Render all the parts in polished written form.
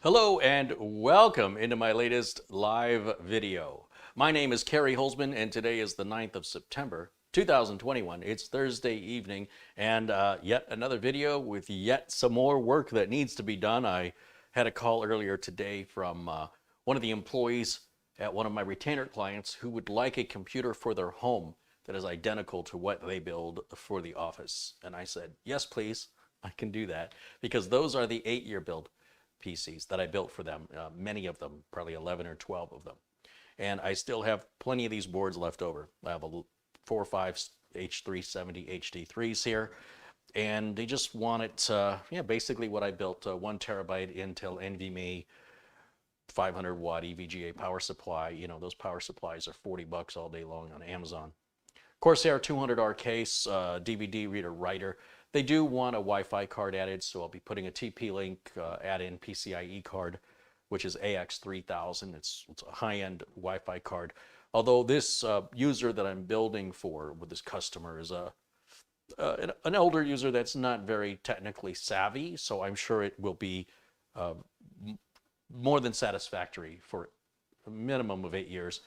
Hello and welcome into my latest live video. My name is Kerry Holzman and today is the 9th of September 2021. It's Thursday evening and yet another video with yet some more work that needs to be done. I had a call earlier today from one of the employees at one of my retainer clients who would like a computer for their home that is identical to what they build for the office. And I said, yes, please, I can do that because those are the 8-year build PCs that I built for them, many of them, probably 11 or 12 of them. And I still have plenty of these boards left over. I have a 4 or 5 H370 HD3s here, and they just want it, basically what I built, 1 terabyte Intel NVMe, 500 watt EVGA power supply. You know, those power supplies are $40 all day long on Amazon. Corsair 200R case, DVD reader writer. They do want a Wi-Fi card added, so I'll be putting a TP-Link add-in PCIe card, which is AX3000. It's a high-end Wi-Fi card. Although this user that I'm building for with this customer is an older user that's not very technically savvy, so I'm sure it will be more than satisfactory for a minimum of 8 years.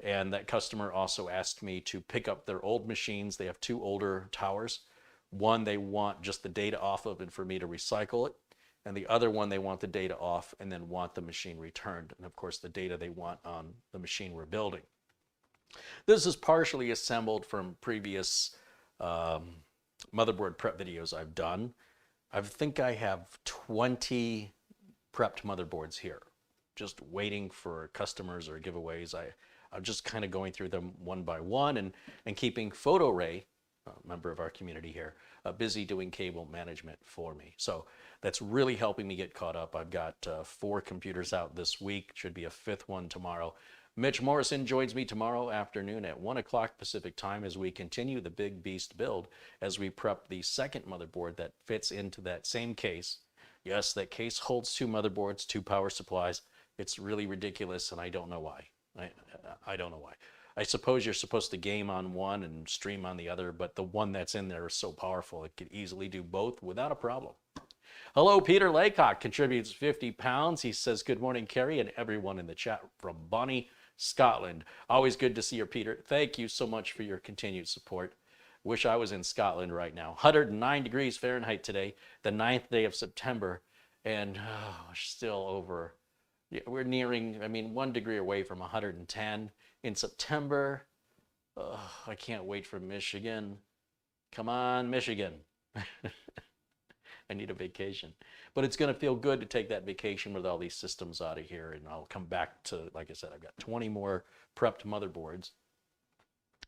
And that customer also asked me to pick up their old machines. They have 2 older towers. One they want just the data off of and for me to recycle it. And the other one they want the data off and then want the machine returned. And of course the data they want on the machine we're building. This is partially assembled from previous motherboard prep videos I've done. I think I have 20 prepped motherboards here, just waiting for customers or giveaways. I'm just kind of going through them one by one and keeping PhotoRay, a member of our community here, busy doing cable management for me. So that's really helping me get caught up. I've got 4 computers out this week, should be a 5th one tomorrow. Mitch Morrison joins me tomorrow afternoon at 1 o'clock Pacific time as we continue the Big Beast build as we prep the second motherboard that fits into that same case. Yes, that case holds 2 motherboards, 2 power supplies. It's really ridiculous and I don't know why. I don't know why. I suppose you're supposed to game on one and stream on the other, but the one that's in there is so powerful it could easily do both without a problem. Hello, Peter Laycock contributes 50 pounds. He says, good morning, Kerry, and everyone in the chat from Bonnie, Scotland. Always good to see you, Peter. Thank you so much for your continued support. Wish I was in Scotland right now. 109 degrees Fahrenheit today, the 9th day of September, and still over. We're nearing, 1 degree away from 110 in September. I can't wait for Michigan. Come on, Michigan. I need a vacation. But it's going to feel good to take that vacation with all these systems out of here. And I'll come back to, like I said, I've got 20 more prepped motherboards.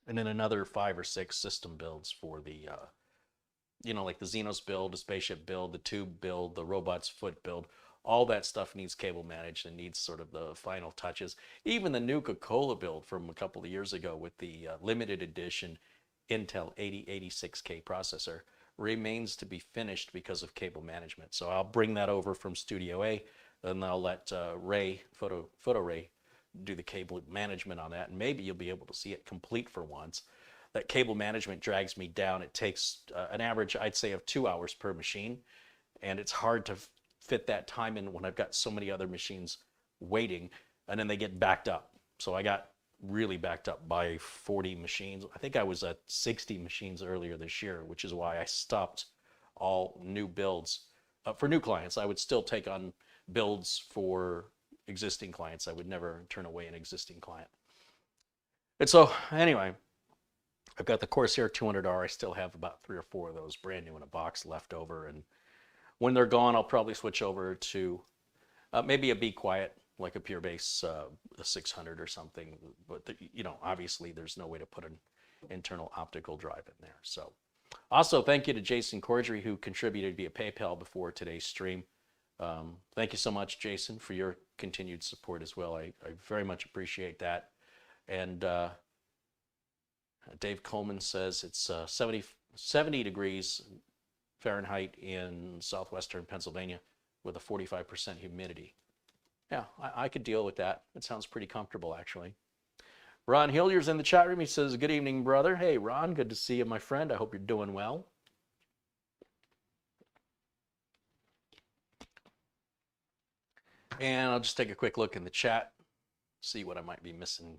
And then another 5 or 6 system builds for the, like the Xenos build, the spaceship build, the tube build, the robot's foot build. All that stuff needs cable managed and needs sort of the final touches. Even the Nuka-Cola build from a couple of years ago with the limited edition Intel 8086K processor remains to be finished because of cable management. So I'll bring that over from Studio A and I'll let PhotoRay do the cable management on that. And maybe you'll be able to see it complete for once. That cable management drags me down. It takes an average, I'd say, of 2 hours per machine. And it's hard to fit that time in when I've got so many other machines waiting, and then they get backed up. So I got really backed up by 40 machines. I think I was at 60 machines earlier this year, which is why I stopped all new builds. For new clients, I would still take on builds for existing clients. I would never turn away an existing client. And so anyway, I've got the Corsair 200R. I still have about 3 or 4 of those brand new in a box left over, and when they're gone, I'll probably switch over to maybe a Be Quiet, like a Pure Base a 600 or something. But, obviously there's no way to put an internal optical drive in there. So also thank you to Jason Corddry, who contributed via PayPal before today's stream. Thank you so much, Jason, for your continued support as well. I very much appreciate that. And Dave Coleman says it's 70 degrees Fahrenheit in southwestern Pennsylvania with a 45% humidity. Yeah, I could deal with that. It sounds pretty comfortable, actually. Ron Hilliard's in the chat room. He says, good evening, brother. Hey, Ron, good to see you, my friend. I hope you're doing well. And I'll just take a quick look in the chat, see what I might be missing.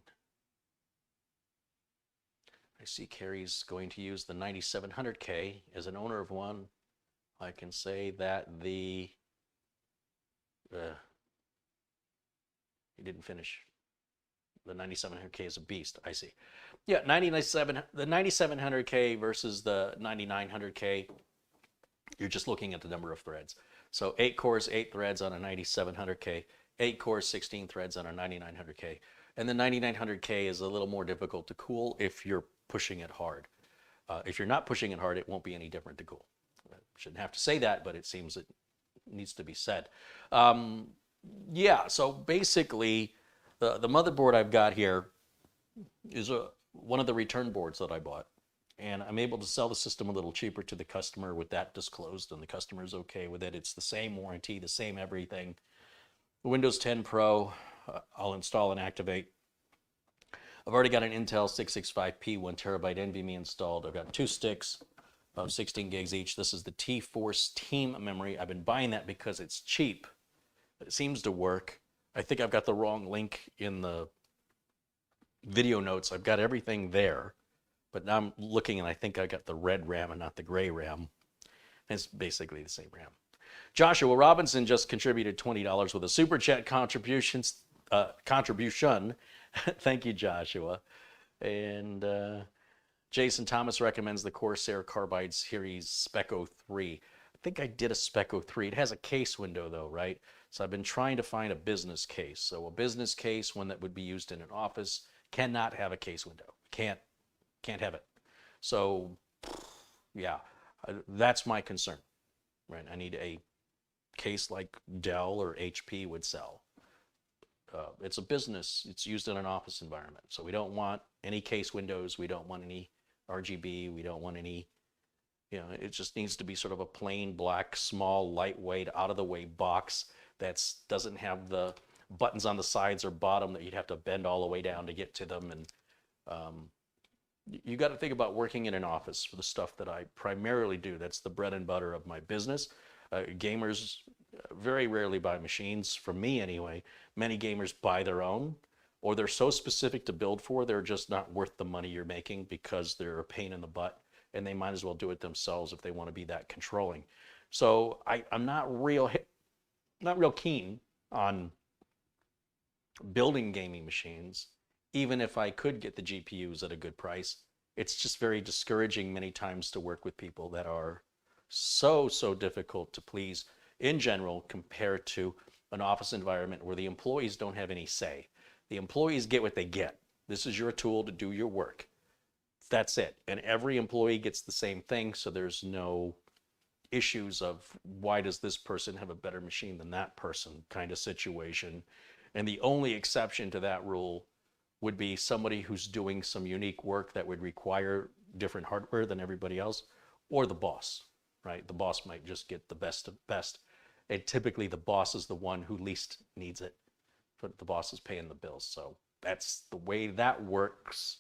I see Carrie's going to use the 9700K. As an owner of one, I can say that he didn't finish. The 9700K is a beast. I see. Yeah, the 9700K versus the 9900K. You're just looking at the number of threads. So 8 cores, 8 threads on a 9700K, 8 cores, 16 threads on a 9900K. And the 9900K is a little more difficult to cool if you're pushing it hard. If you're not pushing it hard, it won't be any different to cool. I shouldn't have to say that, but it seems it needs to be said. Yeah, so basically, the motherboard I've got here is one of the return boards that I bought. And I'm able to sell the system a little cheaper to the customer with that disclosed, and the customer's okay with it. It's the same warranty, the same everything. Windows 10 Pro, I'll install and activate. I've already got an Intel 665p 1 terabyte NVMe installed. I've got 2 sticks of 16 gigs each. This is the T-Force Team memory. I've been buying that because it's cheap. It seems to work. I think I've got the wrong link in the video notes. I've got everything there. But now I'm looking and I think I got the red RAM and not the gray RAM. It's basically the same RAM. Joshua Robinson just contributed $20 with a super chat contribution. Thank you, Joshua. And Jason Thomas recommends the Corsair Carbide Series Spec 03. I think I did a Spec 03. It has a case window though, right? So I've been trying to find a business case. So a business case, one that would be used in an office, cannot have a case window. Can't have it. So yeah, that's my concern, right? I need a case like Dell or HP would sell. It's a business. It's used in an office environment. So we don't want any case windows. We don't want any RGB. We don't want any, it just needs to be sort of a plain black, small, lightweight, out of the way box that doesn't have the buttons on the sides or bottom that you'd have to bend all the way down to get to them. And you got to think about working in an office for the stuff that I primarily do. That's the bread and butter of my business. Gamers very rarely buy machines, from me anyway. Many gamers buy their own, or they're so specific to build for, they're just not worth the money you're making because they're a pain in the butt, and they might as well do it themselves if they want to be that controlling. So I'm not real keen on building gaming machines. Even if I could get the GPUs at a good price, it's just very discouraging many times to work with people that are so difficult to please in general compared to an office environment where the employees don't have any say. The employees get what they get. This is your tool to do your work. That's it. And every employee gets the same thing, so there's no issues of why does this person have a better machine than that person kind of situation. And the only exception to that rule would be somebody who's doing some unique work that would require different hardware than everybody else, or the boss, right? The boss might just get the best of best. And typically the boss is the one who least needs it, but the boss is paying the bills. So that's the way that works.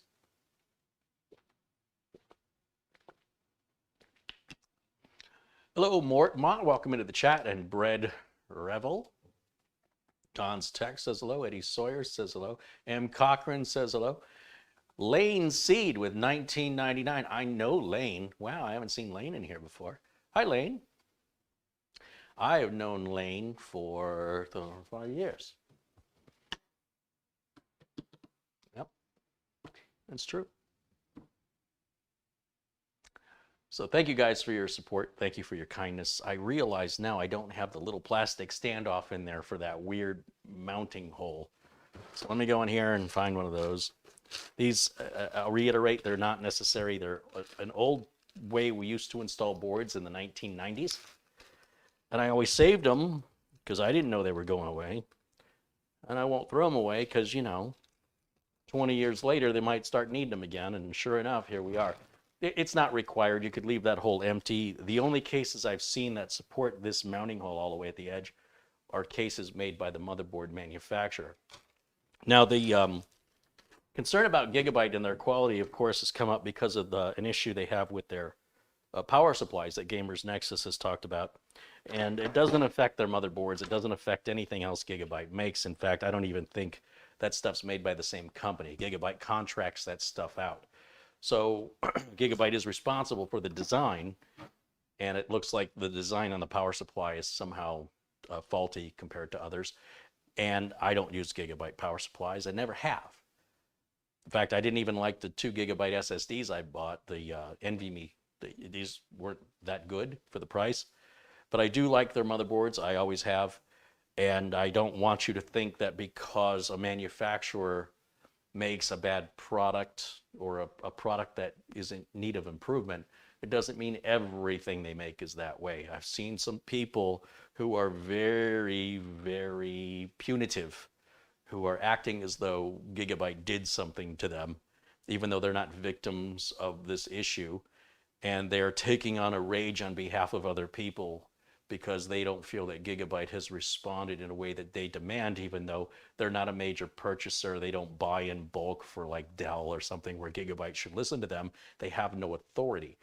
Hello, Mort. Welcome into the chat. And Bread Revel. Don's Tech says hello. Eddie Sawyer says hello. M. Cochran says hello. Lane Seed with $19.99. I know Lane. Wow, I haven't seen Lane in here before. Hi, Lane. I have known Lane for 5 years. Yep, that's true. So thank you guys for your support. Thank you for your kindness. I realize now I don't have the little plastic standoff in there for that weird mounting hole. So let me go in here and find one of those. These, I'll reiterate, they're not necessary. They're an old way we used to install boards in the 1990s. And I always saved them because I didn't know they were going away. And I won't throw them away because, 20 years later, they might start needing them again. And sure enough, here we are. It's not required. You could leave that hole empty. The only cases I've seen that support this mounting hole all the way at the edge are cases made by the motherboard manufacturer. Now, the concern about Gigabyte and their quality, of course, has come up because of an issue they have with their power supplies that Gamers Nexus has talked about. And it doesn't affect their motherboards. It doesn't affect anything else Gigabyte makes. In fact, I don't even think that stuff's made by the same company. Gigabyte contracts that stuff out. So Gigabyte is responsible for the design, and it looks like the design on the power supply is somehow faulty compared to others. And I don't use Gigabyte power supplies. I never have. In fact, I didn't even like the 2 GB SSDs I bought, the NVMe. These weren't that good for the price. But I do like their motherboards. I always have. And I don't want you to think that because a manufacturer makes a bad product or a product that is in need of improvement, it doesn't mean everything they make is that way. I've seen some people who are very, very punitive, who are acting as though Gigabyte did something to them, even though they're not victims of this issue. And they're taking on a rage on behalf of other people because they don't feel that Gigabyte has responded in a way that they demand, even though they're not a major purchaser. They don't buy in bulk for like Dell or something where Gigabyte should listen to them. They have no authority.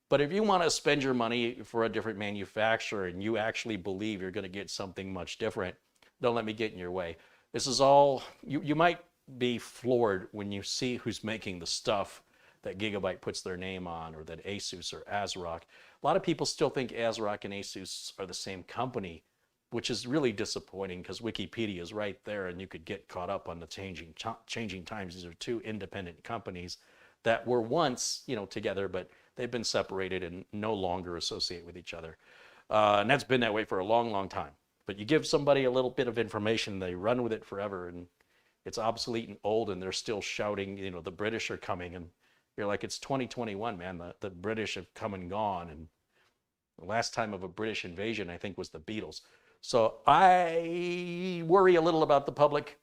But if you want to spend your money for a different manufacturer and you actually believe you're going to get something much different, don't let me get in your way. This is all, you might be floored when you see who's making the stuff that Gigabyte puts their name on, or that Asus or ASRock. A lot of people still think ASRock and Asus are the same company, which is really disappointing because Wikipedia is right there and you could get caught up on the changing times. These are two independent companies that were once, together, but they've been separated and no longer associate with each other. And that's been that way for a long, long time. But you give somebody a little bit of information, they run with it forever, and it's obsolete and old, and they're still shouting, the British are coming, and you're like, it's 2021, man. The British have come and gone, and the last time of a British invasion, I think, was the Beatles. So I worry a little about the public,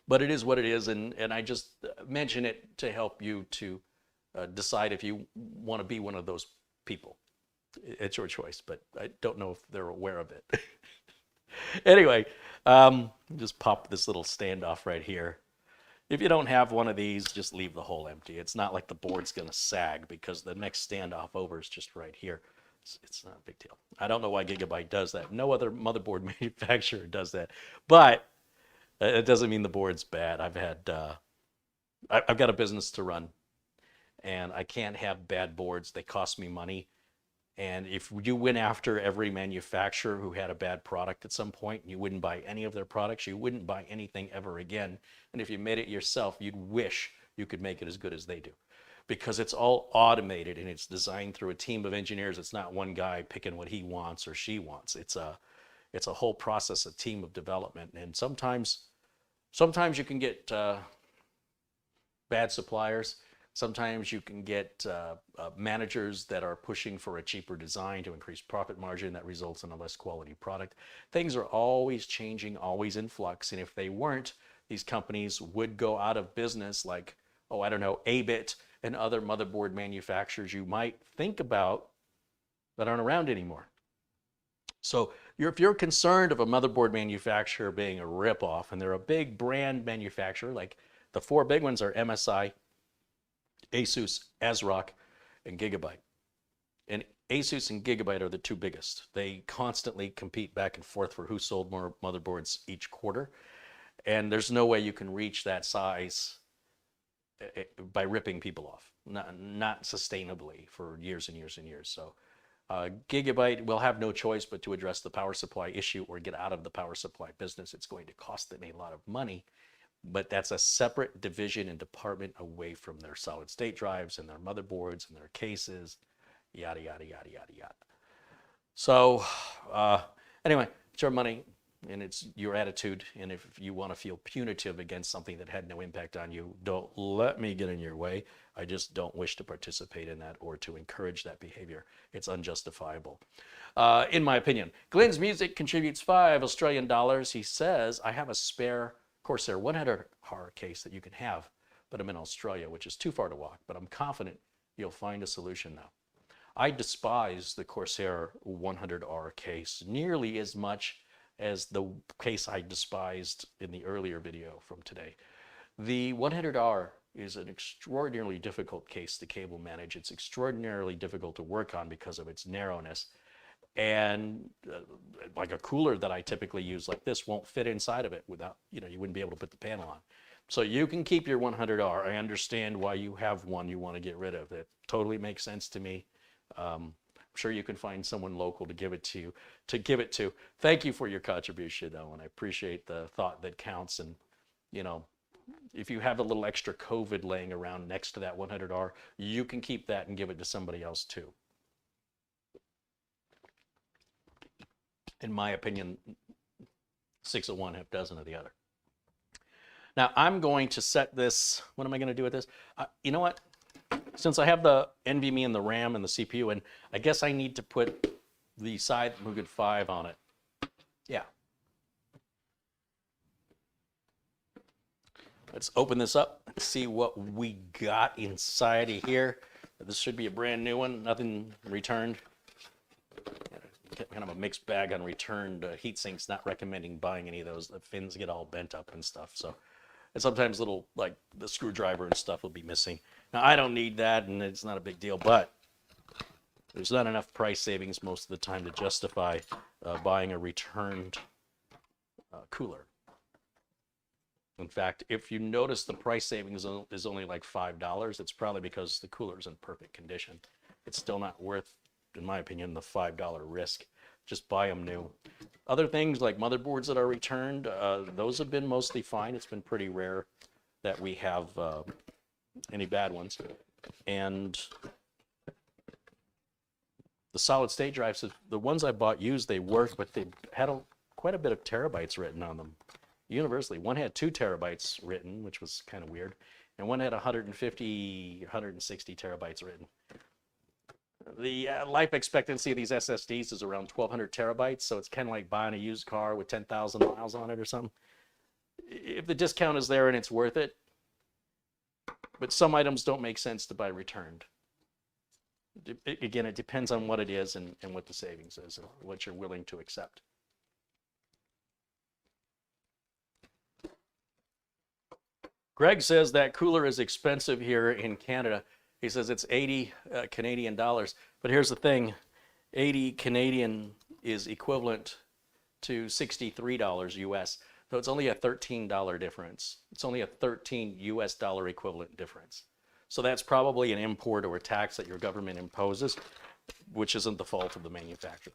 but it is what it is, and I just mention it to help you to decide if you want to be one of those people. It's your choice, but I don't know if they're aware of it. Anyway, just pop this little standoff right here. If you don't have one of these, just leave the hole empty. It's not like the board's going to sag because the next standoff over is just right here. It's not a big deal. I don't know why Gigabyte does that. No other motherboard manufacturer does that. But it doesn't mean the board's bad. I've got a business to run, and I can't have bad boards. They cost me money. And if you went after every manufacturer who had a bad product at some point, you wouldn't buy any of their products, you wouldn't buy anything ever again. And if you made it yourself, you'd wish you could make it as good as they do. Because it's all automated and it's designed through a team of engineers. It's not one guy picking what he wants or she wants. It's a whole process, a team of development. And sometimes you can get bad suppliers. Sometimes you can get managers that are pushing for a cheaper design to increase profit margin that results in a less quality product. Things are always changing, always in flux. And if they weren't, these companies would go out of business, like, Abit and other motherboard manufacturers you might think about that aren't around anymore. So if you're concerned of a motherboard manufacturer being a ripoff, and they're a big brand manufacturer, like the four big ones are MSI, Asus, ASRock, and Gigabyte. And Asus and Gigabyte are the two biggest. They constantly compete back and forth for who sold more motherboards each quarter. And there's no way you can reach that size by ripping people off, not sustainably for years and years and years. So Gigabyte will have no choice but to address the power supply issue or get out of the power supply business. It's going to cost them a lot of money. But that's a separate division and department away from their solid state drives and their motherboards and their cases, yada, yada, yada, yada, yada. So anyway, it's your money and it's your attitude. And if you want to feel punitive against something that had no impact on you, don't let me get in your way. I just don't wish to participate in that or to encourage that behavior. It's unjustifiable. In my opinion, Glenn's Music contributes $5 Australian. He says, I have a spare Corsair 100R case that you can have, but I'm in Australia, which is too far to walk, but I'm confident you'll find a solution now. I despise the Corsair 100R case nearly as much as the case I despised in the earlier video from today. The 100R is an extraordinarily difficult case to cable manage. It's extraordinarily difficult to work on because of its narrowness. And like a cooler that I typically use like this won't fit inside of it without, you wouldn't be able to put the panel on. So you can keep your 100R. I understand why you have one you want to get rid of. It totally makes sense to me. I'm sure you can find someone local to give it to you, Thank you for your contribution, though, and I appreciate the thought that counts. And, if you have a little extra COVID laying around next to that 100R, you can keep that and give it to somebody else too. In my opinion, 6 of one, half dozen of the other. Now I'm going to set this, what am I going to do with this? You know what? Since I have the NVMe and the RAM and the CPU, and I guess I need to put the side Mugen 5 on it. Yeah. Let's open this up and see what we got inside of here. This should be a brand new one, nothing returned. Kind of a mixed bag on returned heat sinks, not recommending buying any of those. The fins get all bent up and stuff. So, and sometimes little, like the screwdriver and stuff will be missing. Now I don't need that and it's not a big deal, but there's not enough price savings most of the time to justify buying a returned cooler. In fact, if you notice the price savings is only like $5, it's probably because the cooler is in perfect condition. It's still not worth, in my opinion, the $5 risk. Just buy them new. Other things like motherboards that are returned, those have been mostly fine. It's been pretty rare that we have any bad ones. And the solid state drives, the ones I bought used, they work, but they had quite a bit of terabytes written on them. Universally, one had 2 terabytes written, which was kind of weird, and one had 150, 160 terabytes written. The life expectancy of these SSDs is around 1,200 terabytes, so it's kind of like buying a used car with 10,000 miles on it or something. If the discount is there and it's worth it, but some items don't make sense to buy returned. Again, it depends on what it is and what the savings is and what you're willing to accept. Greg says that cooler is expensive here in Canada. He says it's 80 Canadian dollars. But here's the thing, 80 Canadian is equivalent to $63 US. So it's only a $13 difference. It's only a 13 US dollar equivalent difference. So that's probably an import or a tax that your government imposes, which isn't the fault of the manufacturer.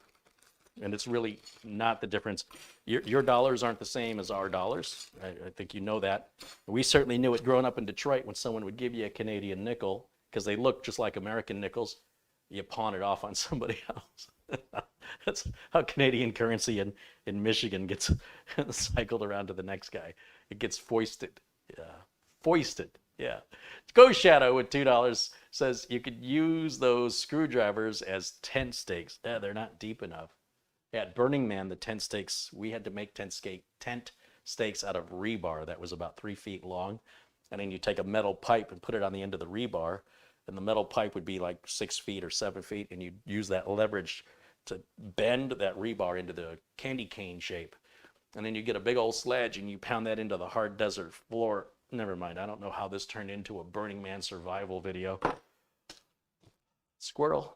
And it's really not the difference. Your dollars aren't the same as our dollars. I think you know that. We certainly knew it growing up in Detroit when someone would give you a Canadian nickel, because they look just like American nickels. You pawn it off on somebody else. That's how Canadian currency in Michigan gets cycled around to the next guy. It gets foisted. Yeah. Foisted. Yeah. Go Shadow with $2 says you could use those screwdrivers as tent stakes. Yeah, they're not deep enough. At Burning Man, the tent stakes, we had to make tent stakes out of rebar that was about 3 feet long. And then you take a metal pipe and put it on the end of the rebar, and the metal pipe would be like 6 feet or 7 feet, and you use that leverage to bend that rebar into the candy cane shape. And then you get a big old sledge and you pound that into the hard desert floor. Never mind, I don't know how this turned into a Burning Man survival video. Squirrel.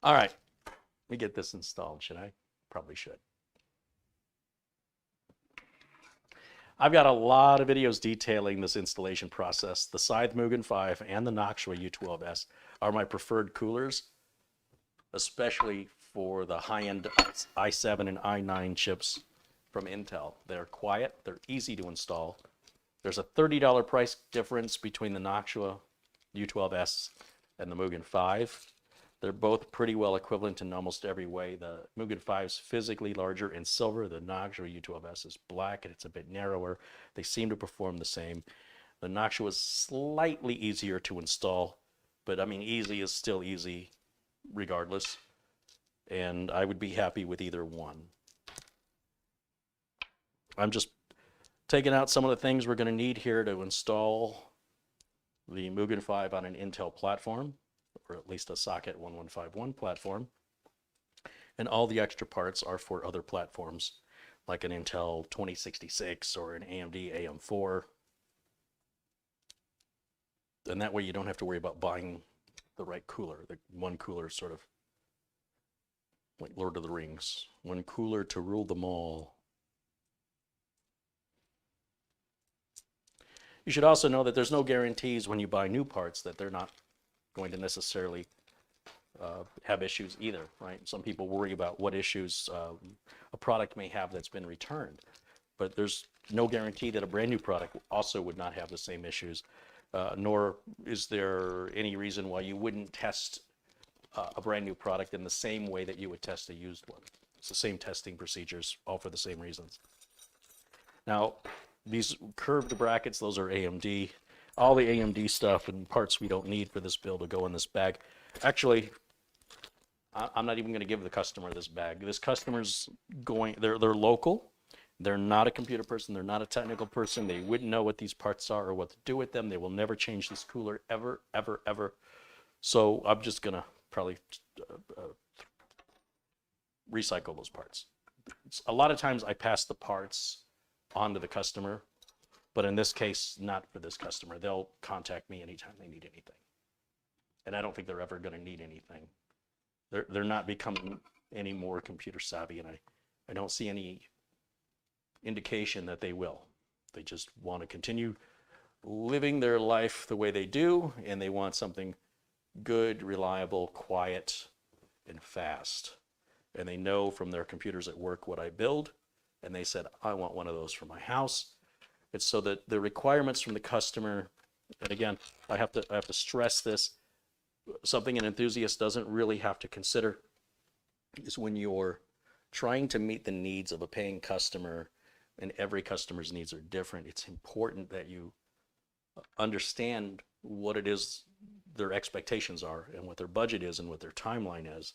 All right, let me get this installed, should I? Probably should. I've got a lot of videos detailing this installation process. The Scythe Mugen 5 and the Noctua U12S are my preferred coolers, especially for the high-end i7 and i9 chips from Intel. They're quiet, they're easy to install. There's a $30 price difference between the Noctua U12S and the Mugen 5. They're both pretty well equivalent in almost every way. The Mugen 5 is physically larger in silver. The Noctua U12S is black and it's a bit narrower. They seem to perform the same. The Noctua is slightly easier to install, but I mean, easy is still easy regardless. And I would be happy with either one. I'm just taking out some of the things we're going to need here to install the Mugen 5 on an Intel platform, or at least a Socket 1151 platform. And all the extra parts are for other platforms, like an Intel 2066 or an AMD AM4. And that way you don't have to worry about buying the right cooler. The one cooler is sort of like Lord of the Rings. One cooler to rule them all. You should also know that there's no guarantees when you buy new parts that they're not going to necessarily have issues either, right? Some people worry about what issues a product may have that's been returned, but there's no guarantee that a brand new product also would not have the same issues, nor is there any reason why you wouldn't test a brand new product in the same way that you would test a used one. It's the same testing procedures, all for the same reasons. Now, these curved brackets, those are AMD. All the AMD stuff and parts we don't need for this build will go in this bag. Actually, I'm not even going to give the customer this bag. This customer's going, they're local. They're not a computer person. They're not a technical person. They wouldn't know what these parts are or what to do with them. They will never change this cooler ever, ever, ever. So I'm just going to probably recycle those parts. A lot of times I pass the parts on to the customer, but in this case, not for this customer. They'll contact me anytime they need anything. And I don't think they're ever going to need anything. They're not becoming any more computer savvy, and I don't see any indication that they will. They just want to continue living their life the way they do, and they want something good, reliable, quiet, and fast. And they know from their computers at work what I build, and they said, I want one of those for my house. It's so that the requirements from the customer, and again, I have to stress this, something an enthusiast doesn't really have to consider is when you're trying to meet the needs of a paying customer, and every customer's needs are different, it's important that you understand what it is their expectations are and what their budget is and what their timeline is.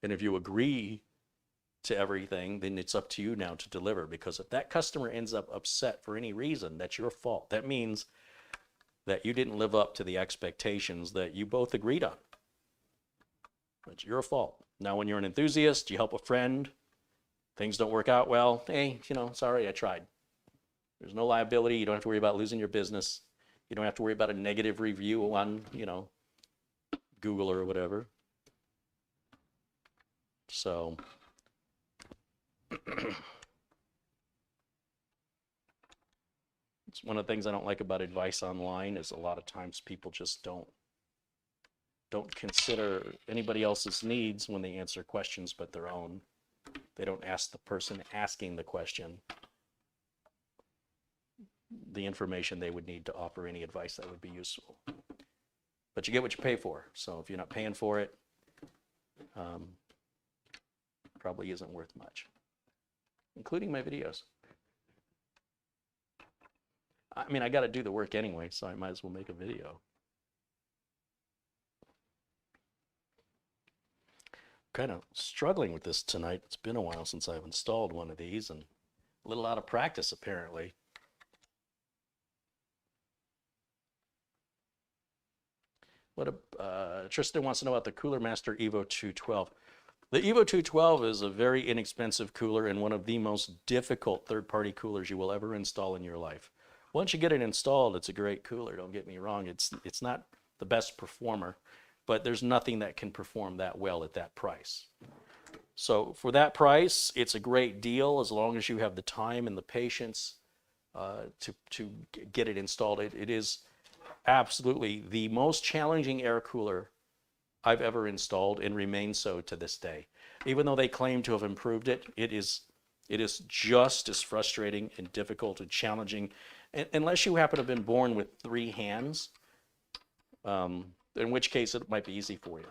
And if you agree to everything, then it's up to you now to deliver, because if that customer ends up upset for any reason, that's your fault. That means that you didn't live up to the expectations that you both agreed on. It's your fault. Now, when you're an enthusiast, you help a friend, things don't work out well, hey, sorry, I tried. There's no liability. You don't have to worry about losing your business. You don't have to worry about a negative review on, Google or whatever. So it's one of the things I don't like about advice online is a lot of times people just don't consider anybody else's needs when they answer questions but their own. They don't ask the person asking the question the information they would need to offer any advice that would be useful. But you get what you pay for. So if you're not paying for it, probably isn't worth much, including my videos. I mean, I got to do the work anyway, so I might as well make a video. Kind of struggling with this tonight. It's been a while since I've installed one of these and a little out of practice apparently. Tristan wants to know about the Cooler Master Evo 212. The Evo 212 is a very inexpensive cooler and one of the most difficult third-party coolers you will ever install in your life. Once you get it installed, it's a great cooler, don't get me wrong. It's not the best performer, but there's nothing that can perform that well at that price. So for that price, it's a great deal as long as you have the time and the patience to get it installed. It is absolutely the most challenging air cooler I've ever installed and remains so to this day. Even though they claim to have improved it, it is just as frustrating and difficult and challenging, unless you happen to have been born with 3 hands, in which case it might be easy for you.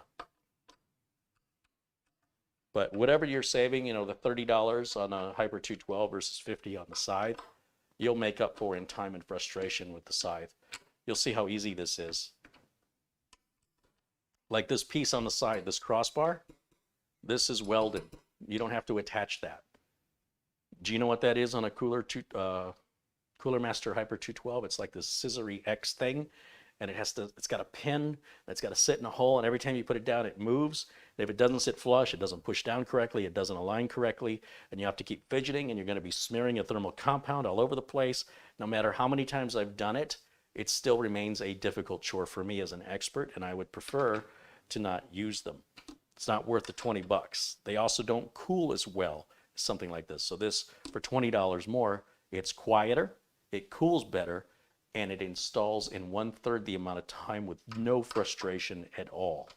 But whatever you're saving, the $30 on a Hyper 212 versus $50 on the Scythe, you'll make up for in time and frustration with the Scythe. You'll see how easy this is. Like this piece on the side, this crossbar, this is welded. You don't have to attach that. Do you know what that is on a Cooler Master Hyper 212? It's like this scissory X thing, and it's got a pin that's got to sit in a hole, and every time you put it down, it moves. And if it doesn't sit flush, it doesn't push down correctly, it doesn't align correctly, and you have to keep fidgeting, and you're going to be smearing a thermal compound all over the place. No matter how many times I've done it, it still remains a difficult chore for me as an expert, and I would prefer to not use them. It's not worth the 20 bucks. They also don't cool as well as something like this. So this, for $20 more, it's quieter, it cools better, and it installs in 1/3 the amount of time with no frustration at all.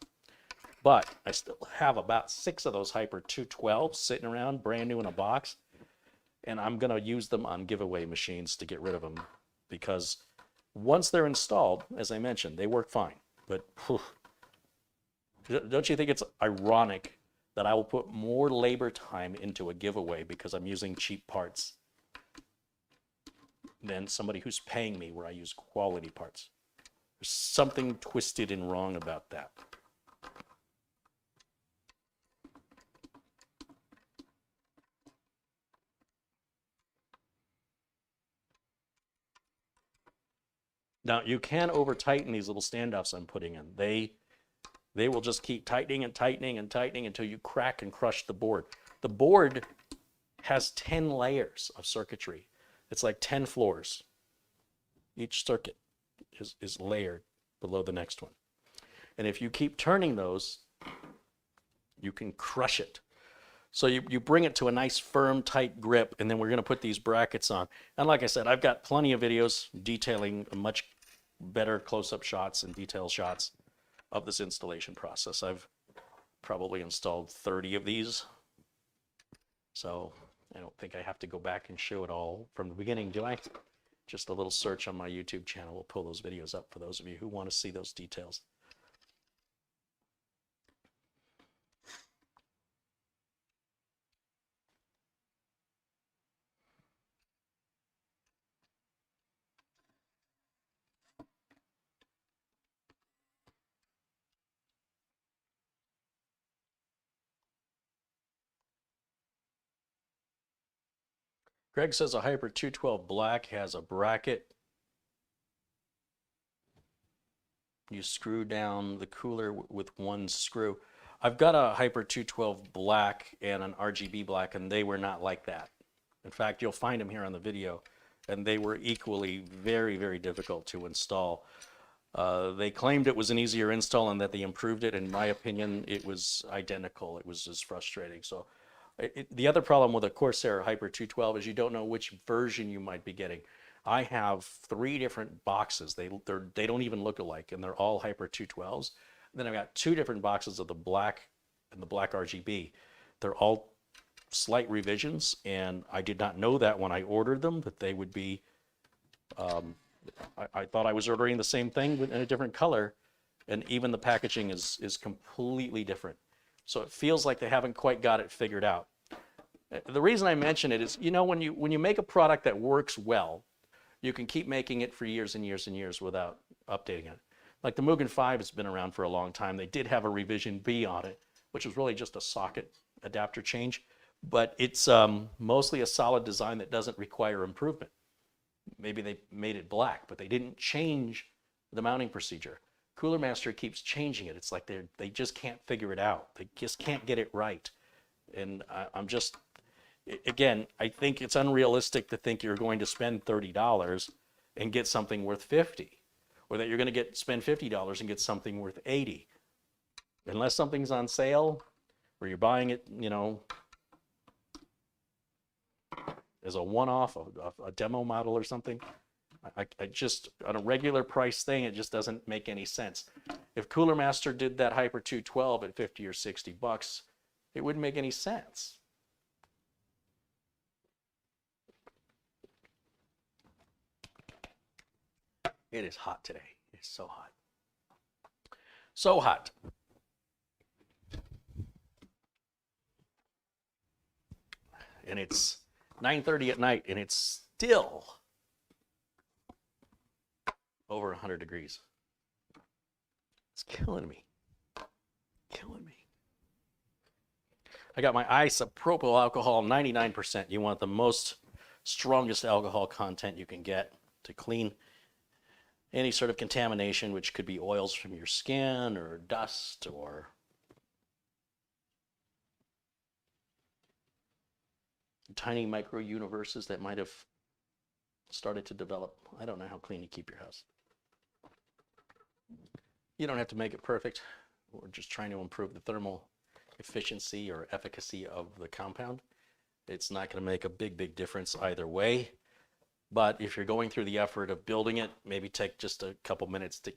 But I still have about 6 of those Hyper 212s sitting around, brand new in a box, and I'm going to use them on giveaway machines to get rid of them, because once they're installed, as I mentioned, they work fine. But whew, don't you think it's ironic that I will put more labor time into a giveaway because I'm using cheap parts than somebody who's paying me where I use quality parts? There's something twisted and wrong about that. Now, you can over-tighten these little standoffs I'm putting in. They will just keep tightening and tightening and tightening until you crack and crush the board. The board has 10 layers of circuitry. It's like 10 floors. Each circuit is layered below the next one. And if you keep turning those, you can crush it. So you bring it to a nice firm, tight grip, and then we're going to put these brackets on. And like I said, I've got plenty of videos detailing much better close-up shots and detail shots of this installation process. I've probably installed 30 of these. So I don't think I have to go back and show it all from the beginning, do I? Just a little search on my YouTube channel will pull those videos up for those of you who want to see those details. Greg says a Hyper 212 Black has a bracket. You screw down the cooler with one screw. I've got a Hyper 212 Black and an RGB Black, and they were not like that. In fact, you'll find them here on the video, and they were equally very, very difficult to install. They claimed it was an easier install and that they improved it. In my opinion, it was identical. It was just frustrating. So the other problem with a Corsair Hyper 212 is you don't know which version you might be getting. I have 3 different boxes. They don't even look alike, and they're all Hyper 212s. And then I've got 2 different boxes of the Black and the Black RGB. They're all slight revisions, and I did not know that when I ordered them, that they would be, I thought I was ordering the same thing in a different color, and even the packaging is completely different. So it feels like they haven't quite got it figured out. The reason I mention it is, you know, when you make a product that works well, you can keep making it for years and years and years without updating it. Like the Mugen 5 has been around for a long time. They did have a revision B on it, which was really just a socket adapter change, but it's mostly a solid design that doesn't require improvement. Maybe they made it black, but they didn't change the mounting procedure. Cooler Master keeps changing it. It's like they just can't figure it out. They just can't get it right. And I'm just, again, I think it's unrealistic to think you're going to spend $30 and get something worth $50, or that you're going to spend $50 and get something worth $80. Unless something's on sale, or you're buying it, you know, as a one-off, a demo model or something. I just, on a regular price thing, it just doesn't make any sense. If Cooler Master did that Hyper 212 at 50 or 60 bucks, it wouldn't make any sense. It is hot today. It's so hot. So hot. And it's 9:30 at night, and it's still over 100 degrees. It's killing me. Killing me. I got my isopropyl alcohol, 99%. You want the most strongest alcohol content you can get to clean any sort of contamination, which could be oils from your skin or dust or tiny micro universes that might have started to develop. I don't know how clean you keep your house. You don't have to make it perfect. We're just trying to improve the thermal efficiency or efficacy of the compound. It's not going to make a big difference either way. But if you're going through the effort of building it, maybe take just a couple minutes to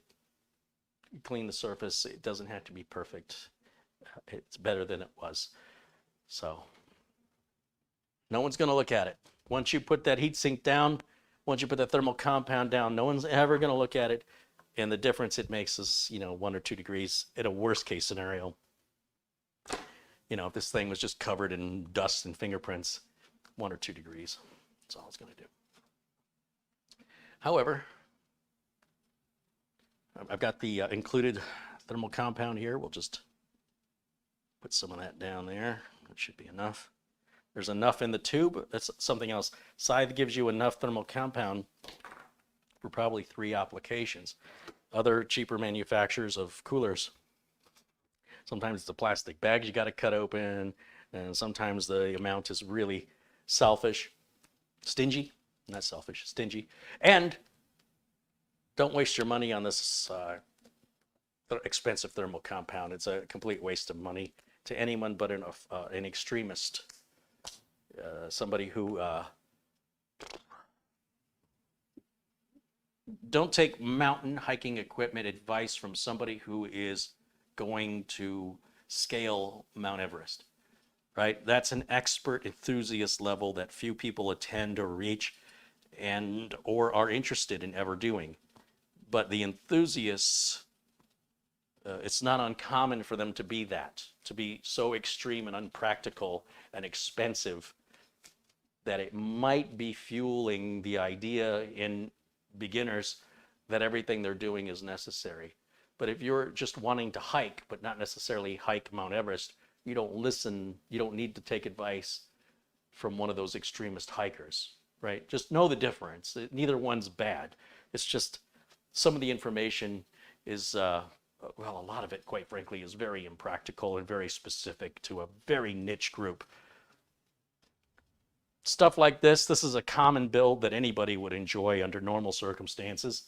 clean the surface. It doesn't have to be perfect. It's better than it was. So no one's going to look at it. Once you put that heat sink down, once you put that thermal compound down, no one's ever going to look at it. And the difference it makes is, 1 or 2 degrees in a worst case scenario. If this thing was just covered in dust and fingerprints, 1 or 2 degrees. That's all it's going to do. However, I've got the included thermal compound here. We'll just put some of that down there. That should be enough. There's enough in the tube. That's something else. Scythe gives you enough thermal compound for probably 3 applications. Other cheaper manufacturers of coolers, sometimes it's the plastic bags you got to cut open, and sometimes the amount is really stingy, not selfish, stingy. And don't waste your money on this expensive thermal compound. It's a complete waste of money to anyone but an extremist, somebody who don't take mountain hiking equipment advice from somebody who is going to scale Mount Everest, right? That's an expert enthusiast level that few people attend or reach or are interested in ever doing. But the enthusiasts, it's not uncommon for them to be so extreme and unpractical and expensive that it might be fueling the idea in beginners that everything they're doing is necessary. But if you're just wanting to hike, but not necessarily hike Mount Everest, you don't listen, you don't need to take advice from one of those extremist hikers, right? Just know the difference. Neither one's bad. It's just some of the information is, a lot of it, quite frankly, is very impractical and very specific to a very niche group. Stuff like this is a common build that anybody would enjoy under normal circumstances.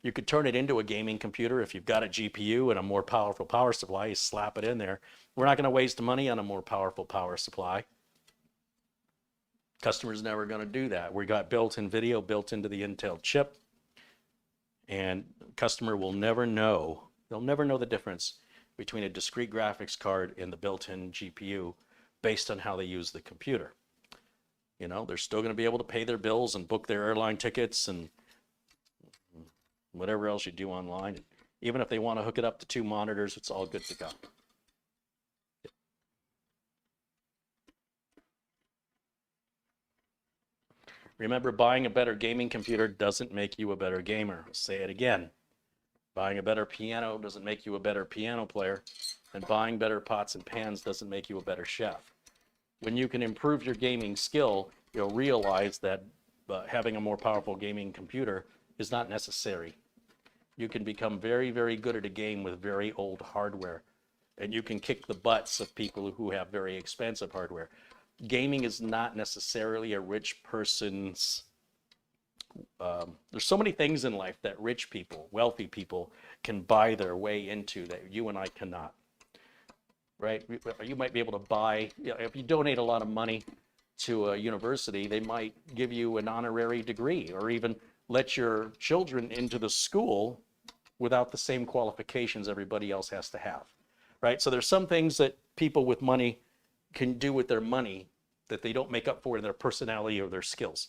You could turn it into a gaming computer if you've got a GPU and a more powerful power supply. You slap it in there. We're not going to waste money on a more powerful power supply. Customer's never going to do that. We got built-in video built into the Intel chip, and customer will never know. They'll never know the difference between a discrete graphics card and the built-in GPU based on how they use the computer. They're still going to be able to pay their bills and book their airline tickets and whatever else you do online. Even if they want to hook it up to 2 monitors, it's all good to go. Remember, buying a better gaming computer doesn't make you a better gamer. I'll say it again. Buying a better piano doesn't make you a better piano player, and buying better pots and pans doesn't make you a better chef. When you can improve your gaming skill, you'll realize that having a more powerful gaming computer is not necessary. You can become very, very good at a game with very old hardware, and you can kick the butts of people who have very expensive hardware. Gaming is not necessarily a rich person's. There's so many things in life that rich people, wealthy people, can buy their way into that you and I cannot. Right? You might be able to buy, if you donate a lot of money to a university, they might give you an honorary degree or even let your children into the school without the same qualifications everybody else has to have, right? So there's some things that people with money can do with their money that they don't make up for in their personality or their skills.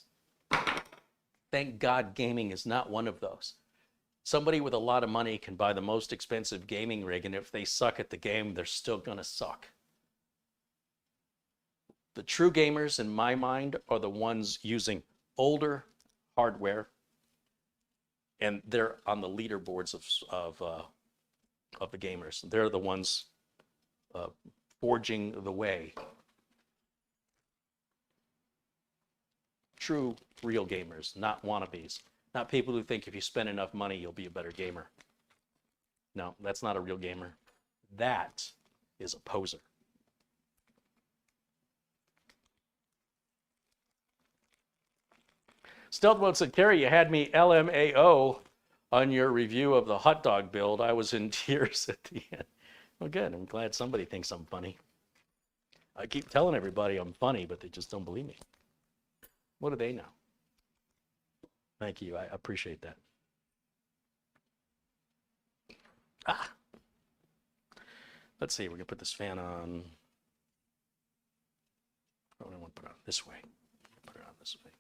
Thank God gaming is not one of those. Somebody with a lot of money can buy the most expensive gaming rig, and if they suck at the game, they're still gonna suck. The true gamers, in my mind, are the ones using older hardware, and they're on the leaderboards of the gamers. They're the ones forging the way. True, real gamers, not wannabes. Not people who think if you spend enough money, you'll be a better gamer. No, that's not a real gamer. That is a poser. Stealth Mode said, Kerry, you had me LMAO on your review of the hot dog build, I was in tears at the end. Well, good. I'm glad somebody thinks I'm funny. I keep telling everybody I'm funny, but they just don't believe me. What do they know? Thank you. I appreciate that. Ah, let's see. We're going to put this fan on. Oh, I want to put it on this way. Put it on this way.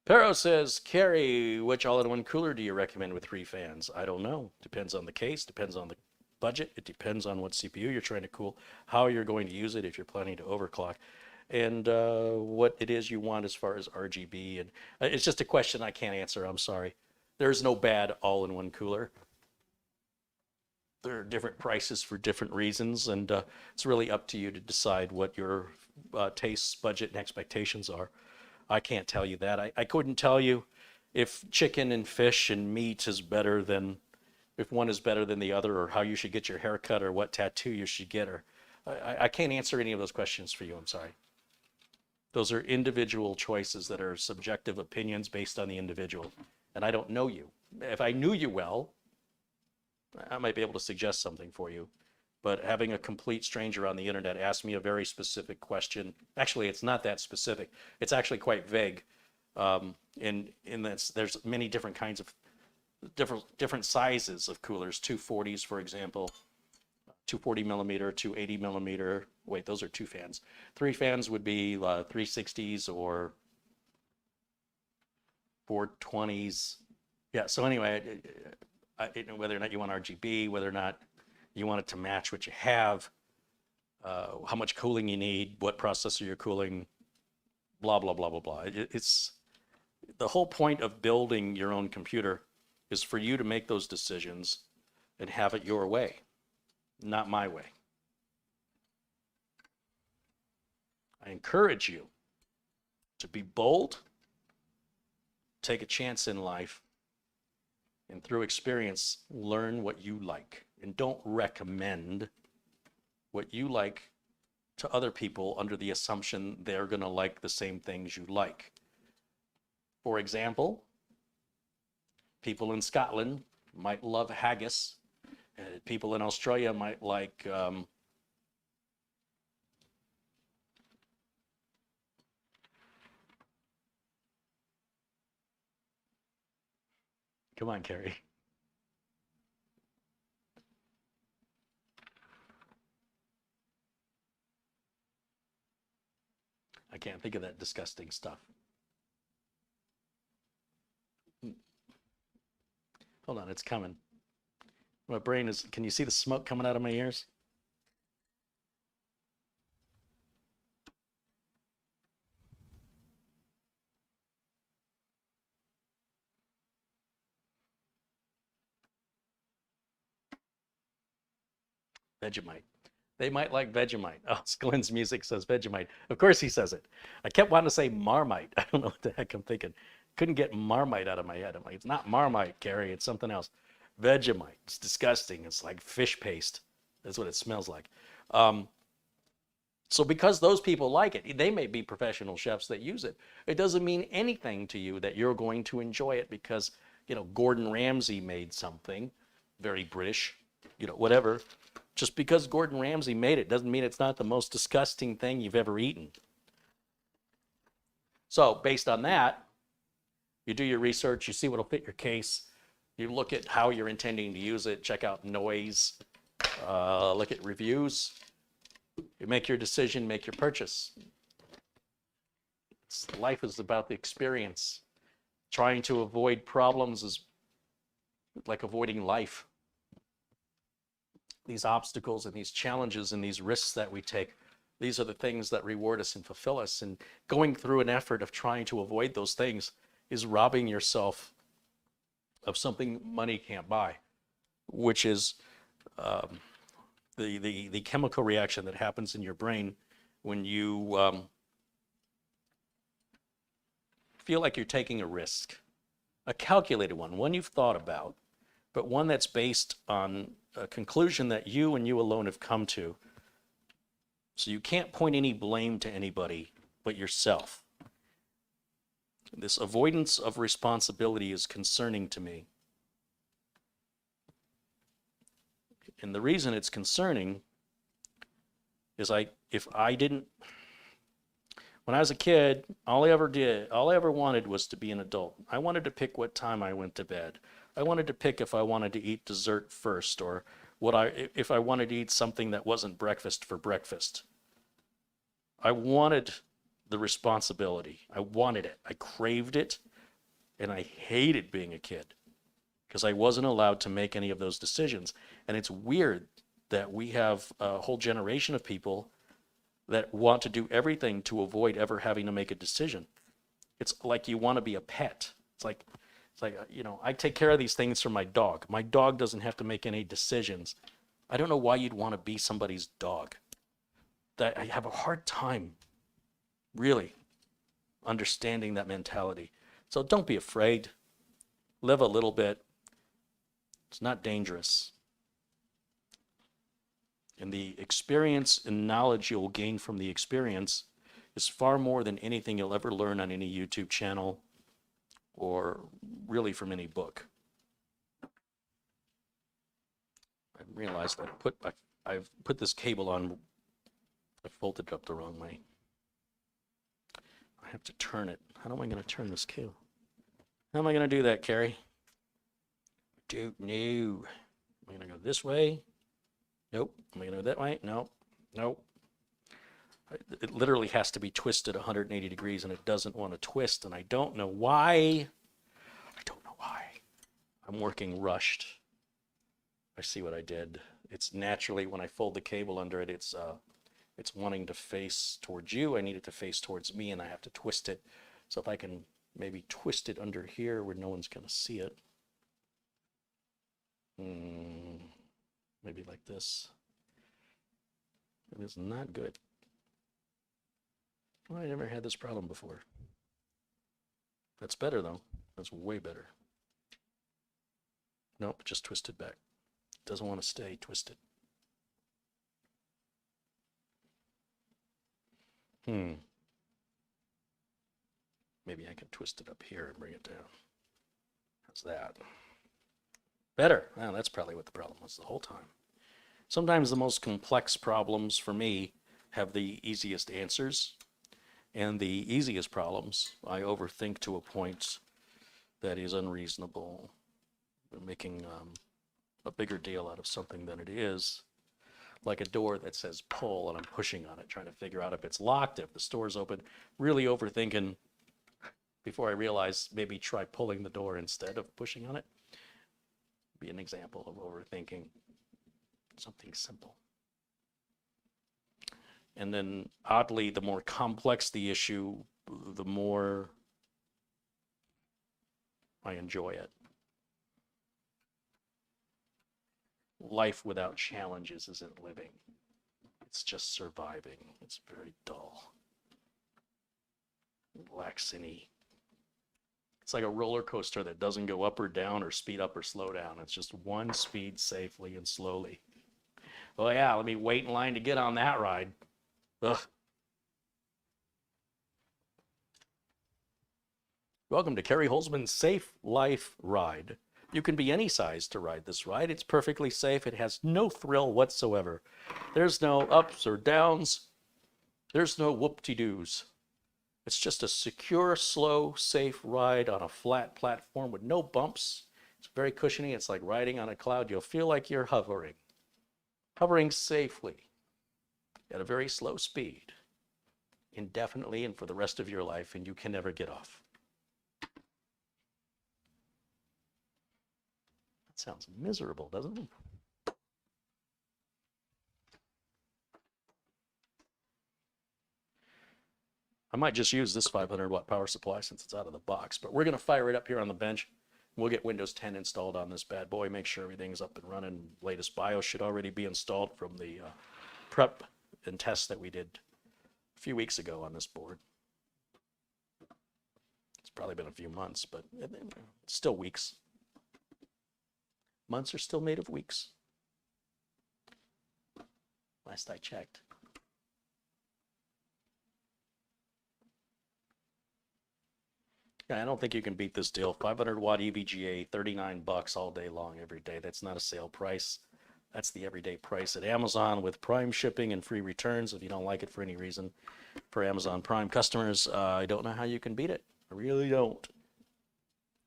Pero says, Carrie, which all-in-one cooler do you recommend with 3 fans? I don't know. Depends on the case, depends on the budget, it depends on what CPU you're trying to cool, how you're going to use it if you're planning to overclock, and what it is you want as far as RGB. And it's just a question I can't answer, I'm sorry. There's no bad all-in-one cooler. There are different prices for different reasons, and it's really up to you to decide what your tastes, budget, and expectations are. I can't tell you that. I couldn't tell you if chicken and fish and meat is better than, if one is better than the other, or how you should get your hair cut, or what tattoo you should get, or I can't answer any of those questions for you, I'm sorry. Those are individual choices that are subjective opinions based on the individual, and I don't know you. If I knew you well, I might be able to suggest something for you. But having a complete stranger on the internet ask me a very specific question, actually it's not that specific, it's actually quite vague. In that there's many different kinds of different sizes of coolers, 240s for example, 240 millimeter, 280 millimeter. Wait, those are 2 fans. 3 fans would be 360s or 420s. Yeah, so anyway, whether or not you want RGB, whether or not you want it to match what you have, how much cooling you need, what processor you're cooling, blah, blah, blah, blah, blah. It's the whole point of building your own computer is for you to make those decisions and have it your way, not my way. I encourage you to be bold, take a chance in life, and through experience, learn what you like. And don't recommend what you like to other people under the assumption they're going to like the same things you like. For example, people in Scotland might love haggis. People in Australia might like come on, Carrie. I can't think of that disgusting stuff. Hold on, it's coming. My brain is, can you see the smoke coming out of my ears? Vegemite. They might like Vegemite. Oh, Glenn's music says Vegemite. Of course he says it. I kept wanting to say Marmite. I don't know what the heck I'm thinking. Couldn't get Marmite out of my head. I'm like, it's not Marmite, Gary. It's something else. Vegemite. It's disgusting. It's like fish paste. That's what it smells like. So because those people like it, they may be professional chefs that use it. It doesn't mean anything to you that you're going to enjoy it because, you know, Gordon Ramsay made something very British, you know, whatever. Just because Gordon Ramsay made it doesn't mean it's not the most disgusting thing you've ever eaten. So based on that, you do your research, you see what'll fit your case, you look at how you're intending to use it, check out noise, look at reviews, you make your decision, make your purchase. Life is about the experience. Trying to avoid problems is like avoiding life. These obstacles and these challenges and these risks that we take, these are the things that reward us and fulfill us. And going through an effort of trying to avoid those things is robbing yourself of something money can't buy, which is the chemical reaction that happens in your brain when you feel like you're taking a risk, a calculated one you've thought about, but one that's based on a conclusion that you and you alone have come to. So you can't point any blame to anybody but yourself. This avoidance of responsibility is concerning to me. And the reason it's concerning is when I was a kid, all I ever wanted was to be an adult. I wanted to pick what time I went to bed. I wanted to pick if I wanted to eat dessert first, or if I wanted to eat something that wasn't breakfast for breakfast. I wanted the responsibility. I wanted it. I craved it, and I hated being a kid because I wasn't allowed to make any of those decisions. And it's weird that we have a whole generation of people that want to do everything to avoid ever having to make a decision. It's like you want to be a pet. It's like, I take care of these things for my dog. My dog doesn't have to make any decisions. I don't know why you'd want to be somebody's dog. That I have a hard time really understanding that mentality. So don't be afraid. Live a little bit. It's not dangerous. And the experience and knowledge you'll gain from the experience is far more than anything you'll ever learn on any YouTube channel or really from any book. I realized I've put this cable on. I folded it up the wrong way. I have to turn it. How am I going to turn this cable? How am I going to do that, Carrie? Don't know. Am I going to go this way? Nope. Am I going to go that way? No. Nope. It literally has to be twisted 180 degrees, and it doesn't want to twist, and I don't know why. I'm working rushed. I see what I did. It's naturally, when I fold the cable under it, it's wanting to face towards you. I need it to face towards me, and I have to twist it. So if I can maybe twist it under here where no one's going to see it. Maybe like this. It is not good. Well, I never had this problem before. That's better, though. That's way better. Nope, just twisted back. It doesn't want to stay twisted. Maybe I can twist it up here and bring it down. How's that? Better. Well, that's probably what the problem was the whole time. Sometimes the most complex problems for me have the easiest answers, and the easiest problems I overthink to a point that is unreasonable. We're making a bigger deal out of something than it is. Like a door that says pull, and I'm pushing on it, trying to figure out if it's locked, if the store's open, really overthinking before I realize maybe try pulling the door instead of pushing on it. Be an example of overthinking something simple. And then oddly, the more complex the issue, the more I enjoy it. Life without challenges isn't living. It's just surviving. It's very dull. It lacks any. It's like a roller coaster that doesn't go up or down or speed up or slow down. It's just one speed safely and slowly. Oh yeah, let me wait in line to get on that ride. Ugh. Welcome to Kerry Holzman's Safe Life Ride. You can be any size to ride this ride. It's perfectly safe. It has no thrill whatsoever. There's no ups or downs. There's no whoop-de-doos. It's just a secure, slow, safe ride on a flat platform with no bumps. It's very cushiony. It's like riding on a cloud. You'll feel like you're hovering. Hovering safely at a very slow speed, indefinitely and for the rest of your life, and you can never get off. That sounds miserable, doesn't it? I might just use this 500 watt power supply since it's out of the box, but we're going to fire it up here on the bench. We'll get Windows 10 installed on this bad boy, make sure everything's up and running. Latest BIOS should already be installed from the prep and tests that we did a few weeks ago on this board. It's probably been a few months, but it's still weeks. Months are still made of weeks. Last I checked. Yeah, I don't think you can beat this deal. 500 watt EVGA, $39 all day long every day. That's not a sale price. That's the everyday price at Amazon with Prime shipping and free returns if you don't like it for any reason. For Amazon Prime customers, I don't know how you can beat it. I really don't.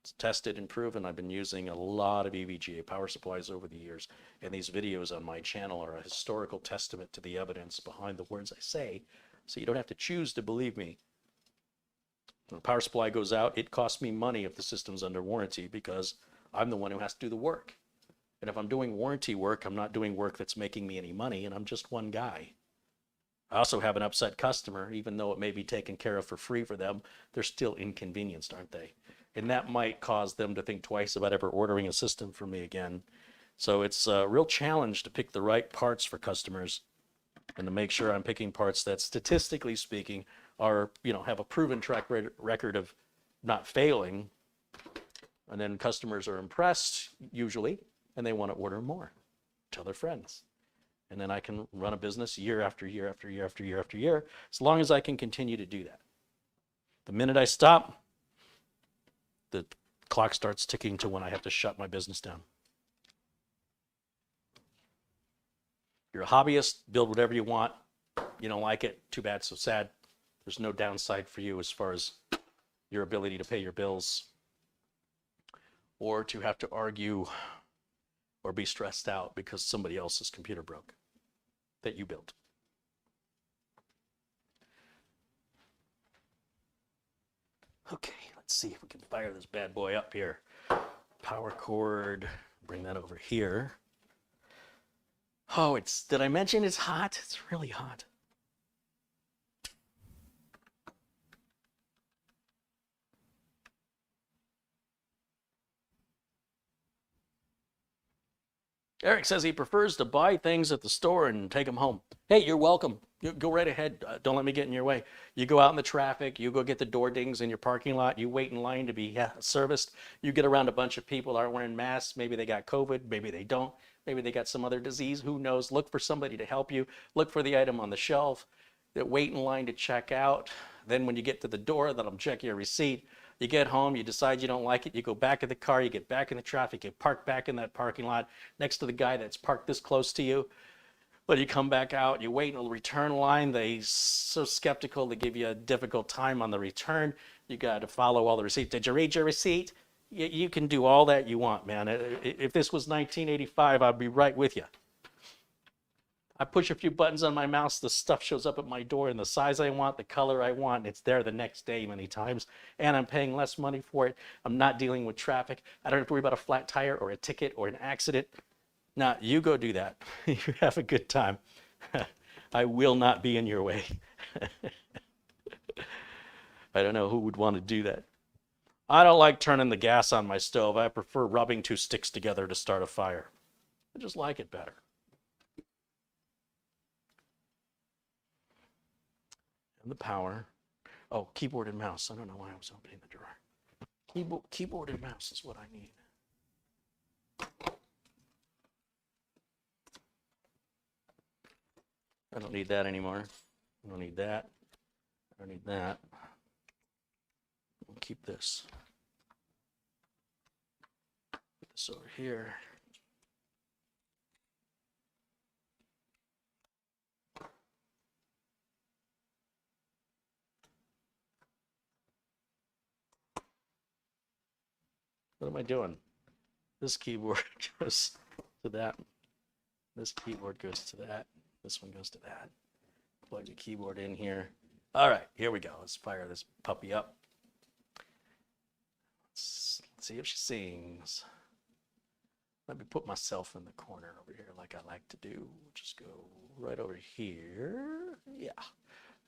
It's tested and proven. I've been using a lot of EVGA power supplies over the years, and these videos on my channel are a historical testament to the evidence behind the words I say, so you don't have to choose to believe me. When a power supply goes out, it costs me money if the system's under warranty because I'm the one who has to do the work. And if I'm doing warranty work, I'm not doing work that's making me any money, and I'm just one guy. I also have an upset customer. Even though it may be taken care of for free for them, they're still inconvenienced, aren't they? And that might cause them to think twice about ever ordering a system from me again. So it's a real challenge to pick the right parts for customers and to make sure I'm picking parts that, statistically speaking, are, have a proven track record of not failing. And then customers are impressed, usually, and they want to order more, tell their friends. And then I can run a business year after year after year after year after year, as long as I can continue to do that. The minute I stop, the clock starts ticking to when I have to shut my business down. You're a hobbyist, build whatever you want. You don't like it, too bad, so sad. There's no downside for you as far as your ability to pay your bills or to have to argue or be stressed out because somebody else's computer broke that you built. Okay, let's see if we can fire this bad boy up here. Power cord, bring that over here. Oh, did I mention it's hot? It's really hot. Eric says he prefers to buy things at the store and take them home. Hey, you're welcome. You go right ahead. Don't let me get in your way. You go out in the traffic. You go get the door dings in your parking lot. You wait in line to be serviced. You get around a bunch of people that aren't wearing masks. Maybe they got COVID. Maybe they don't. Maybe they got some other disease. Who knows? Look for somebody to help you. Look for the item on the shelf. Wait in line to check out. Then when you get to the door, let them check your receipt. You get home, you decide you don't like it, you go back in the car, you get back in the traffic, you park back in that parking lot next to the guy that's parked this close to you. But you come back out, you wait in the return line. They're so skeptical, they give you a difficult time on the return. You got to follow all the receipts. Did you read your receipt? You can do all that you want, man. If this was 1985, I'd be right with you. I push a few buttons on my mouse, the stuff shows up at my door in the size I want, the color I want, and it's there the next day many times, and I'm paying less money for it. I'm not dealing with traffic. I don't have to worry about a flat tire or a ticket or an accident. Now, you go do that. You have a good time. I will not be in your way. I don't know who would want to do that. I don't like turning the gas on my stove. I prefer rubbing two sticks together to start a fire. I just like it better. And the power. Oh, keyboard and mouse. I don't know why I was opening the drawer. Keyboard and mouse is what I need. I don't need that anymore. I don't need that. I don't need that. I'll keep this. Put this over here. What am I doing? This keyboard goes to that. This keyboard goes to that. This one goes to that. Plug the keyboard in here. All right, here we go. Let's fire this puppy up. Let's see if she sings. Let me put myself in the corner over here like I like to do. Just go right over here. Yeah.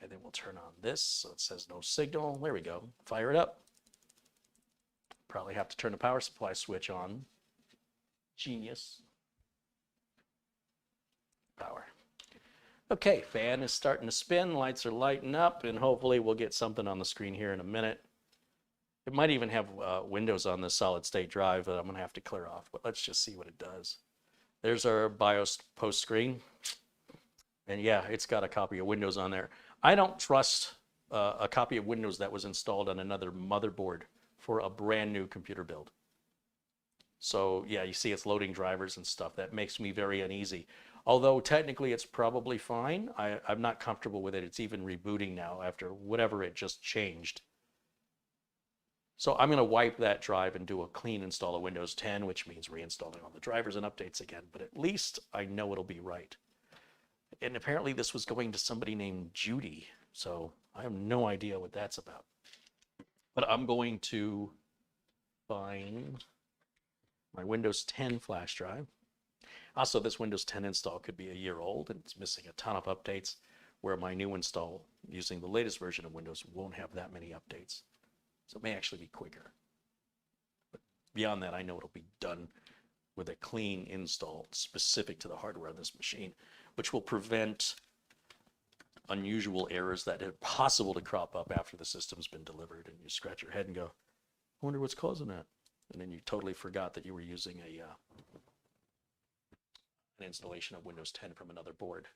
And then we'll turn on this so it says no signal. There we go. Fire it up. Probably have to turn the power supply switch on. Genius. Power. Okay, fan is starting to spin, lights are lighting up, and hopefully we'll get something on the screen here in a minute. It might even have Windows on this solid state drive that I'm going to have to clear off, but let's just see what it does. There's our BIOS post screen, and yeah, it's got a copy of Windows on there. I don't trust a copy of Windows that was installed on another motherboard for a brand new computer build. So yeah, you see it's loading drivers and stuff. That makes me very uneasy. Although technically it's probably fine, I'm not comfortable with it. It's even rebooting now after whatever it just changed. So I'm going to wipe that drive and do a clean install of Windows 10, which means reinstalling all the drivers and updates again. But at least I know it'll be right. And apparently this was going to somebody named Judy. So I have no idea what that's about. But I'm going to find my Windows 10 flash drive. Also, this Windows 10 install could be a year old and it's missing a ton of updates, where my new install using the latest version of Windows won't have that many updates. So it may actually be quicker. But beyond that, I know it'll be done with a clean install specific to the hardware on this machine, which will prevent unusual errors that are possible to crop up after the system's been delivered. And you scratch your head and go, I wonder what's causing that. And then you totally forgot that you were using an installation of Windows 10 from another board.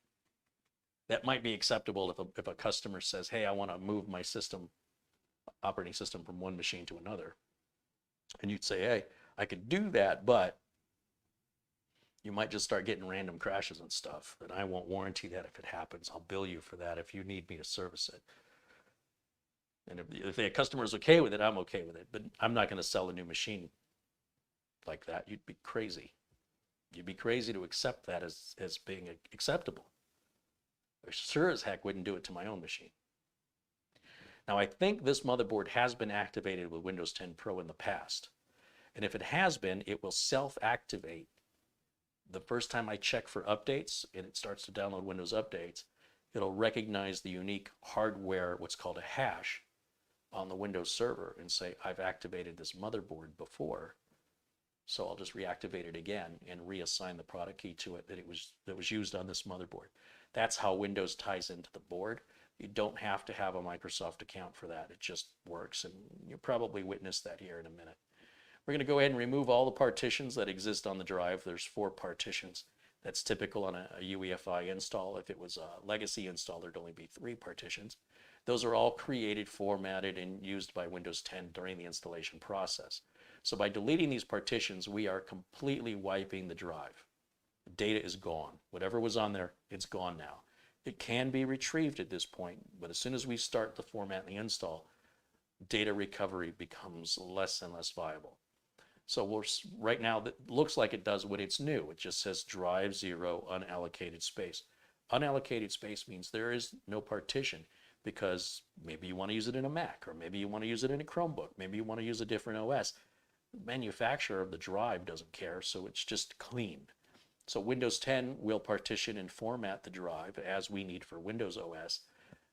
That might be acceptable if a customer says, hey, I want to move my operating system from one machine to another. And you'd say, hey, I could do that, but you might just start getting random crashes and stuff. And I won't warranty that if it happens. I'll bill you for that if you need me to service it. And if the customer is okay with it, I'm okay with it. But I'm not going to sell a new machine like that. You'd be crazy. You'd be crazy to accept that as being acceptable. I sure as heck wouldn't do it to my own machine. Now, I think this motherboard has been activated with Windows 10 Pro in the past. And if it has been, it will self-activate. The first time I check for updates and it starts to download Windows updates, it'll recognize the unique hardware, what's called a hash, on the Windows server and say, I've activated this motherboard before. So I'll just reactivate it again and reassign the product key to it that was used on this motherboard. That's how Windows ties into the board. You don't have to have a Microsoft account for that. It just works, and you'll probably witness that here in a minute. We're going to go ahead and remove all the partitions that exist on the drive. There's 4 partitions. That's typical on a UEFI install. If it was a legacy install, there'd only be 3 partitions. Those are all created, formatted, and used by Windows 10 during the installation process. So by deleting these partitions, we are completely wiping the drive. The data is gone. Whatever was on there, it's gone now. It can be retrieved at this point, but as soon as we start the format and the install, data recovery becomes less and less viable. So right now, that looks like it does what it's new. It just says drive 0 unallocated space. Unallocated space means there is no partition, because maybe you want to use it in a Mac, or maybe you want to use it in a Chromebook, maybe you want to use a different OS. The manufacturer of the drive doesn't care, so it's just clean. So Windows 10 will partition and format the drive as we need for Windows OS,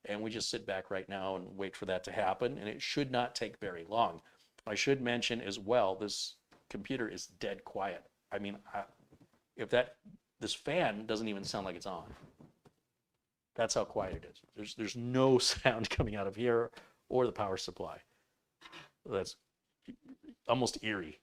and we just sit back right now and wait for that to happen, and it should not take very long. I should mention as well, this computer is dead quiet. I mean, this fan doesn't even sound like it's on. That's how quiet it is. There's no sound coming out of here or the power supply. That's almost eerie.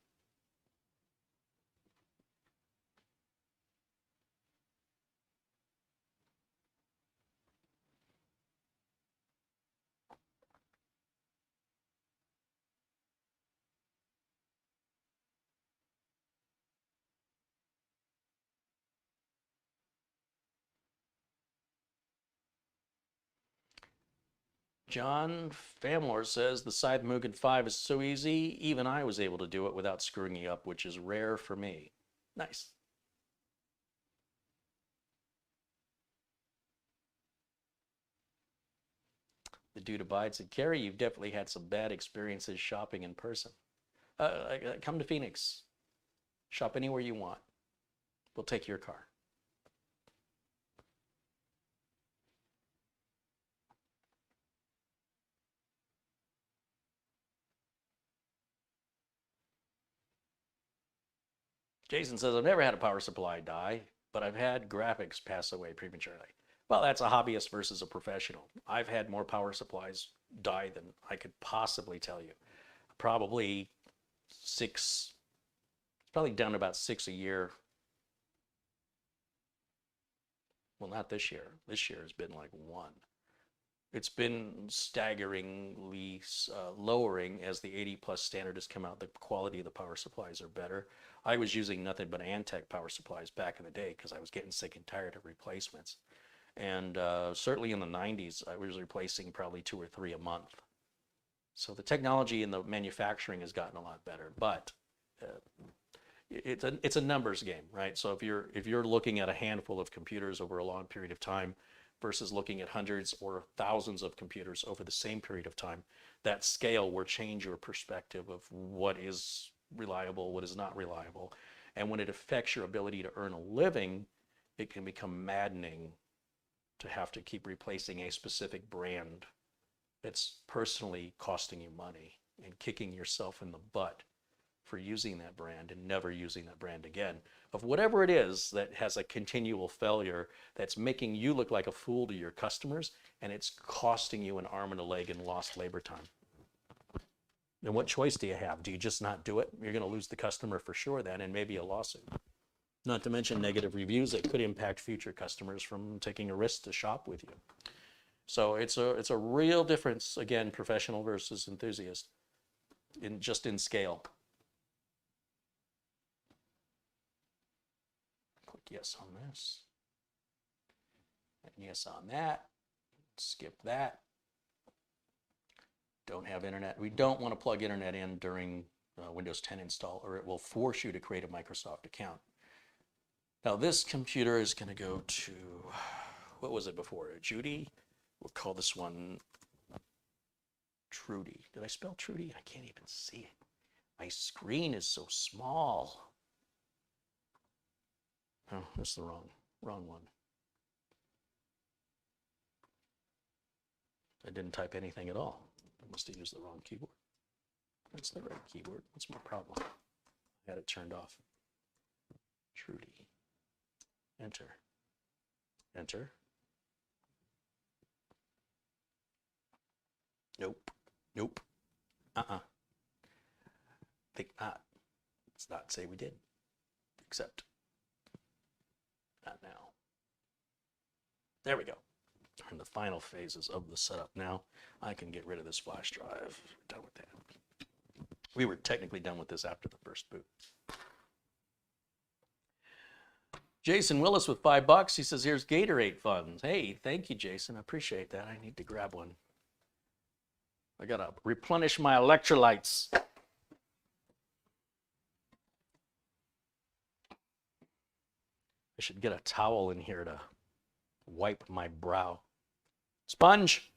John Famlor says the Scythe Mugen 5 is so easy, even I was able to do it without screwing it up, which is rare for me. Nice. The dude abides said, Carrie, you've definitely had some bad experiences shopping in person. Come to Phoenix. Shop anywhere you want. We'll take your car. Jason says, I've never had a power supply die, but I've had graphics pass away prematurely. Well, that's a hobbyist versus a professional. I've had more power supplies die than I could possibly tell you. Probably 6, it's probably down to about 6 a year. Well, not this year. This year has been like 1. It's been staggeringly lowering as the 80 plus standard has come out. The quality of the power supplies are better. I was using nothing but Antec power supplies back in the day because I was getting sick and tired of replacements. And certainly in the 90s, I was replacing probably 2 or 3 a month. So the technology and the manufacturing has gotten a lot better, but it's a numbers game, right? So if you're looking at a handful of computers over a long period of time versus looking at hundreds or thousands of computers over the same period of time, that scale will change your perspective of what is reliable, what is not reliable. And when it affects your ability to earn a living, it can become maddening to have to keep replacing a specific brand that's personally costing you money and kicking yourself in the butt for using that brand and never using that brand again, of whatever it is that has a continual failure that's making you look like a fool to your customers, and it's costing you an arm and a leg in lost labor time. And what choice do you have? Do you just not do it? You're going to lose the customer for sure then, and maybe a lawsuit. Not to mention negative reviews that could impact future customers from taking a risk to shop with you. So it's a real difference, again, professional versus enthusiast, in scale. Click yes on this, and yes on that. Skip that. Don't have internet. We don't want to plug internet in during Windows 10 install, or it will force you to create a Microsoft account. Now this computer is going to go to, what was it before? Judy? We'll call this one Trudy. Did I spell Trudy? I can't even see it. My screen is so small. Oh, that's the wrong one. I didn't type anything at all. I must have used the wrong keyboard. That's the right keyboard. What's my problem? I had it turned off. Trudy. Enter. Enter. Nope. Nope. Think not. Let's not say we did. Except not now. There we go. We're in the final phases of the setup now. I can get rid of this flash drive. Done with that. We were technically done with this after the first boot. Jason Willis with $5. He says, here's Gatorade funds. Hey, thank you, Jason. I appreciate that. I need to grab one. I gotta replenish my electrolytes. I should get a towel in here to wipe my brow. Sponge.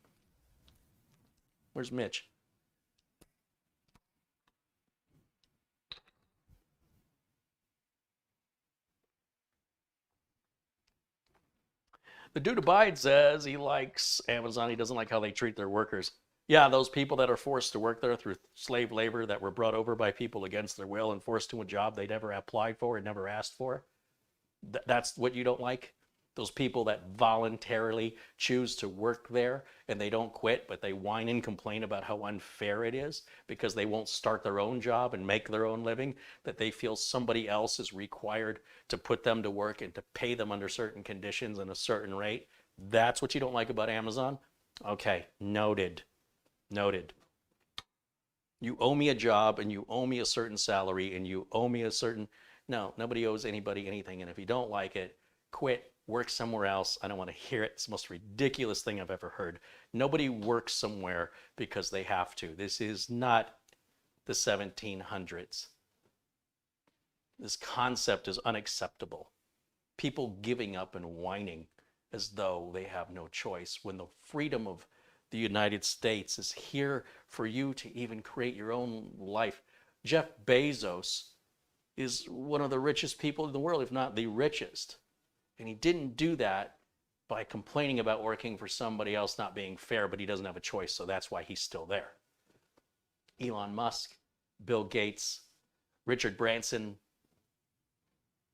Where's Mitch? The dude Abide says he likes Amazon. He doesn't like how they treat their workers. Yeah, those people that are forced to work there through slave labor that were brought over by people against their will and forced to a job they never applied for and never asked for. That's what you don't like? Those people that voluntarily choose to work there and they don't quit, but they whine and complain about how unfair it is because they won't start their own job and make their own living, that they feel somebody else is required to put them to work and to pay them under certain conditions and a certain rate. That's what you don't like about Amazon? Okay, noted. Noted. You owe me a job and you owe me a certain salary and you owe me a certain... No, nobody owes anybody anything. And if you don't like it, quit, work somewhere else. I don't want to hear it. It's the most ridiculous thing I've ever heard. Nobody works somewhere because they have to. This is not the 1700s. This concept is unacceptable. People giving up and whining as though they have no choice when the freedom of the United States is here for you to even create your own life. Jeff Bezos is one of the richest people in the world, if not the richest. And he didn't do that by complaining about working for somebody else not being fair, but he doesn't have a choice, so that's why he's still there. Elon Musk, Bill Gates, Richard Branson,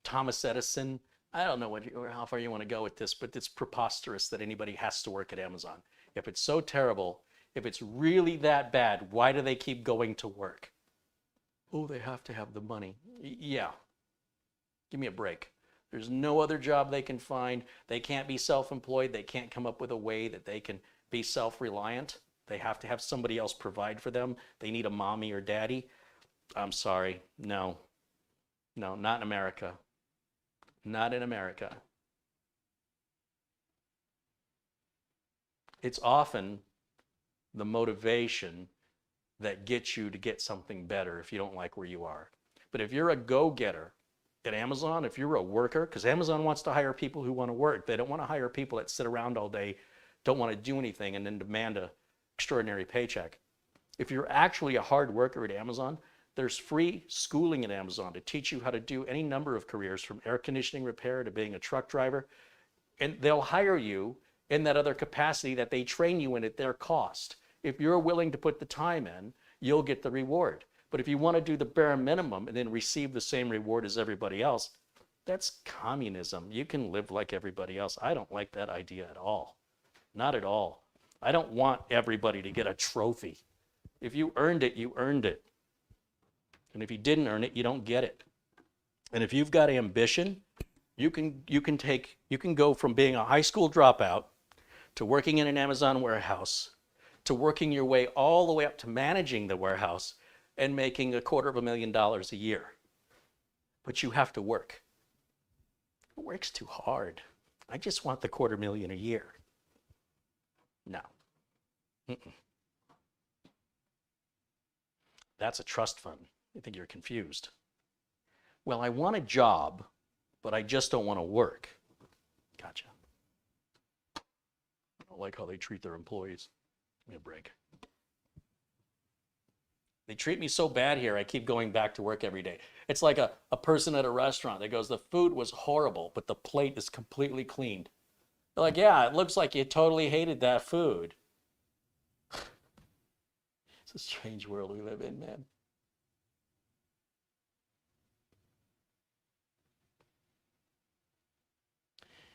Thomas Edison. I don't know how far you want to go with this, but it's preposterous that anybody has to work at Amazon. If it's so terrible, if it's really that bad, why do they keep going to work? Oh, they have to have the money. Yeah. Give me a break. There's no other job they can find. They can't be self-employed. They can't come up with a way that they can be self-reliant. They have to have somebody else provide for them. They need a mommy or daddy. I'm sorry. No, no, not in America. Not in America. It's often the motivation that gets you to get something better if you don't like where you are. But if you're a go-getter at Amazon, if you're a worker, because Amazon wants to hire people who want to work. They don't want to hire people that sit around all day, don't want to do anything, and then demand an extraordinary paycheck. If you're actually a hard worker at Amazon, there's free schooling at Amazon to teach you how to do any number of careers, from air conditioning repair to being a truck driver. And they'll hire you in that other capacity that they train you in at their cost. If you're willing to put the time in, you'll get the reward. But if you want to do the bare minimum and then receive the same reward as everybody else, that's communism. You can live like everybody else. I don't like that idea at all. Not at all. I don't want everybody to get a trophy. If you earned it, you earned it. And if you didn't earn it, you don't get it. And if you've got ambition, you can go from being a high school dropout to working in an Amazon warehouse to working your way all the way up to managing the warehouse and making $250,000 a year. But you have to work. Work's too hard. I just want the $250,000 a year. No. That's a trust fund. I think you're confused. Well, I want a job, but I just don't want to work. Gotcha. I don't like how they treat their employees. Give me a break. They treat me so bad here, I keep going back to work every day. It's like a person at a restaurant that goes, the food was horrible, but the plate is completely cleaned. They're like, yeah, it looks like you totally hated that food. It's a strange world we live in, man.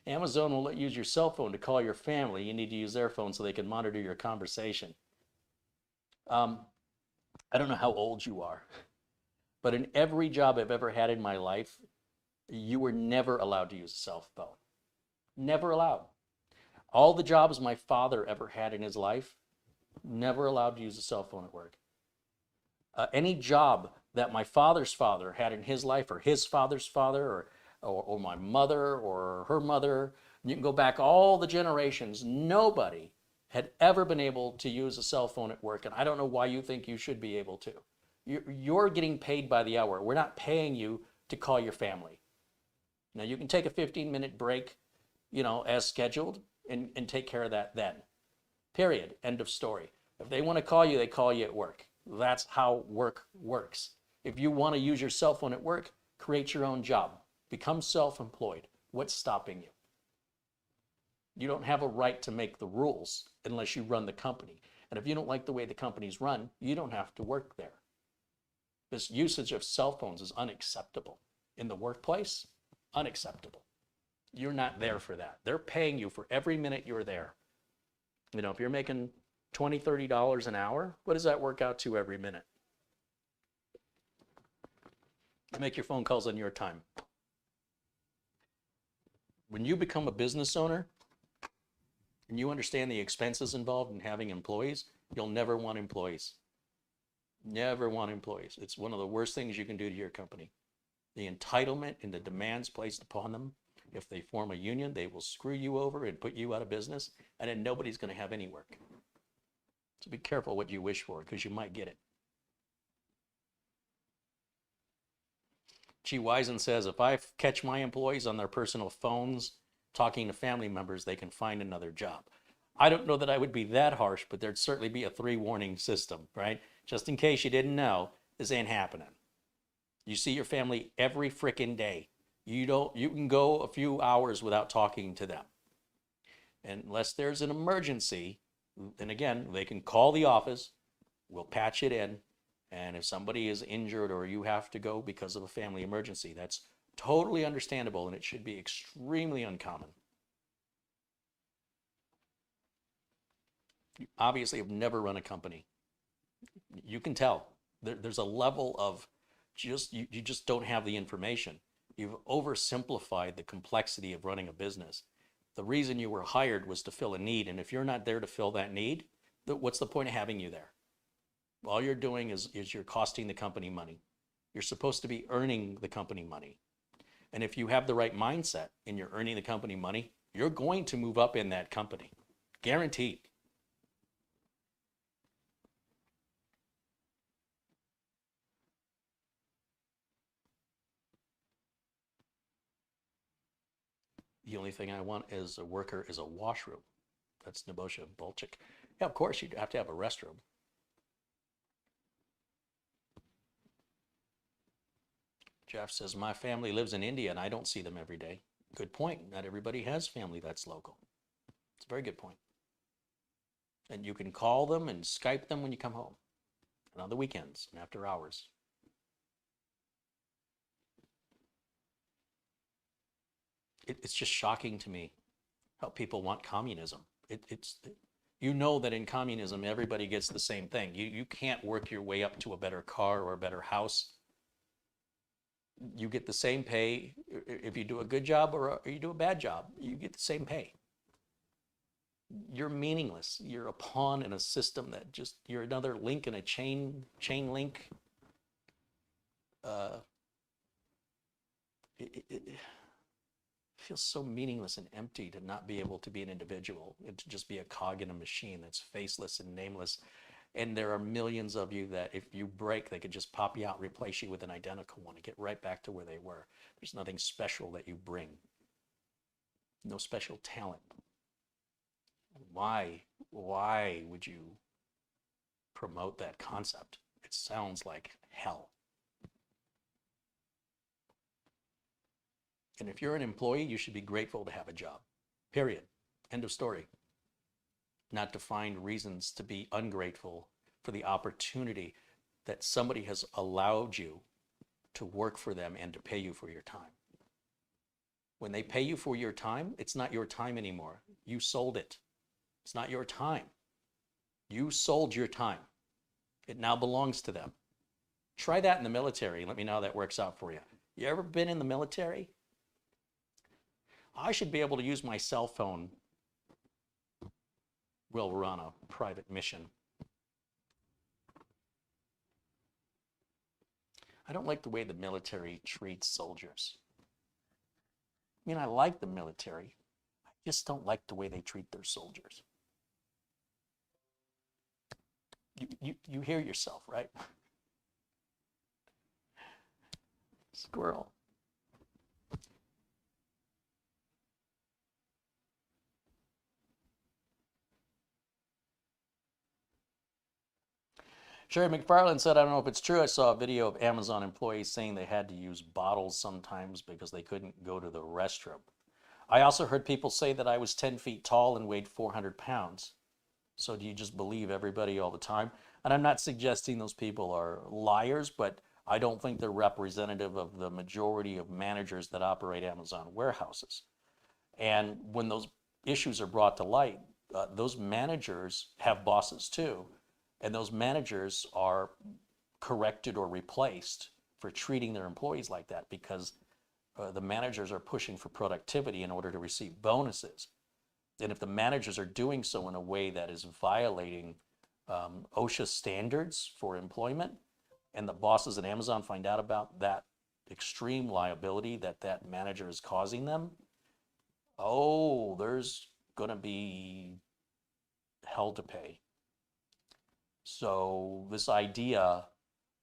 Amazon will let you use your cell phone to call your family. You need to use their phone so they can monitor your conversation. I don't know how old you are, but in every job I've ever had in my life, you were never allowed to use a cell phone. Never allowed. All the jobs my father ever had in his life, never allowed to use a cell phone at work. Any job that my father's father had in his life, or his father's father, or my mother or her mother, you can go back all the generations, nobody had ever been able to use a cell phone at work. And I don't know why you think you should be able to. You're getting paid by the hour. We're not paying you to call your family. Now you can take a 15-minute break, as scheduled, and take care of that then. Period. End of story. If they want to call you, they call you at work. That's how work works. If you want to use your cell phone at work, create your own job. Become self-employed. What's stopping you? You don't have a right to make the rules unless you run the company. And if you don't like the way the company's run, you don't have to work there. This usage of cell phones is unacceptable. In the workplace, unacceptable. You're not there for that. They're paying you for every minute you're there. If you're making $20, $30 an hour, what does that work out to every minute? Make your phone calls on your time. When you become a business owner and you understand the expenses involved in having employees, you'll never want employees. Never want employees. It's one of the worst things you can do to your company. The entitlement and the demands placed upon them. If they form a union, they will screw you over and put you out of business, and then nobody's going to have any work. So be careful what you wish for, because you might get it. G. Wisen says, if I catch my employees on their personal phones talking to family members, they can find another job. I don't know that I would be that harsh, but there'd certainly be a 3-warning system, right? Just in case you didn't know, this ain't happening. You see your family every frickin' day. You can go a few hours without talking to them. Unless there's an emergency, and again, they can call the office, we'll patch it in, and if somebody is injured or you have to go because of a family emergency, that's totally understandable, and it should be extremely uncommon. You obviously have never run a company. You can tell. There's a level of you just don't have the information. You've oversimplified the complexity of running a business. The reason you were hired was to fill a need. And if you're not there to fill that need, what's the point of having you there? All you're doing is you're costing the company money. You're supposed to be earning the company money. And if you have the right mindset and you're earning the company money, you're going to move up in that company. Guaranteed. The only thing I want as a worker is a washroom. That's Nebosha Bolchik. Yeah, of course, you'd have to have a restroom. Jeff says, my family lives in India and I don't see them every day. Good point. Not everybody has family that's local. It's a very good point. And you can call them and Skype them when you come home and on the weekends and after hours. It's just shocking to me how people want communism. You know that in communism, everybody gets the same thing. You can't work your way up to a better car or a better house. You get the same pay. If you do a good job or you do a bad job, you get the same pay. You're meaningless. You're a pawn in a system that just, you're another link in a chain link. It feels so meaningless and empty to not be able to be an individual and to just be a cog in a machine that's faceless and nameless. And there are millions of you that if you break, they could just pop you out, replace you with an identical one and get right back to where they were. There's nothing special that you bring. No special talent. Why would you promote that concept? It sounds like hell. And if you're an employee, you should be grateful to have a job. Period. End of story. Not to find reasons to be ungrateful for the opportunity that somebody has allowed you to work for them and to pay you for your time. When they pay you for your time, it's not your time anymore. You sold it. It's not your time. You sold your time. It now belongs to them. Try that in the military. Let me know how that works out for you. You ever been in the military? I should be able to use my cell phone. Well, we're on a private mission. I don't like the way the military treats soldiers. I mean, I like the military. I just don't like the way they treat their soldiers. You hear yourself, right? Squirrel. Sherry McFarland said, I don't know if it's true. I saw a video of Amazon employees saying they had to use bottles sometimes because they couldn't go to the restroom. I also heard people say that I was 10 feet tall and weighed 400 pounds. So do you just believe everybody all the time? And I'm not suggesting those people are liars, but I don't think they're representative of the majority of managers that operate Amazon warehouses. And when those issues are brought to light, those managers have bosses too. And those managers are corrected or replaced for treating their employees like that because the managers are pushing for productivity in order to receive bonuses. And if the managers are doing so in a way that is violating OSHA standards for employment, and the bosses at Amazon find out about that extreme liability that that manager is causing them, oh, there's going to be hell to pay. So this idea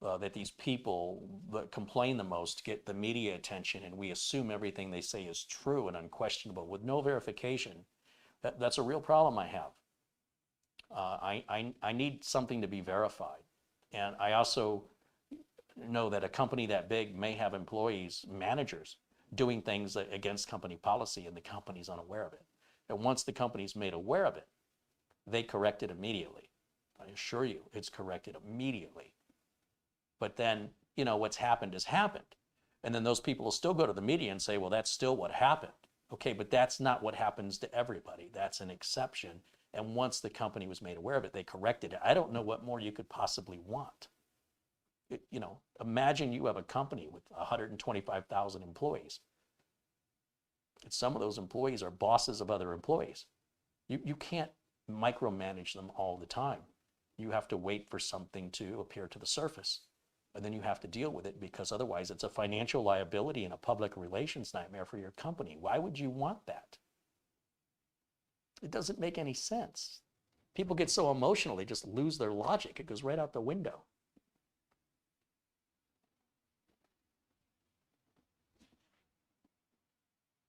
that these people that complain the most get the media attention and we assume everything they say is true and unquestionable with no verification, that's a real problem I have. I need something to be verified. And I also know that a company that big may have employees, managers, doing things against company policy and the company's unaware of it. And once the company's made aware of it, they correct it immediately. I assure you, it's corrected immediately. But then, you know, what's happened has happened. And then those people will still go to the media and say, well, that's still what happened. Okay, but that's not what happens to everybody. That's an exception. And once the company was made aware of it, they corrected it. I don't know what more you could possibly want. You know, imagine you have a company with 125,000 employees. Some of those employees are bosses of other employees. You can't micromanage them all the time. You have to wait for something to appear to the surface. And then you have to deal with it, because otherwise it's a financial liability and a public relations nightmare for your company. Why would you want that? It doesn't make any sense. People get so emotional, they just lose their logic. It goes right out the window.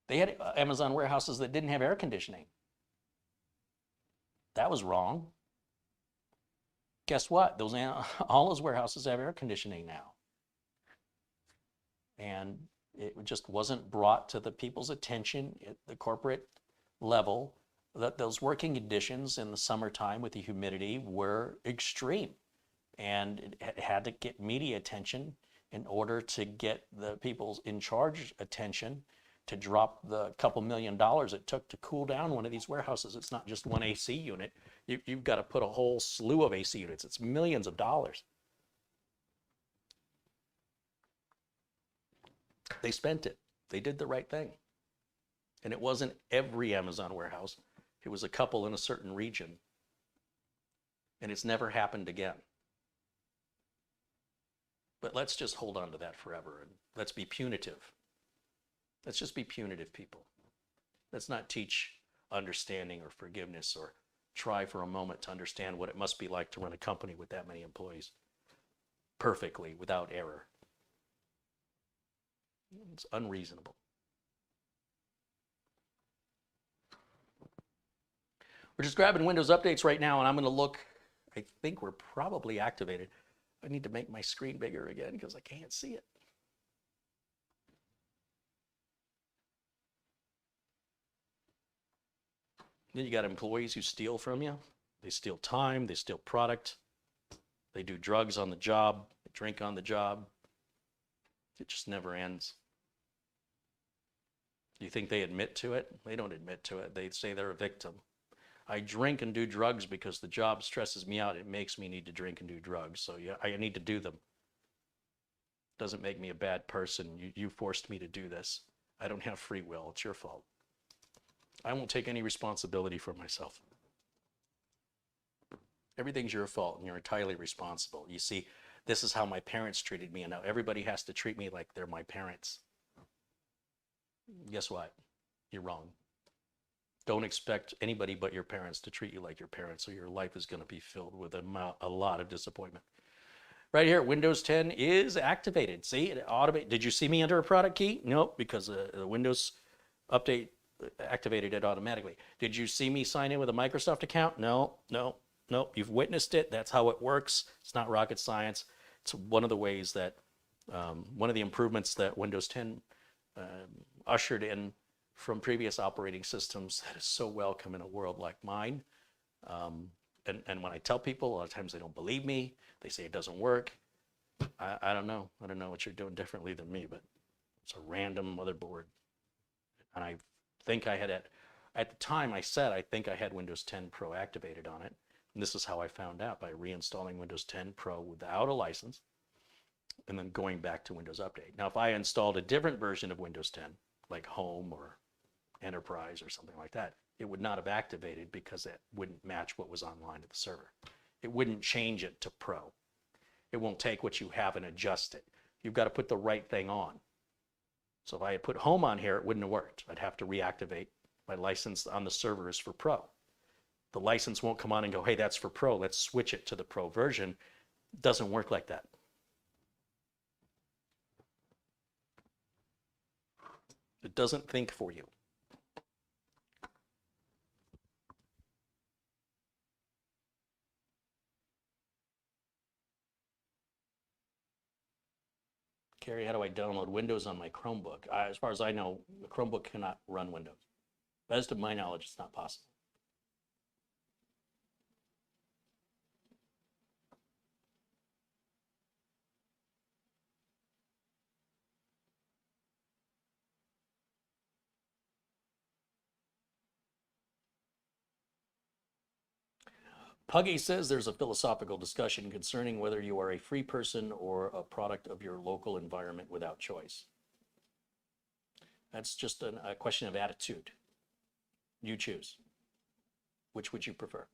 They had Amazon warehouses that didn't have air conditioning. That was wrong. Guess what? All those warehouses have air conditioning now. And it just wasn't brought to the people's attention at the corporate level that those working conditions in the summertime with the humidity were extreme. And it had to get media attention in order to get the people in charge attention to drop the couple $1 million it took to cool down one of these warehouses. It's not just one AC unit. You've got to put a whole slew of AC units. It's millions of dollars. They spent it. They did the right thing. And it wasn't every Amazon warehouse. It was a couple in a certain region. And it's never happened again. But let's just hold on to that forever, and let's be punitive. Let's just be punitive people. Let's not teach understanding or forgiveness, or try for a moment to understand what it must be like to run a company with that many employees perfectly, without error. It's unreasonable. We're just grabbing Windows updates right now, and I'm going to look. I think we're probably activated. I need to make my screen bigger again because I can't see it. Then you got employees who steal from you. They steal time, they steal product, they do drugs on the job, they drink on the job. It just never ends. Do you think they admit to it? They don't admit to it. They say they're a victim. I drink and do drugs because the job stresses me out. It makes me need to drink and do drugs. So yeah, I need to do them. Doesn't make me a bad person. You forced me to do this. I don't have free will. It's your fault. I won't take any responsibility for myself. Everything's your fault, and you're entirely responsible. You see, this is how my parents treated me, and now everybody has to treat me like they're my parents. Guess what? You're wrong. Don't expect anybody but your parents to treat you like your parents, or your life is going to be filled with a lot of disappointment. Right here, Windows 10 is activated. See, it automated. Did you see me enter a product key? Nope, because the Windows update activated it automatically. Did you see me sign in with a Microsoft account? No. You've witnessed it. That's how it works. It's not rocket science. It's one of the ways that, one of the improvements that Windows 10 ushered in from previous operating systems that is so welcome in a world like mine. And when I tell people, a lot of times they don't believe me. They say it doesn't work. I don't know. I don't know what you're doing differently than me, but it's a random motherboard. And I think I had it, at the time I said, I think I had Windows 10 Pro activated on it. And this is how I found out, by reinstalling Windows 10 Pro without a license and then going back to Windows Update. Now, if I installed a different version of Windows 10, like Home or Enterprise or something like that, it would not have activated because it wouldn't match what was online at the server. It wouldn't change it to Pro. It won't take what you have and adjust it. You've got to put the right thing on. So if I had put Home on here, it wouldn't have worked. I'd have to reactivate. My license on the server is for Pro. The license won't come on and go, hey, that's for Pro. Let's switch it to the Pro version. It doesn't work like that. It doesn't think for you. Carrie, how do I download Windows on my Chromebook? As far as I know, the Chromebook cannot run Windows. Best of my knowledge, it's not possible. Puggy says there's a philosophical discussion concerning whether you are a free person or a product of your local environment without choice. That's just a question of attitude. You choose. Which would you prefer?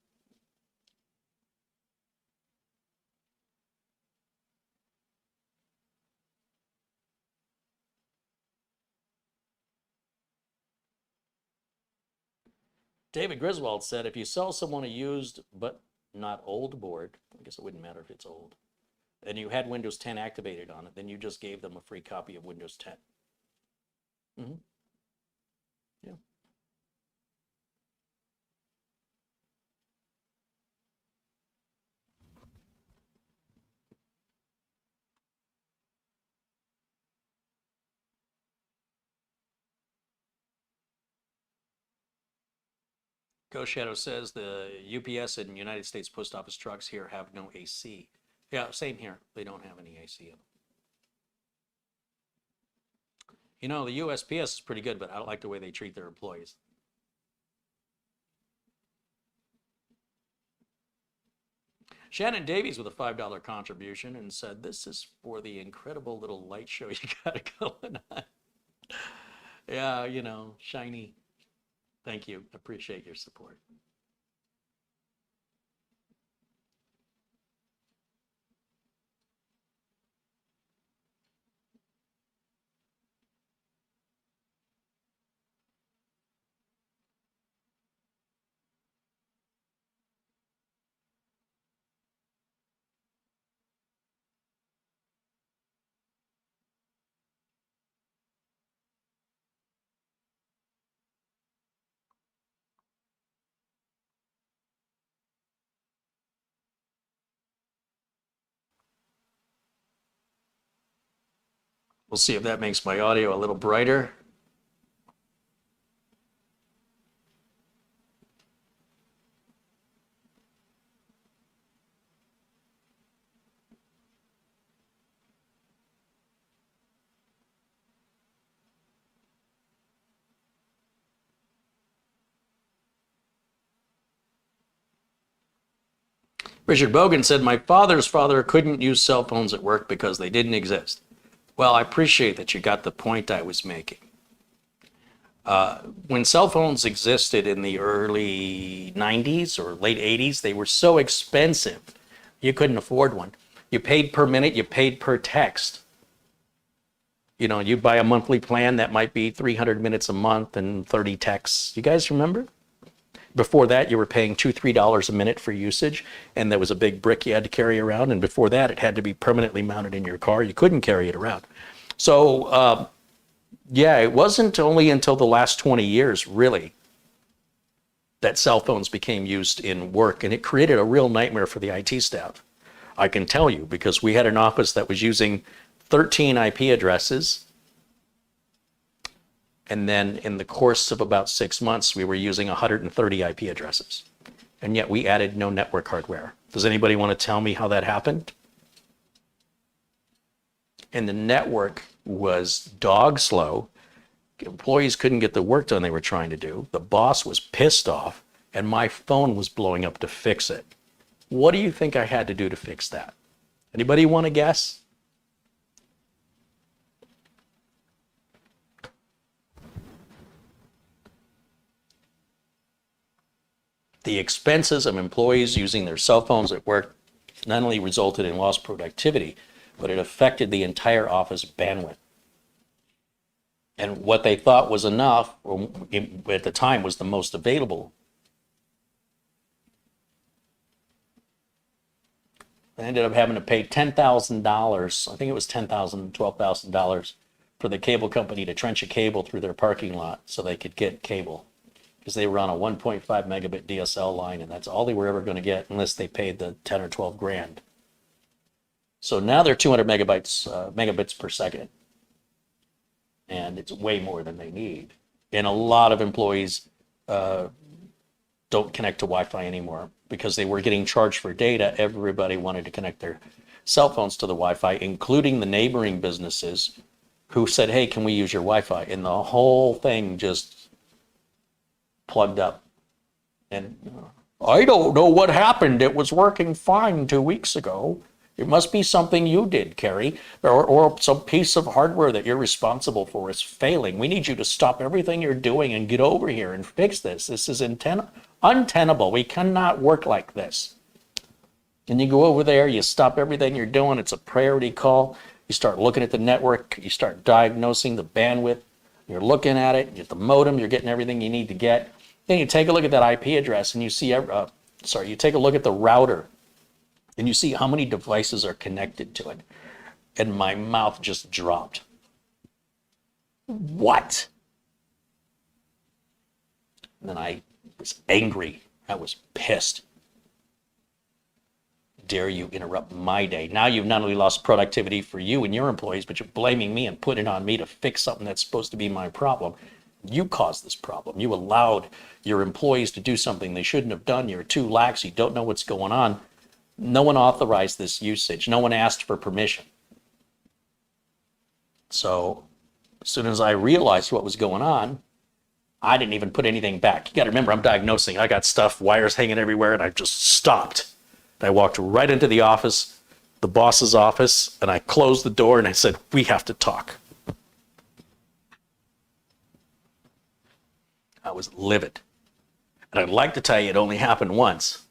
David Griswold said, if you sell someone a used but not old board, I guess it wouldn't matter if it's old, and you had Windows 10 activated on it, then you just gave them a free copy of Windows 10. Mm-hmm. Yeah. Ghost Shadow says the UPS and United States Post Office trucks here have no AC. Yeah, same here. They don't have any AC in them. You know, the USPS is pretty good, but I don't like the way they treat their employees. Shannon Davies with a $5 contribution and said, this is for the incredible little light show you got going on. Yeah, you know, shiny. Thank you. Appreciate your support. We'll see if that makes my audio a little brighter. Richard Bogan said, my father's father couldn't use cell phones at work because they didn't exist. Well, I appreciate that you got the point I was making. When cell phones existed in the early 90s or late 80s, they were so expensive, you couldn't afford one. You paid per minute, you paid per text. You know, you buy a monthly plan that might be 300 minutes a month and 30 texts. You guys remember? Before that, you were paying $2, $3 a minute for usage, and there was a big brick you had to carry around. And before that, it had to be permanently mounted in your car. You couldn't carry it around. So, yeah, it wasn't only until the last 20 years, really, that cell phones became used in work, and it created a real nightmare for the IT staff. I can tell you, because we had an office that was using 13 IP addresses, and then in the course of about 6 months, we were using 130 IP addresses. And yet we added no network hardware. Does anybody want to tell me how that happened? And the network was dog slow. Employees couldn't get the work done they were trying to do. The boss was pissed off, and my phone was blowing up to fix it. What do you think I had to do to fix that? Anybody want to guess? The expenses of employees using their cell phones at work not only resulted in lost productivity, but it affected the entire office bandwidth. And what they thought was enough, or at the time was the most available, they ended up having to pay $10,000, I think it was $10,000, $12,000 for the cable company to trench a cable through their parking lot so they could get cable. Because they were on a 1.5 megabit DSL line, and that's all they were ever going to get unless they paid the 10 or 12 grand. So now they're 200 megabits per second, and it's way more than they need. And a lot of employees don't connect to Wi-Fi anymore because they were getting charged for data. Everybody wanted to connect their cell phones to the Wi-Fi, including the neighboring businesses who said, hey, can we use your Wi-Fi? And the whole thing just plugged up. And I don't know what happened. It was working fine 2 weeks ago. It must be something you did, Carrie, or some piece of hardware that you're responsible for is failing. We need you to stop everything you're doing and get over here and fix this. This is untenable. We cannot work like this. And you go over there, you stop everything you're doing. It's a priority call. You start looking at the network. You start diagnosing the bandwidth. You're looking at it. You get the modem. You're getting everything you need to get. Then you take a look at that IP address and you see, you take a look at the router and you see how many devices are connected to it. And my mouth just dropped. What? And then I was angry. I was pissed. Dare you interrupt my day? Now you've not only lost productivity for you and your employees, but you're blaming me and putting it on me to fix something that's supposed to be my problem. You caused this problem. You allowed your employees to do something they shouldn't have done. You're too lax. You don't know what's going on. No one authorized this usage. No one asked for permission. So as soon as I realized what was going on, I didn't even put anything back. You got to remember, I'm diagnosing. I got stuff, wires hanging everywhere, and I just stopped. I walked right into the office, the boss's office, and I closed the door and I said, we have to talk. I was livid. And I'd like to tell you it only happened once.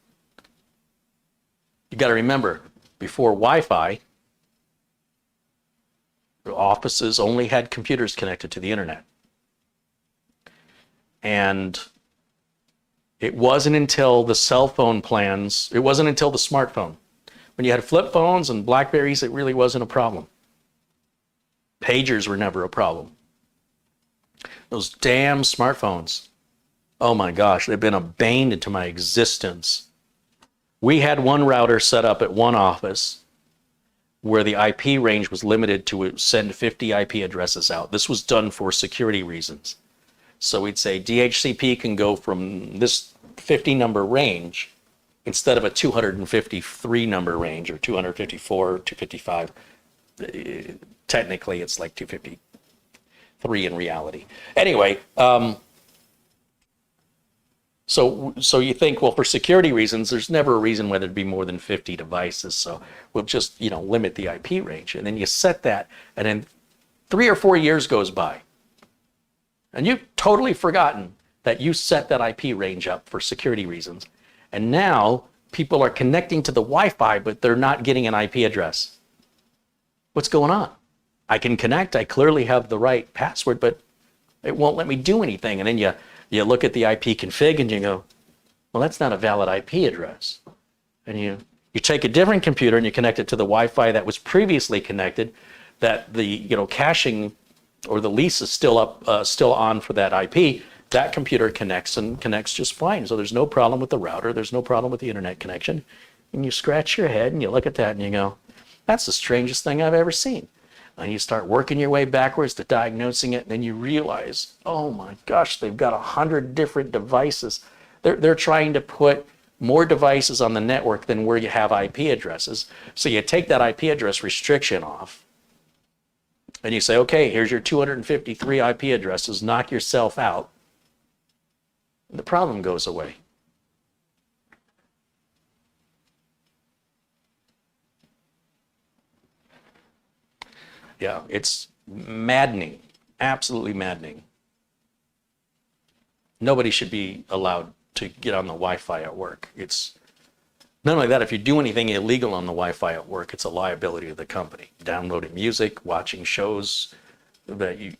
You got to remember, before Wi-Fi, the offices only had computers connected to the internet. And it wasn't until the cell phone plans, it wasn't until the smartphone. When you had flip phones and Blackberries, it really wasn't a problem. Pagers were never a problem. Those damn smartphones. Oh my gosh, they've been a bane into my existence. We had one router set up at one office where the IP range was limited to send 50 IP addresses out. This was done for security reasons. So we'd say DHCP can go from this 50 number range instead of a 253 number range or 254, 255. Technically, it's like 253 in reality. Anyway, so you think, well, for security reasons, there's never a reason whether it'd be more than 50 devices. So we'll just, limit the IP range. And then you set that, and then 3 or 4 years goes by. And you've totally forgotten that you set that IP range up for security reasons. And now people are connecting to the Wi-Fi, but they're not getting an IP address. What's going on? I can connect. I clearly have the right password, but it won't let me do anything. And then you look at the IP config and you go, well, that's not a valid IP address. And you take a different computer and you connect it to the Wi-Fi that was previously connected, that the caching or the lease is still on for that IP. That computer connects just fine. So there's no problem with the router. There's no problem with the internet connection. And you scratch your head and you look at that and you go, that's the strangest thing I've ever seen. And you start working your way backwards to diagnosing it, and then you realize, oh my gosh, they've got 100 different devices. They're trying to put more devices on the network than where you have IP addresses. So you take that IP address restriction off, and you say, okay, here's your 253 IP addresses, knock yourself out. And the problem goes away. Yeah, it's maddening, absolutely maddening. Nobody should be allowed to get on the Wi-Fi at work. It's not only that, if you do anything illegal on the Wi-Fi at work, it's a liability to the company. Downloading music, watching shows that you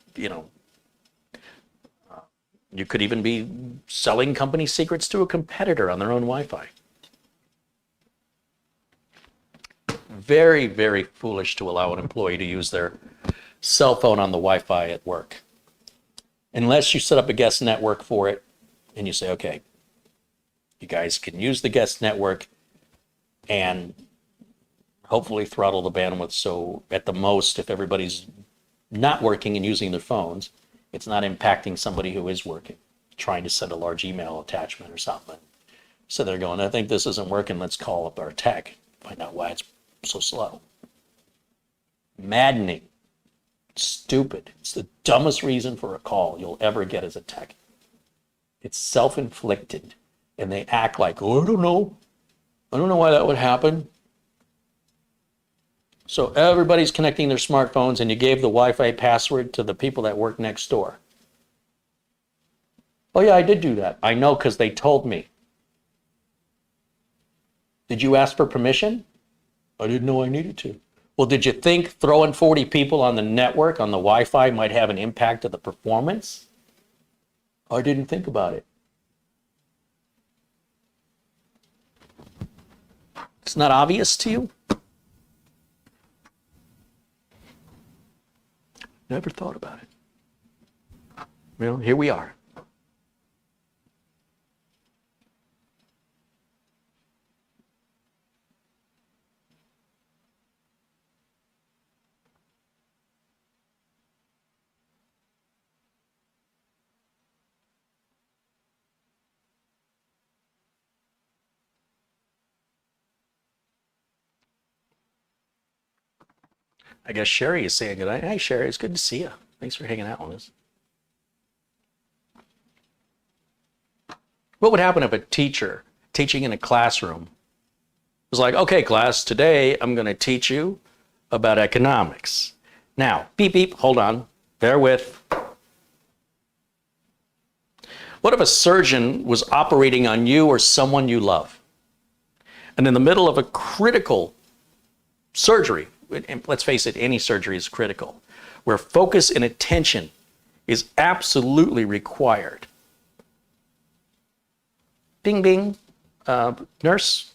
could even be selling company secrets to a competitor on their own Wi-Fi. Very, very foolish to allow an employee to use their cell phone on the Wi-Fi at work. Unless you set up a guest network for it and you say, okay, you guys can use the guest network and hopefully throttle the bandwidth. So at the most, if everybody's not working and using their phones, it's not impacting somebody who is working, trying to send a large email attachment or something. So they're going, I think this isn't working. Let's call up our tech, find out why it's so slow. Maddening. Stupid. It's the dumbest reason for a call you'll ever get as a tech. It's self-inflicted. And they act like, oh, I don't know why that would happen. So everybody's connecting their smartphones and you gave the Wi-Fi password to the people that work next door. Oh yeah, I did do that. I know because they told me. Did you ask for permission? I didn't know I needed to. Well, did you think throwing 40 people on the network, on the Wi-Fi, might have an impact on the performance? I didn't think about it. It's not obvious to you? Never thought about it. Well, here we are. I guess Sherry is saying good night. Hey, Sherry, it's good to see you. Thanks for hanging out with us. What would happen if a teacher teaching in a classroom was like, okay, class, today I'm going to teach you about economics. Now, beep, beep, hold on, bear with. What if a surgeon was operating on you or someone you love? And in the middle of a critical surgery, and let's face it, any surgery is critical, where focus and attention is absolutely required. Bing, bing, nurse,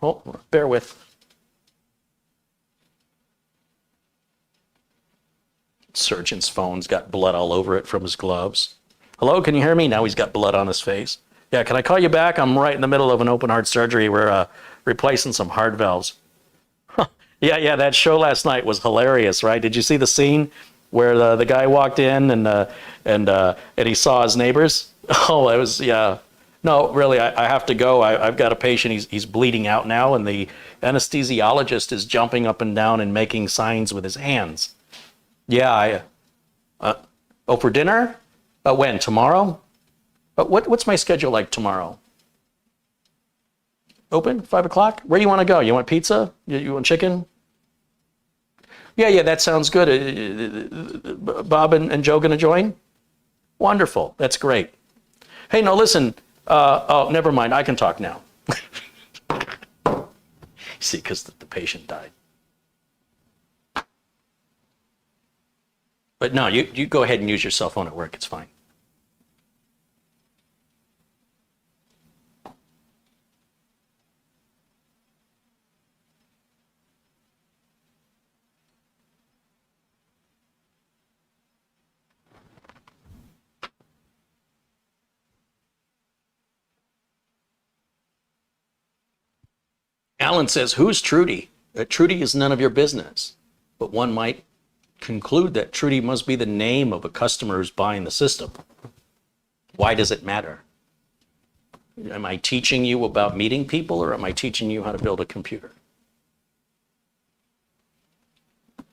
oh, bear with. Surgeon's phone's got blood all over it from his gloves. Hello, can you hear me? Now he's got blood on his face. Yeah, can I call you back? I'm right in the middle of an open heart surgery. We're replacing some heart valves. Yeah, that show last night was hilarious, right? Did you see the scene where the guy walked in and he saw his neighbors? Oh, it was, yeah. No, really, I have to go. I've got a patient. He's bleeding out now, and the anesthesiologist is jumping up and down and making signs with his hands. Yeah, oh, for dinner? When? Tomorrow? What's my schedule like tomorrow? Open? 5 o'clock? Where do you want to go? You want pizza? You want chicken? Yeah, that sounds good. Bob and Joe gonna join? Wonderful. That's great. Hey, no, listen. Oh, never mind. I can talk now. See, because the patient died. But no, you go ahead and use your cell phone at work. It's fine. Alan says, who's Trudy? Trudy is none of your business. But one might conclude that Trudy must be the name of a customer who's buying the system. Why does it matter? Am I teaching you about meeting people, or am I teaching you how to build a computer?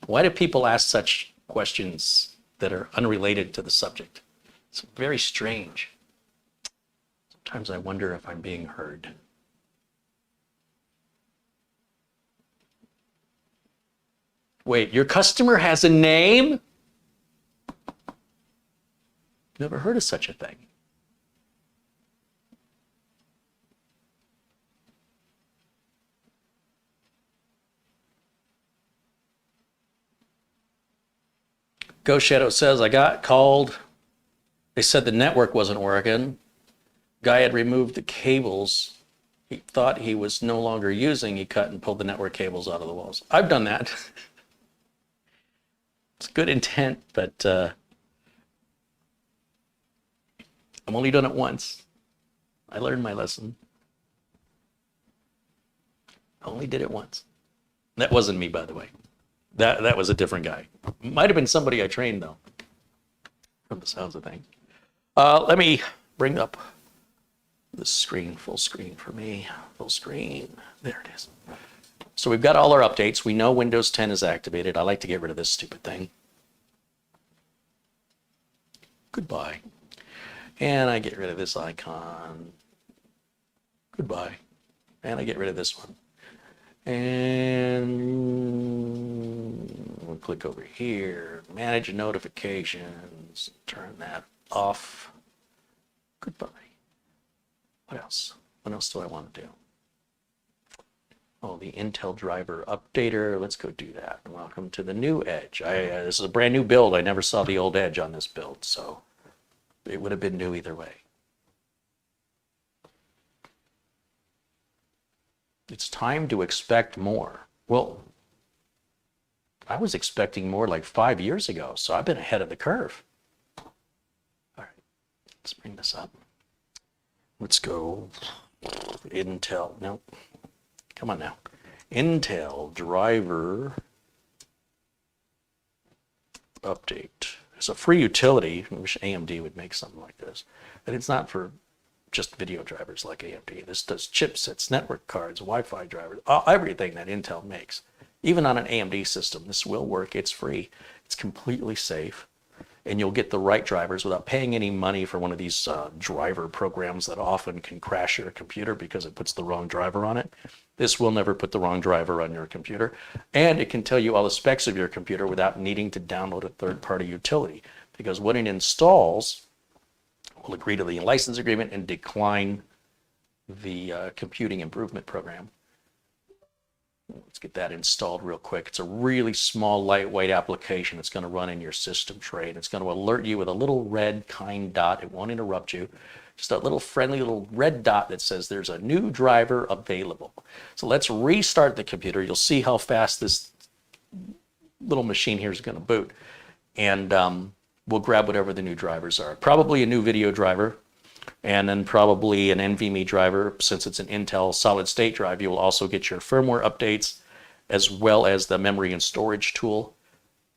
Why do people ask such questions that are unrelated to the subject? It's very strange. Sometimes I wonder if I'm being heard. Wait, your customer has a name? Never heard of such a thing. Ghost Shadow says, I got called. They said the network wasn't working. Guy had removed the cables. He thought he was no longer using. He cut and pulled the network cables out of the walls. I've done that. It's good intent, but I've only done it once. I learned my lesson. I only did it once. That wasn't me, by the way. That was a different guy. Might have been somebody I trained, though, from the sounds of things. Let me bring up the screen, full screen for me. Full screen. There it is. So we've got all our updates. We know Windows 10 is activated. I like to get rid of this stupid thing. Goodbye. And I get rid of this icon. Goodbye. And I get rid of this one. And we'll click over here, manage notifications, turn that off. Goodbye. What else? What else do I want to do? Oh, the Intel driver updater. Let's go do that. Welcome to the new Edge. This is a brand new build. I never saw the old Edge on this build, so it would have been new either way. It's time to expect more. Well, I was expecting more like 5 years ago, so I've been ahead of the curve. All right, let's bring this up. Let's go Intel. Nope. Come on now. Intel driver update. It's a free utility. I wish AMD would make something like this. And it's not for just video drivers like AMD. This does chipsets, network cards, Wi-Fi drivers, everything that Intel makes. Even on an AMD system, this will work. It's free. It's completely safe. And you'll get the right drivers without paying any money for one of these driver programs that often can crash your computer because it puts the wrong driver on it. This will never put the wrong driver on your computer. And it can tell you all the specs of your computer without needing to download a third-party utility, because when it installs, will agree to the license agreement and decline the computing improvement program. Let's get that installed real quick. It's a really small, lightweight application. It's going to run in your system tray, and it's going to alert you with a little red kind dot. It won't interrupt you. Just a little friendly little red dot that says there's a new driver available. So let's restart the computer. You'll see how fast this little machine here is going to boot. And we'll grab whatever the new drivers are. Probably a new video driver, and then probably an NVMe driver. Since it's an Intel solid state drive, you will also get your firmware updates as well as the memory and storage tool,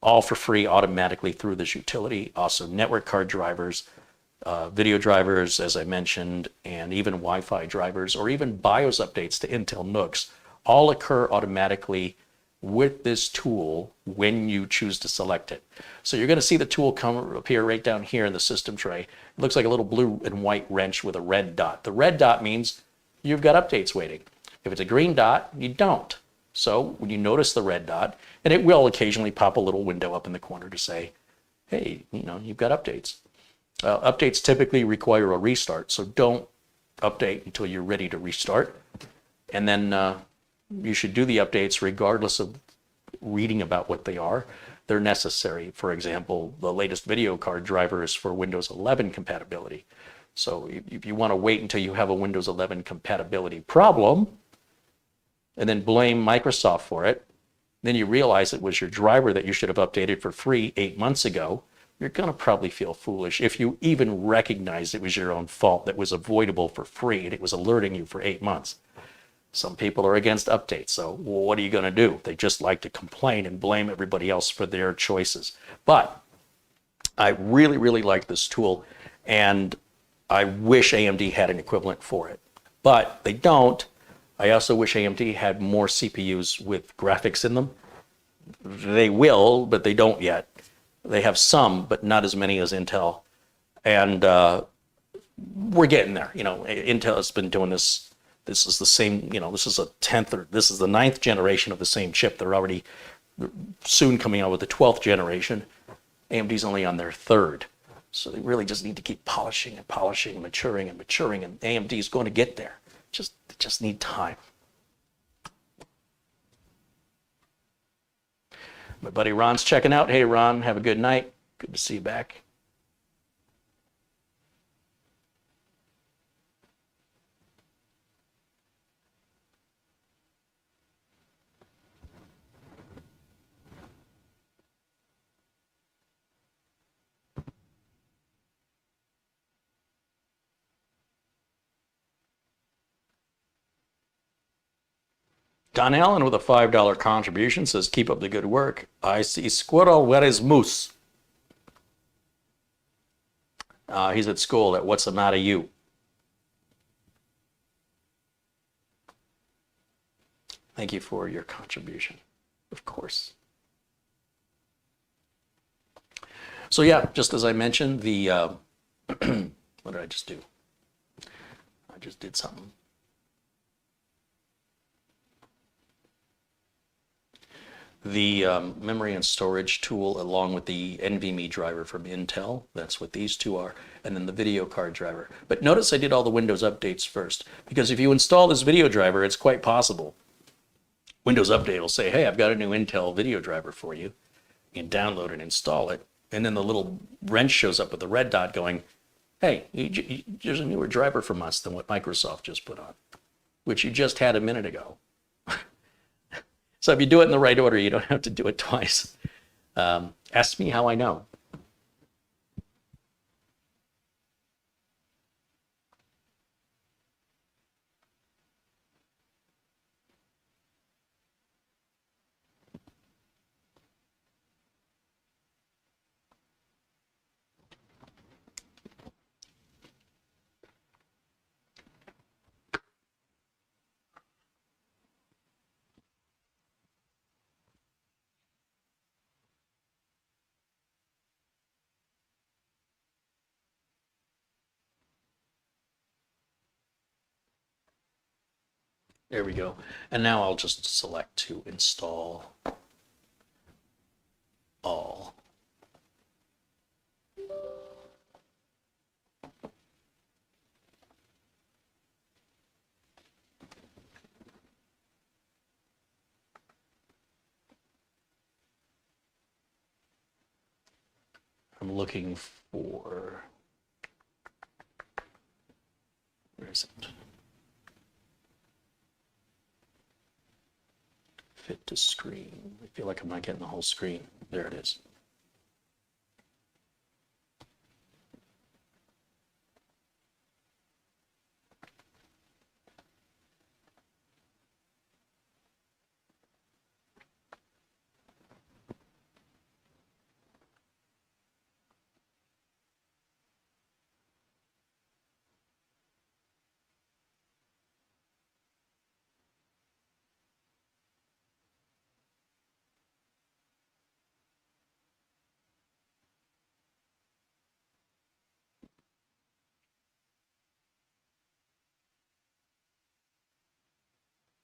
all for free automatically through this utility. Also network card drivers, video drivers, as I mentioned, and even Wi-Fi drivers, or even BIOS updates to Intel NUCs, all occur automatically with this tool when you choose to select it. So you're going to see the tool appear right down here in the system tray. It looks like a little blue and white wrench with a red dot. The red dot means you've got updates waiting. If it's a green dot, you don't. So when you notice the red dot, and it will occasionally pop a little window up in the corner to say, hey, you've got updates. Updates typically require a restart, so don't update until you're ready to restart. And then you should do the updates regardless of reading about what they are. They're necessary. For example, the latest video card driver is for Windows 11 compatibility. So if you want to wait until you have a Windows 11 compatibility problem and then blame Microsoft for it, then you realize it was your driver that you should have updated for free 8 months ago, you're going to probably feel foolish if you even recognize it was your own fault that was avoidable for free and it was alerting you for 8 months. Some people are against updates, so what are you going to do? They just like to complain and blame everybody else for their choices. But I really, really like this tool, and I wish AMD had an equivalent for it. But they don't. I also wish AMD had more CPUs with graphics in them. They will, but they don't yet. They have some, but not as many as Intel. And we're getting there. Intel has been doing this. This is the same, this is this is the 9th generation of the same chip. They're already soon coming out with the 12th generation. AMD's only on their 3rd. So they really just need to keep polishing and polishing, maturing and maturing, and AMD is going to get there. Just need time. My buddy Ron's checking out. Hey Ron, have a good night. Good to see you back. Don Allen with a $5 contribution says, keep up the good work. I see squirrel, where is moose? He's at school at What's the Matter You? Thank you for your contribution, of course. So yeah, just as I mentioned, the, what did I just do? I just did something. the memory and storage tool along with the NVMe driver from Intel. That's what these two are. And then the video card driver. But notice I did all the Windows updates first, because if you install this video driver, it's quite possible Windows Update will say, hey, I've got a new Intel video driver for you. You can download and install it. And then the little wrench shows up with the red dot going, hey, there's a newer driver from us than what Microsoft just put on, which you just had a minute ago. So if you do it in the right order, you don't have to do it twice. Ask me how I know. There we go. And now I'll just select to install all. I'm looking for, where is it? Fit to screen. I feel like I'm not getting the whole screen. There it is.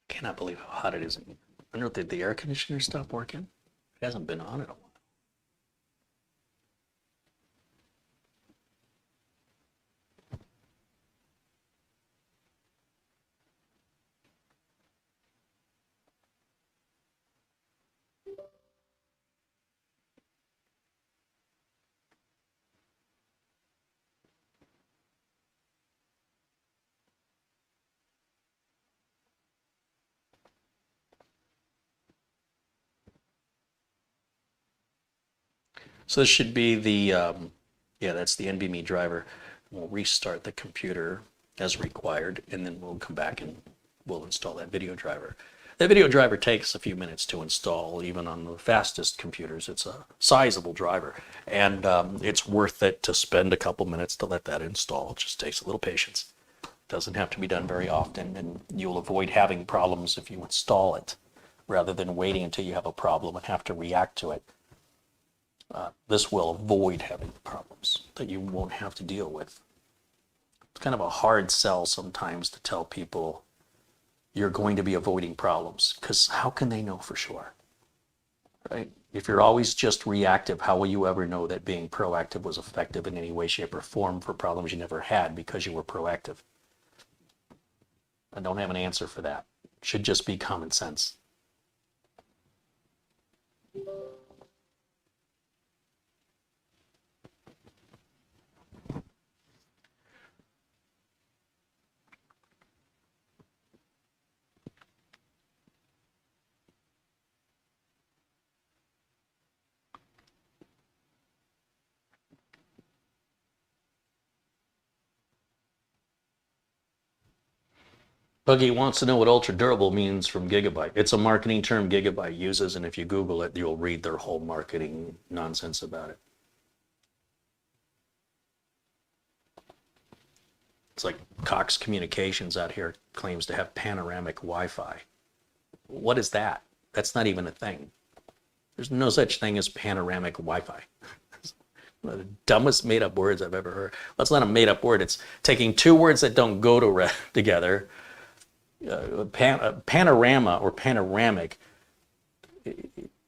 Cannot believe how hot it is. I wonder if the air conditioner stopped working. It hasn't been on in a while. So this should be the, yeah, that's the NVMe driver. We'll restart the computer as required, and then we'll come back and we'll install that video driver. That video driver takes a few minutes to install, even on the fastest computers. It's a sizable driver, and it's worth it to spend a couple minutes to let that install. It just takes a little patience. Doesn't have to be done very often, and you'll avoid having problems if you install it, rather than waiting until you have a problem and have to react to it. This will avoid having problems that you won't have to deal with. It's kind of a hard sell sometimes to tell people you're going to be avoiding problems, because how can they know for sure, right? If you're always just reactive, how will you ever know that being proactive was effective in any way, shape, or form for problems you never had because you were proactive? I don't have an answer for that. It should just be common sense. Buggy wants to know what ultra durable means from Gigabyte. It's a marketing term Gigabyte uses, and if you Google it, you'll read their whole marketing nonsense about it. It's like Cox Communications out here claims to have panoramic Wi-Fi. What is that? That's not even a thing. There's no such thing as panoramic Wi-Fi. One of the dumbest made-up words I've ever heard. Well, it's not a made-up word. It's taking two words that don't go together. Panorama or panoramic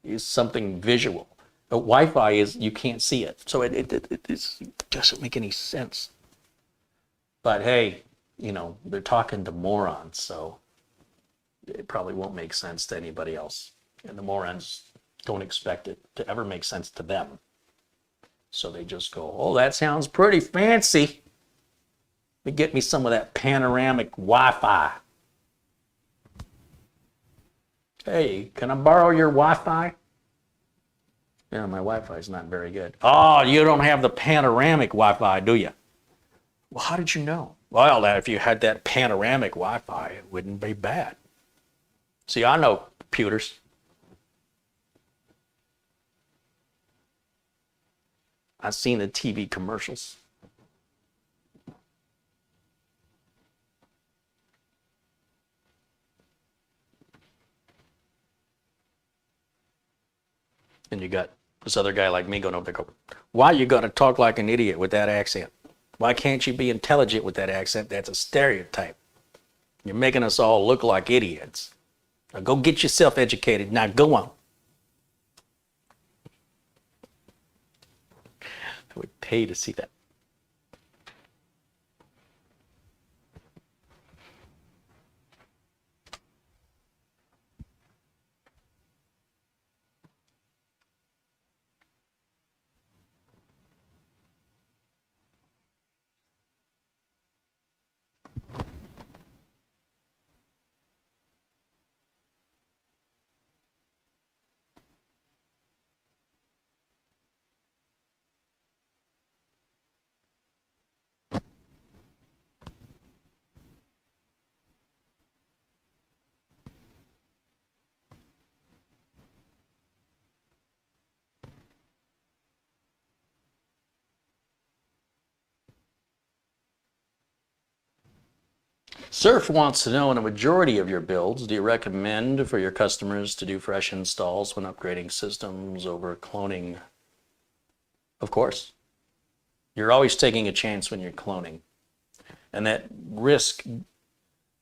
is something visual. But Wi-Fi is, you can't see it. So it doesn't make any sense. But hey, they're talking to morons, so it probably won't make sense to anybody else. And the morons don't expect it to ever make sense to them. So they just go, oh, that sounds pretty fancy. Let me get me some of that panoramic Wi-Fi. Hey, can I borrow your Wi-Fi? Yeah, my Wi-Fi is not very good. Oh, you don't have the panoramic Wi-Fi, do you? Well, how did you know? Well, if you had that panoramic Wi-Fi, it wouldn't be bad. See, I know computers. I've seen the TV commercials. And you got this other guy like me going over there going, why are you going to talk like an idiot with that accent? Why can't you be intelligent with that accent? That's a stereotype. You're making us all look like idiots. Now go get yourself educated. Now go on. I would pay to see that. Surf wants to know, in a majority of your builds, do you recommend for your customers to do fresh installs when upgrading systems over cloning? Of course. You're always taking a chance when you're cloning. And that risk,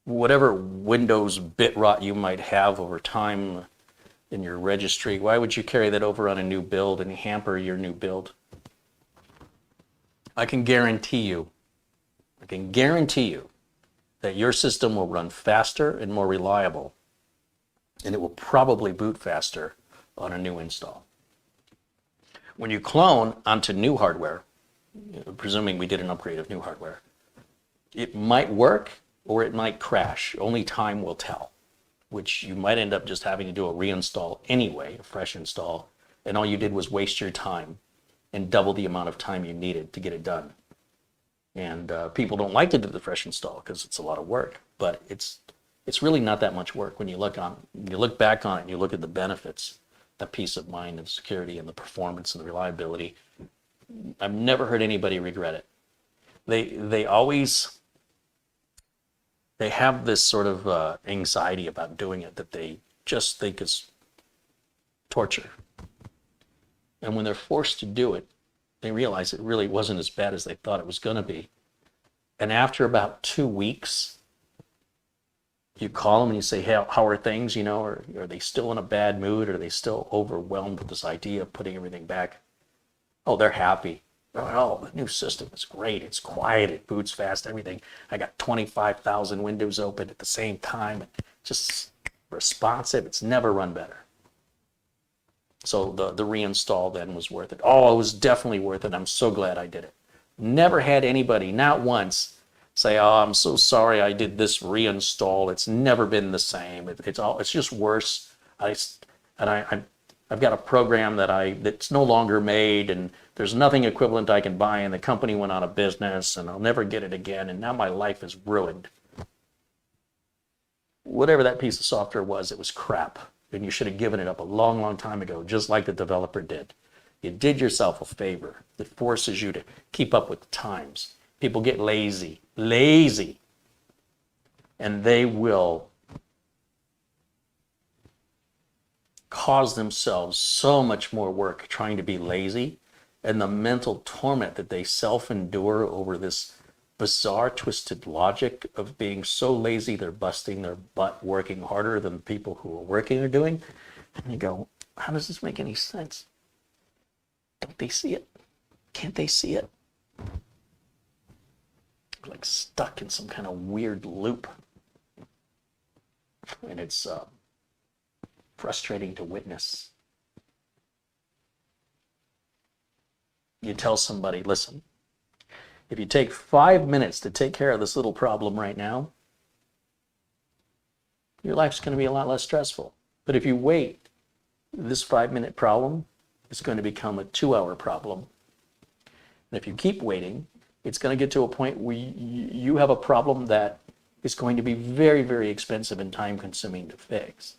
whatever Windows bit rot you might have over time in your registry, why would you carry that over on a new build and hamper your new build? I can guarantee you that your system will run faster and more reliable, and it will probably boot faster on a new install. When you clone onto new hardware, presuming we did an upgrade of new hardware, it might work or it might crash. Only time will tell, which you might end up just having to do a reinstall anyway, a fresh install, and all you did was waste your time and double the amount of time you needed to get it done. And people don't like to do the fresh install because it's a lot of work, but it's really not that much work when you look back on it and you look at the benefits, the peace of mind and security and the performance and the reliability. I've never heard anybody regret it. They have this sort of anxiety about doing it that they just think is torture. And when they're forced to do it, they realize it really wasn't as bad as they thought it was going to be. And after about 2 weeks, you call them and you say, hey, how are things, or are they still in a bad mood? Are they still overwhelmed with this idea of putting everything back? Oh, they're happy. Oh, the new system is great. It's quiet. It boots fast, everything. I got 25,000 windows open at the same time. Just responsive. It's never run better. So the reinstall then was worth it. Oh, it was definitely worth it. I'm so glad I did it. Never had anybody, not once, say, oh, I'm so sorry I did this reinstall. It's never been the same. It's just worse. I've got a program that's no longer made, and there's nothing equivalent I can buy, and the company went out of business, and I'll never get it again, and now my life is ruined. Whatever that piece of software was, it was crap. And you should have given it up a long, long time ago, just like the developer did. You did yourself a favor. It forces you to keep up with the times. People get lazy, and they will cause themselves so much more work trying to be lazy, and the mental torment that they self-endure over this bizarre, twisted logic of being so lazy they're busting their butt working harder than the people who are working are doing. And you go, How does this make any sense? Don't they see it? Can't they see it? I'm like stuck in some kind of weird loop. And it's frustrating to witness. You tell somebody, listen, if you take 5 minutes to take care of this little problem right now, your life's going to be a lot less stressful. But if you wait, this 5-minute problem is going to become a 2-hour problem. And if you keep waiting, it's going to get to a point where you have a problem that is going to be very, very expensive and time consuming to fix.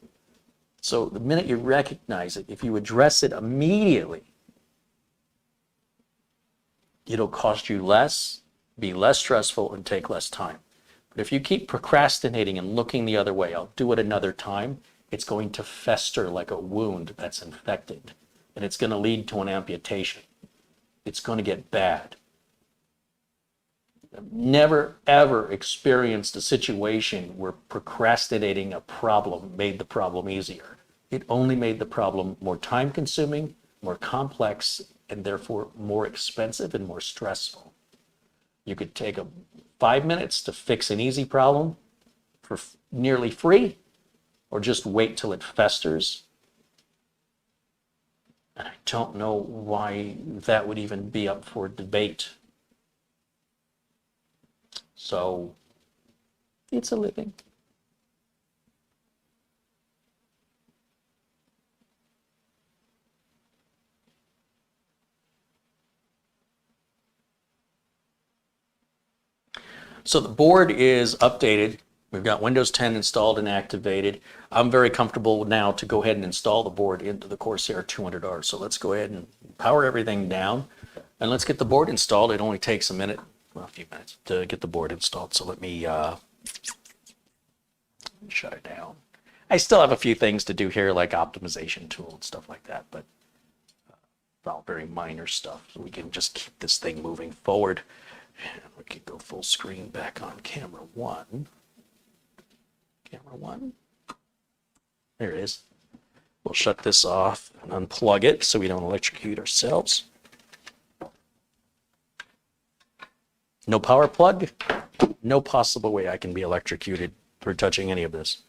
So the minute you recognize it, if you address it immediately, it'll cost you less, be less stressful, and take less time. But if you keep procrastinating and looking the other way, I'll do it another time, it's going to fester like a wound that's infected. And it's going to lead to an amputation. It's going to get bad. I've never, ever experienced a situation where procrastinating a problem made the problem easier. It only made the problem more time-consuming, more complex, and therefore more expensive and more stressful. You could take 5 minutes to fix an easy problem for nearly free, or just wait till it festers. And I don't know why that would even be up for debate. So it's a living. So the board is updated. We've got Windows 10 installed and activated. I'm very comfortable now to go ahead and install the board into the Corsair 200R. So let's go ahead and power everything down and let's get the board installed. It only takes a minute, well, a few minutes to get the board installed. So let me shut it down. I still have a few things to do here, like optimization tool and stuff like that, but all very minor stuff. So we can just keep this thing moving forward. And we can go full screen back on camera one. Camera one. There it is. We'll shut this off and unplug it so we don't electrocute ourselves. No power plug. No possible way I can be electrocuted for touching any of this.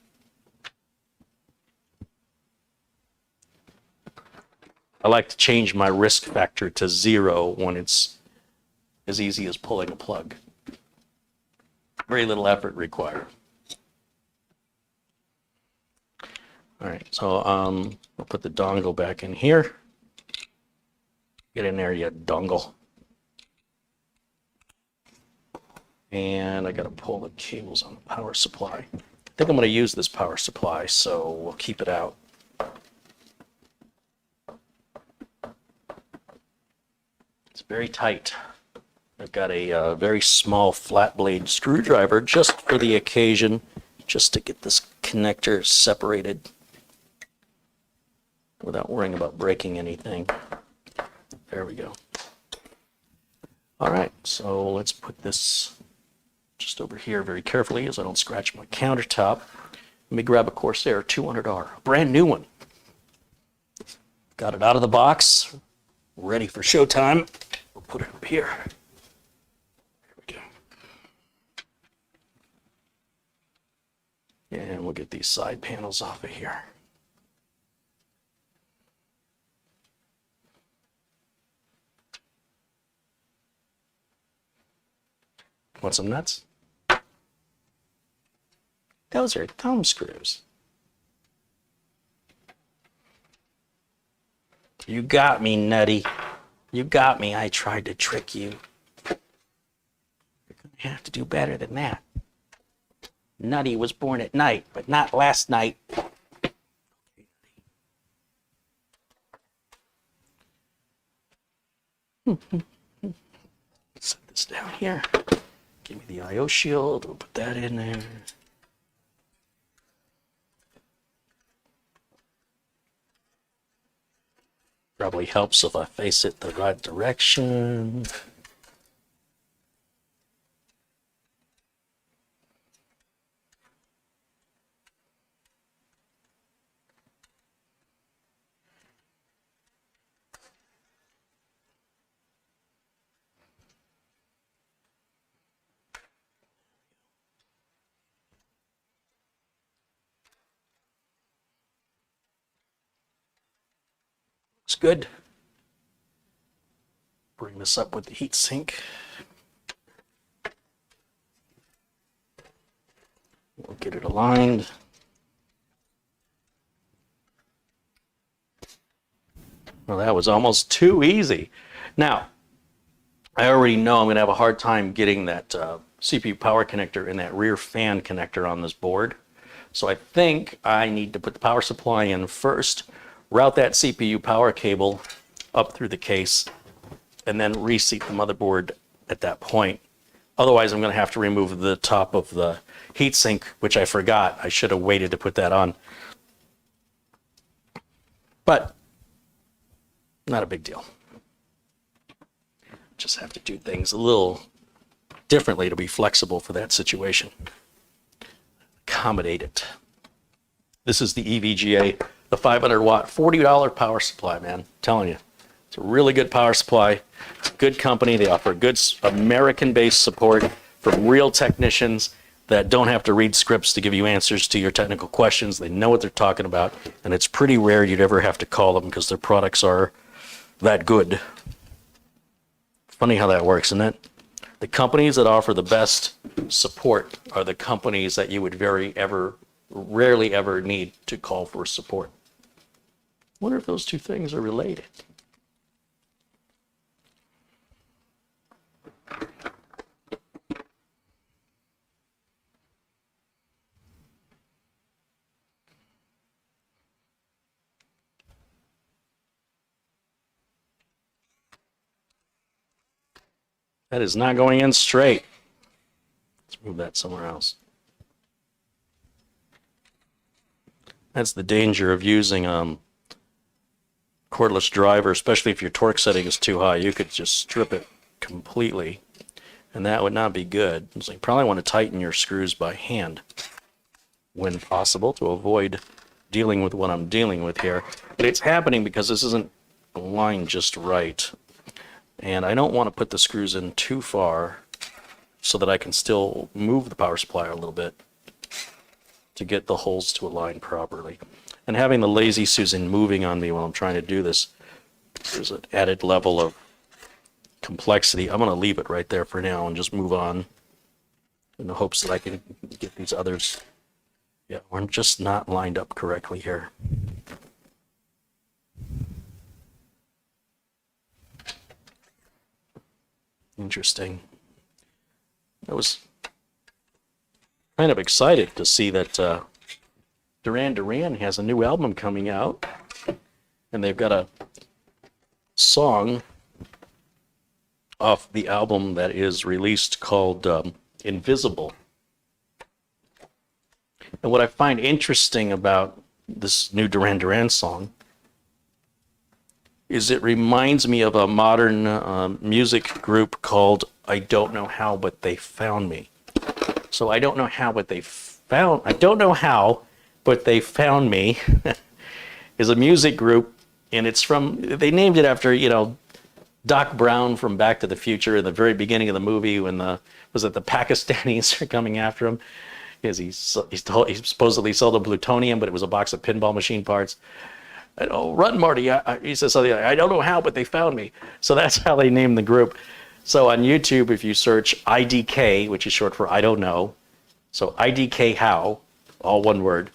I like to change my risk factor to 0 when it's as easy as pulling a plug. Very little effort required. All right, so I'll put the dongle back in here. Get in there, you dongle. And I gotta pull the cables on the power supply. I think I'm gonna use this power supply, so we'll keep it out. It's very tight. I've got a very small flat blade screwdriver just for the occasion, just to get this connector separated without worrying about breaking anything. There we go. All right, so let's put this just over here very carefully as I don't scratch my countertop. Let me grab a Corsair 200R, a brand new one. Got it out of the box, ready for showtime. We'll put it up here. And we'll get these side panels off of here. Want some nuts? Those are thumb screws. You got me, Nutty. You got me. I tried to trick you. You're going to have to do better than that. Nutty was born at night, but not last night. Set this down here. Give me the I/O shield. We'll put that in there. Probably helps if I face it the right direction. It's good. Bring this up with the heat sink. We'll get it aligned. Well, that was almost too easy. Now, I already know I'm going to have a hard time getting that CPU power connector and that rear fan connector on this board. So I think I need to put the power supply in first, route that CPU power cable up through the case, and then reseat the motherboard at that point. Otherwise, I'm going to have to remove the top of the heatsink, which I forgot. I should have waited to put that on. But not a big deal. Just have to do things a little differently to be flexible for that situation. Accommodate it. This is the EVGA, the 500 watt, $40 power supply, man. I'm telling you, it's a really good power supply. It's a good company. They offer good American-based support from real technicians that don't have to read scripts to give you answers to your technical questions. They know what they're talking about, and it's pretty rare you'd ever have to call them because their products are that good. Funny how that works, isn't it? The companies that offer the best support are the companies that you would rarely ever need to call for support. I wonder if those two things are related. That is not going in straight. Let's move that somewhere else. That's the danger of using cordless driver, especially if your torque setting is too high. You could just strip it completely, and that would not be good. So you probably want to tighten your screws by hand when possible to avoid dealing with what I'm dealing with here. But it's happening because this isn't aligned just right. And I don't want to put the screws in too far so that I can still move the power supply a little bit to get the holes to align properly. And having the lazy Susan moving on me while I'm trying to do this, there's an added level of complexity. I'm going to leave it right there for now and just move on in the hopes that I can get these others. Yeah, I'm just not lined up correctly here. Interesting. I was kind of excited to see that Duran Duran has a new album coming out, and they've got a song off the album that is released called Invisible. And what I find interesting about this new Duran Duran song is it reminds me of a modern music group called I Don't Know How, But They Found Me. So I don't know how, but they found me is a music group, and it's they named it after, Doc Brown from Back to the Future in the very beginning of the movie when the Pakistanis are coming after him because he supposedly sold them plutonium, but it was a box of pinball machine parts. Oh, run, Marty. He says something like, I don't know how, but they found me. So that's how they named the group. So on YouTube, if you search IDK, which is short for I don't know, so IDK How, all one word,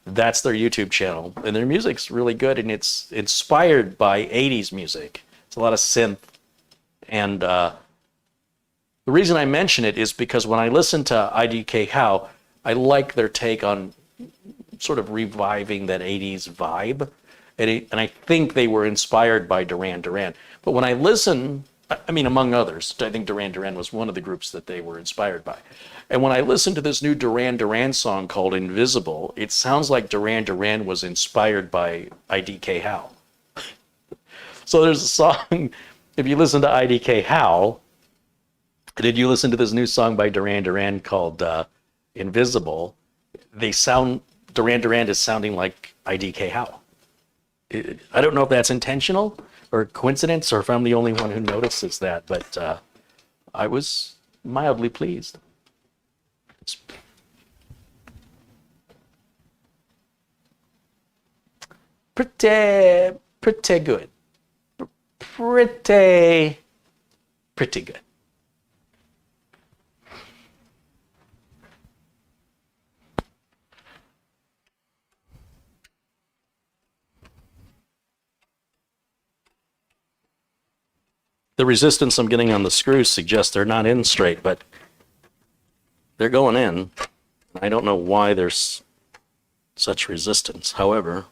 that's their YouTube channel. And their music's really good, and it's inspired by 80s music. It's a lot of synth. And the reason I mention it is because when I listen to IDK How, I like their take on sort of reviving that 80s vibe. And I think they were inspired by Duran Duran. But when I listen, I mean, among others, I think Duran Duran was one of the groups that they were inspired by. And when I listen to this new Duran Duran song called Invisible, it sounds like Duran Duran was inspired by IDK How. So there's a song, if you listen to IDK How, did you listen to this new song by Duran Duran called Invisible? Duran Duran is sounding like IDK How. I don't know if that's intentional or coincidence or if I'm the only one who notices that, but I was mildly pleased. It's pretty good. pretty good. The resistance I'm getting on the screws suggests they're not in straight, but they're going in. I don't know why there's such resistance. However,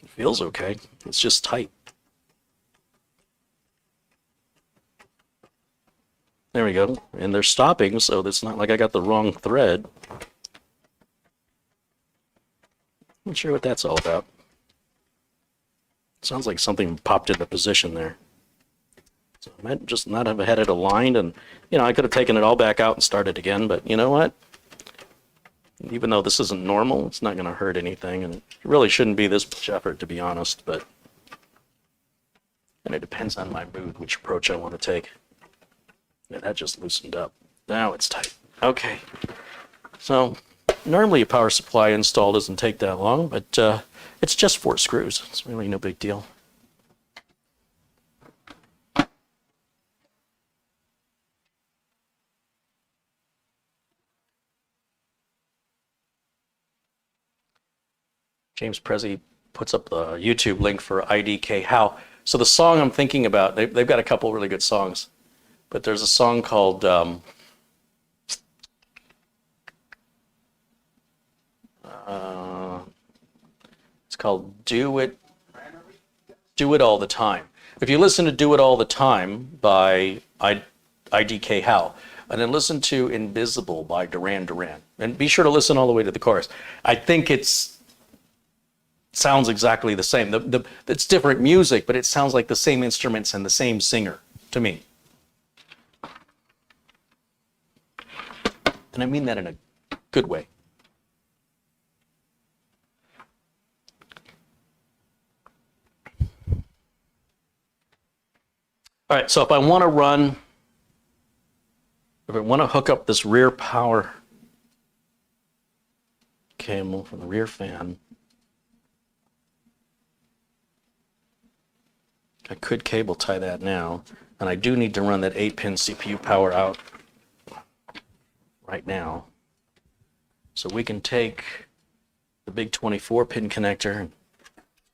it feels okay. It's just tight. There we go. And they're stopping, so it's not like I got the wrong thread. Not sure what that's all about. Sounds like something popped into position there. So I might just not have had it aligned, and I could have taken it all back out and started again, but you know what? Even though this isn't normal, it's not going to hurt anything, and it really shouldn't be this much effort, to be honest, and it depends on my mood, which approach I want to take. Yeah, that just loosened up. Now it's tight. Okay. So normally a power supply install doesn't take that long, but it's just 4 screws. It's really no big deal. James Prezi puts up the YouTube link for IDK How. So the song I'm thinking about, they've got a couple really good songs, but there's a song called it's called Do It All the Time. If you listen to Do It All the Time by IDK How, and then listen to Invisible by Duran Duran, and be sure to listen all the way to the chorus. I think sounds exactly the same. It's different music, but it sounds like the same instruments and the same singer to me. And I mean that in a good way. All right, so if I want to hook up this rear power cable from the rear fan, I could cable tie that now, and I do need to run that 8-pin CPU power out right now. So we can take the big 24-pin connector and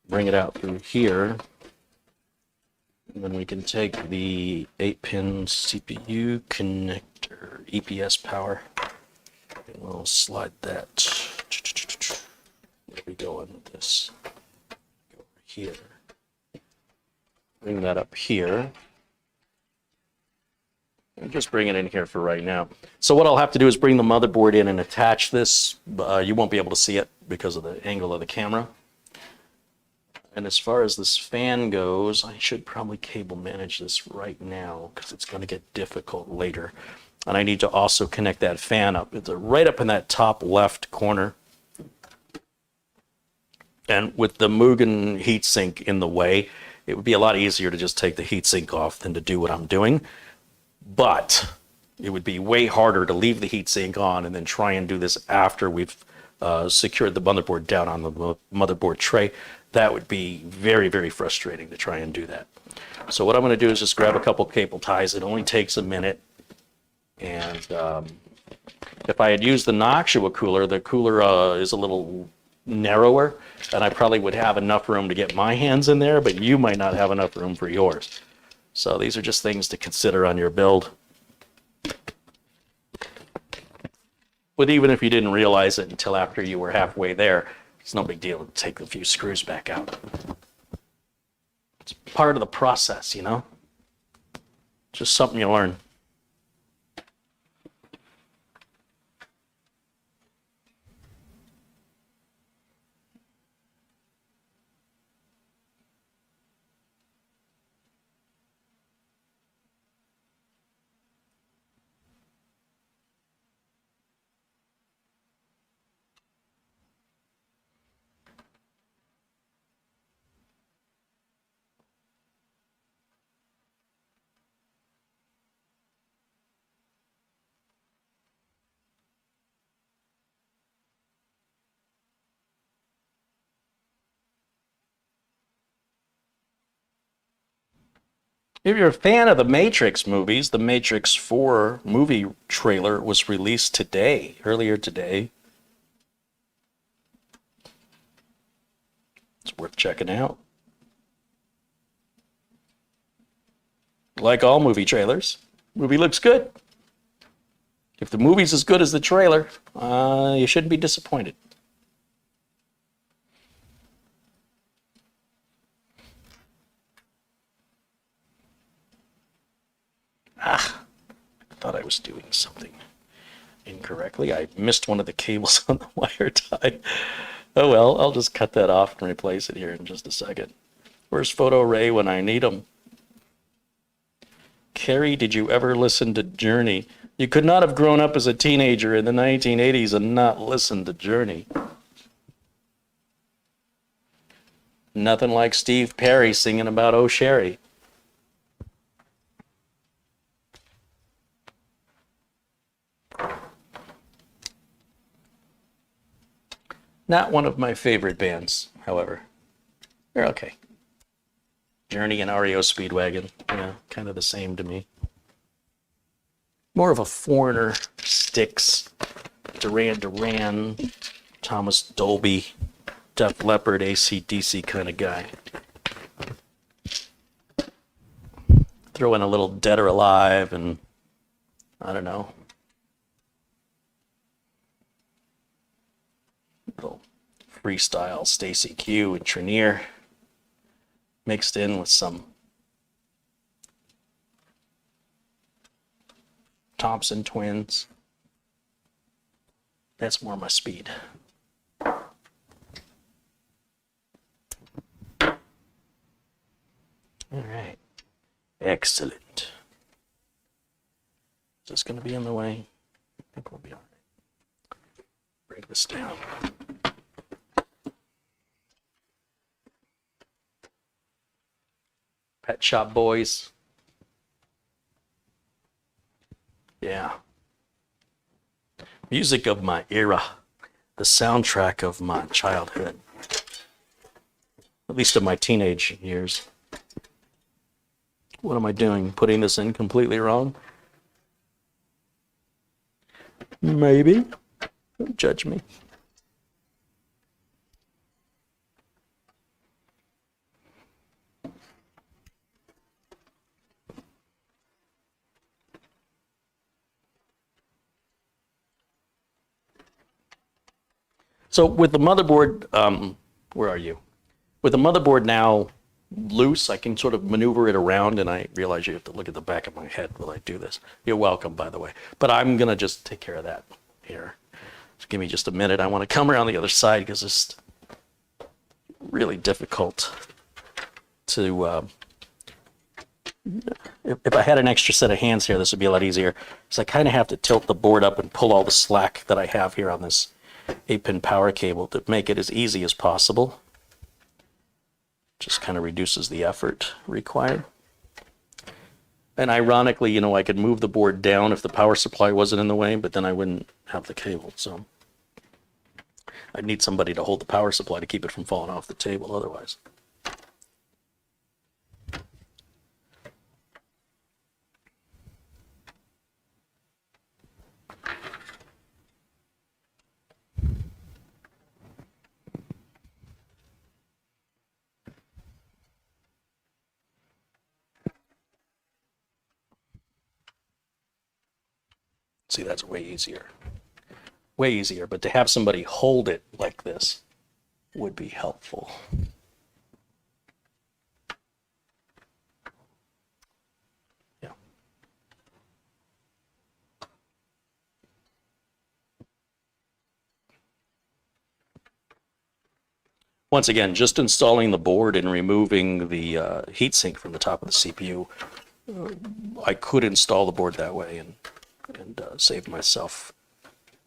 bring it out through here. And then we can take the 8-pin CPU connector, EPS power, and we'll slide that. Where are we going with this? Go over here. Bring that up here. And just bring it in here for right now. So what I'll have to do is bring the motherboard in and attach this. You won't be able to see it because of the angle of the camera. And as far as this fan goes, I should probably cable manage this right now because it's going to get difficult later. And I need to also connect that fan up. It's right up in that top left corner. And with the Mugen heatsink in the way, it would be a lot easier to just take the heatsink off than to do what I'm doing. But it would be way harder to leave the heatsink on and then try and do this after we've secured the motherboard down on the motherboard tray. That would be very, very frustrating to try and do that. So what I'm going to do is just grab a couple cable ties. It only takes a minute. And if I had used the Noctua cooler, the cooler is a little narrower, and I probably would have enough room to get my hands in there, but you might not have enough room for yours. So these are just things to consider on your build. But even if you didn't realize it until after you were halfway there, it's no big deal to take a few screws back out. It's part of the process, Just something you learn. If you're a fan of the Matrix movies, the Matrix 4 movie trailer was released today, earlier today. It's worth checking out. Like all movie trailers, movie looks good. If the movie's as good as the trailer, you shouldn't be disappointed. I thought I was doing something incorrectly. I missed one of the cables on the wire tie. Oh well, I'll just cut that off and replace it here in just a second. Where's Photo Ray when I need him? Carrie, did you ever listen to Journey? You could not have grown up as a teenager in the 1980s and not listened to Journey. Nothing like Steve Perry singing about Oh Sherry. Not one of my favorite bands, however. They're okay. Journey and REO Speedwagon, yeah, kind of the same to me. More of a Foreigner, Styx, Duran Duran, Thomas Dolby, Def Leppard, AC/DC kind of guy. Throw in a little Dead or Alive and, I don't know, little freestyle Stacy Q and Trenier mixed in with some Thompson Twins. That's more my speed. All right. Excellent. Is this going to be in the way? I think we'll be all right. Break this down. Pet Shop Boys. Yeah. Music of my era. The soundtrack of my childhood. At least of my teenage years. What am I doing? Putting this in completely wrong? Maybe. Don't judge me. So with the motherboard, where are you? With the motherboard now loose, I can sort of maneuver it around, and I realize you have to look at the back of my head while I do this. You're welcome, by the way. But I'm gonna just take care of that here. So give me just a minute. I want to come around the other side because it's really difficult to, if I had an extra set of hands here, this would be a lot easier. So I kind of have to tilt the board up and pull all the slack that I have here on this 8-pin power cable to make it as easy as possible. Just kind of reduces the effort required. And ironically, you know, I could move the board down if the power supply wasn't in the way, but then I wouldn't have the cable. So I'd need somebody to hold the power supply to keep it from falling off the table otherwise. See, that's way easier. Way easier, but to have somebody hold it like this would be helpful. Yeah. Once again, just installing the board and removing the heatsink from the top of the CPU, I could install the board that way and save myself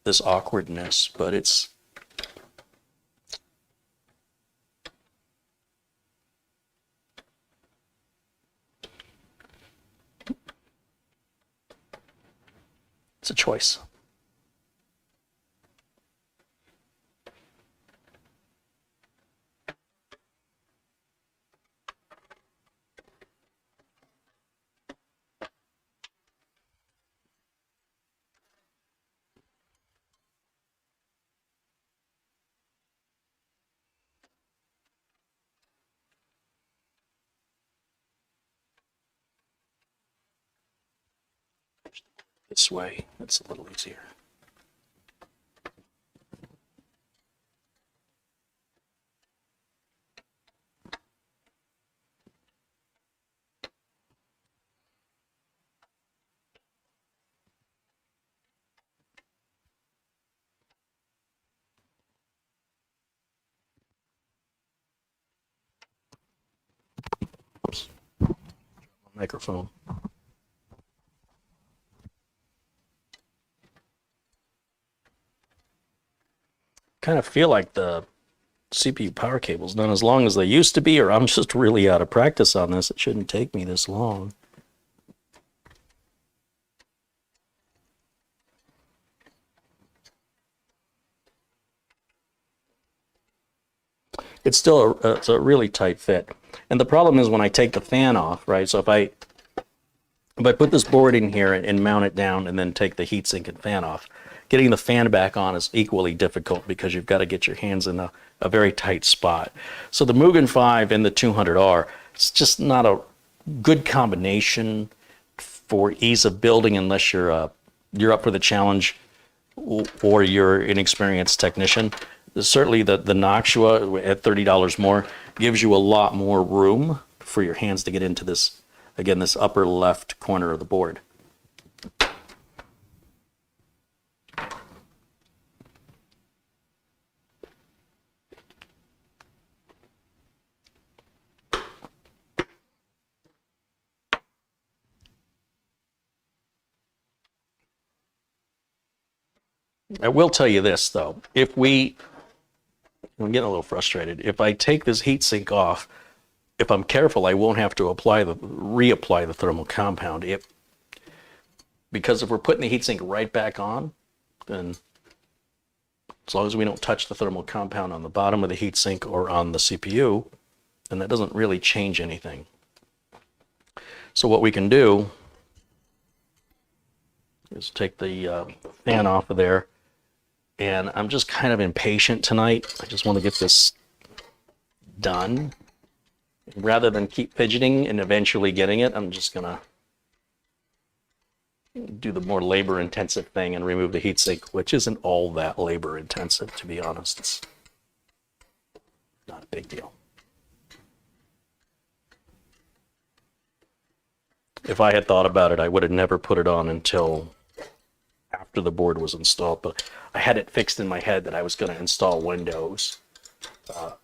this awkwardness, but it's a choice. this way. It's a little easier. Oops. Microphone. Kind of feel like the CPU power cable's not as long as they used to be, or I'm just really out of practice on this. It shouldn't take me this long. It's still it's a really tight fit. And the problem is when I take the fan off, right? So if I put this board in here and mount it down and then take the heatsink and fan off, getting the fan back on is equally difficult because you've got to get your hands in a very tight spot. So the Mugen 5 and the 200R, it's just not a good combination for ease of building unless you're up for the challenge or you're an experienced technician. Certainly the Noctua at $30 more gives you a lot more room for your hands to get into this, again, this upper left corner of the board. I will tell you this though, I'm getting a little frustrated. If I take this heatsink off, if I'm careful, I won't have to reapply the thermal compound. Because if we're putting the heatsink right back on, then as long as we don't touch the thermal compound on the bottom of the heatsink or on the CPU, then that doesn't really change anything. So what we can do is take the fan off of there. And I'm just kind of impatient tonight. I just want to get this done. Rather than keep fidgeting and eventually getting it, I'm just gonna do the more labor-intensive thing and remove the heatsink, which isn't all that labor-intensive, to be honest. It's not a big deal. If I had thought about it, I would have never put it on until after the board was installed, but I had it fixed in my head that I was going to install Windows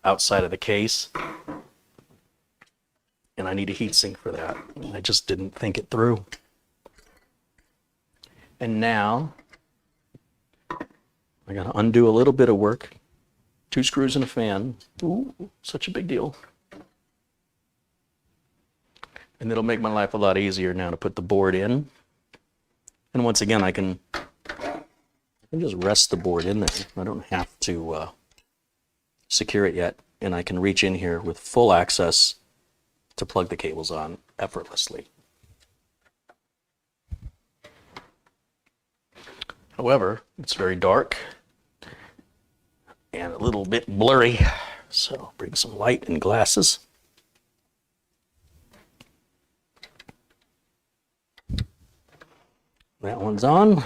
outside of the case, and I need a heatsink for that. I just didn't think it through. And now I got to undo a little bit of work. 2 screws and a fan. Ooh, such a big deal. And it'll make my life a lot easier now to put the board in. And once again, I can just rest the board in there. I don't have to secure it yet. And I can reach in here with full access to plug the cables on effortlessly. However, it's very dark and a little bit blurry. So I'll bring some light and glasses. That one's on.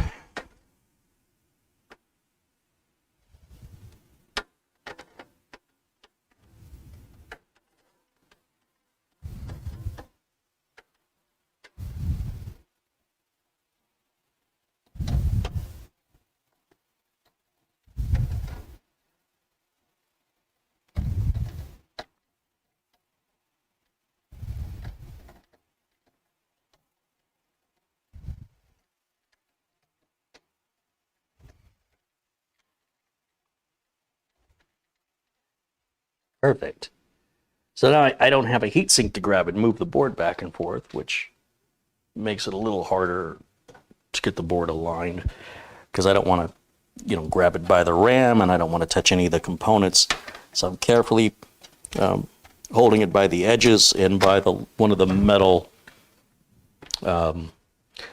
Perfect. So now I don't have a heatsink to grab and move the board back and forth, which makes it a little harder to get the board aligned because I don't want to, grab it by the RAM and I don't want to touch any of the components. So I'm carefully holding it by the edges and by one of the metal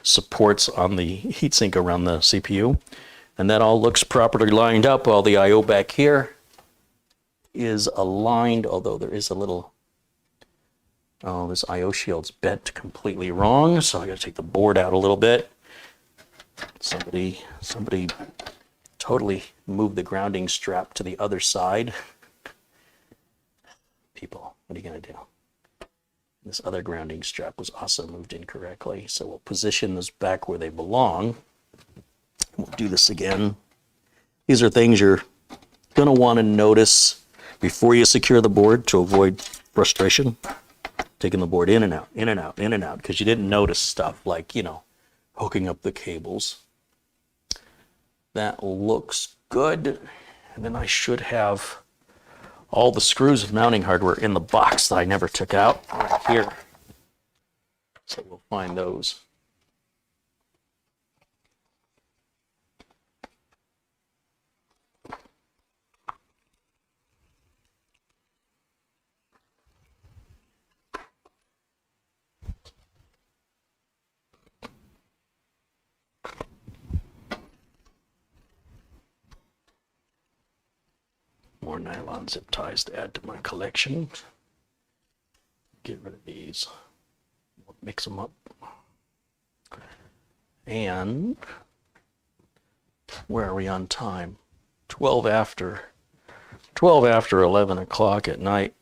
supports on the heatsink around the CPU. And that all looks properly lined up while the I/O back here is aligned, although there is a little, this I/O shield's bent completely wrong, so I gotta take the board out a little bit. Somebody totally moved the grounding strap to the other side. People, what are you gonna do? This other grounding strap was also moved incorrectly. So we'll position this back where they belong. We'll do this again. These are things you're gonna wanna notice before you secure the board to avoid frustration. Taking the board in and out, in and out, in and out, because you didn't notice stuff like, you know, hooking up the cables. That looks good. And then I should have all the screws of mounting hardware in the box that I never took out right here. So we'll find those. More nylon zip ties to add to my collection. Get rid of these. We'll mix them up. And where are we on time? 12 after 11 o'clock at night.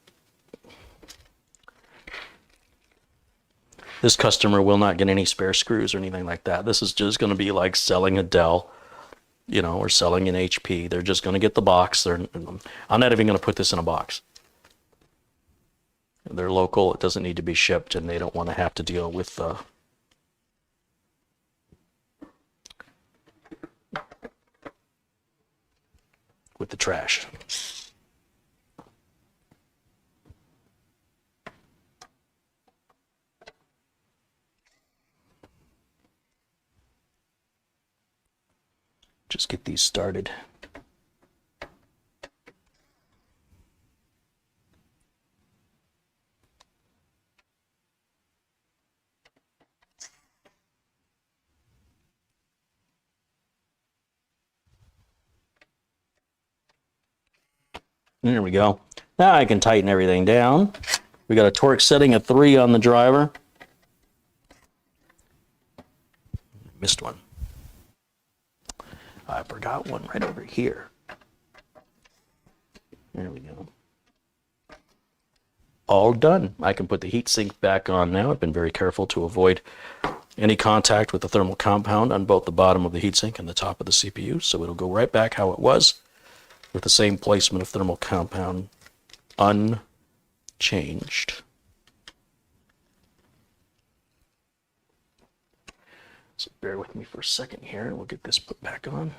This customer will not get any spare screws or anything like that. This is just going to be like selling a Dell, you know, or selling an HP. They're just going to get the box. I'm not even going to put this in a box. They're local. It doesn't need to be shipped, and they don't want to have to deal with the trash. Just get these started. There we go. Now I can tighten everything down. We got a torque setting of 3 on the driver. Missed one. I forgot one right over here. There we go. All done. I can put the heatsink back on now. I've been very careful to avoid any contact with the thermal compound on both the bottom of the heatsink and the top of the CPU, so it'll go right back how it was with the same placement of thermal compound unchanged. So bear with me for a second here, and we'll get this put back on.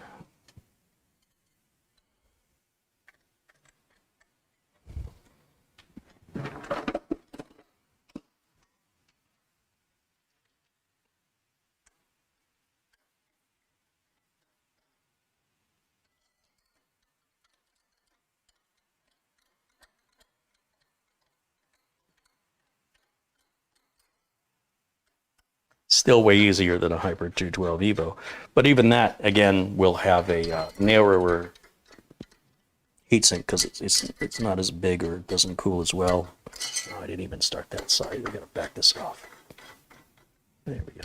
Still way easier than a Hybrid 212 Evo. But even that, again, will have a narrower heatsink because it's not as big or it doesn't cool as well. Oh, I didn't even start that side. We gotta back this off. There we go.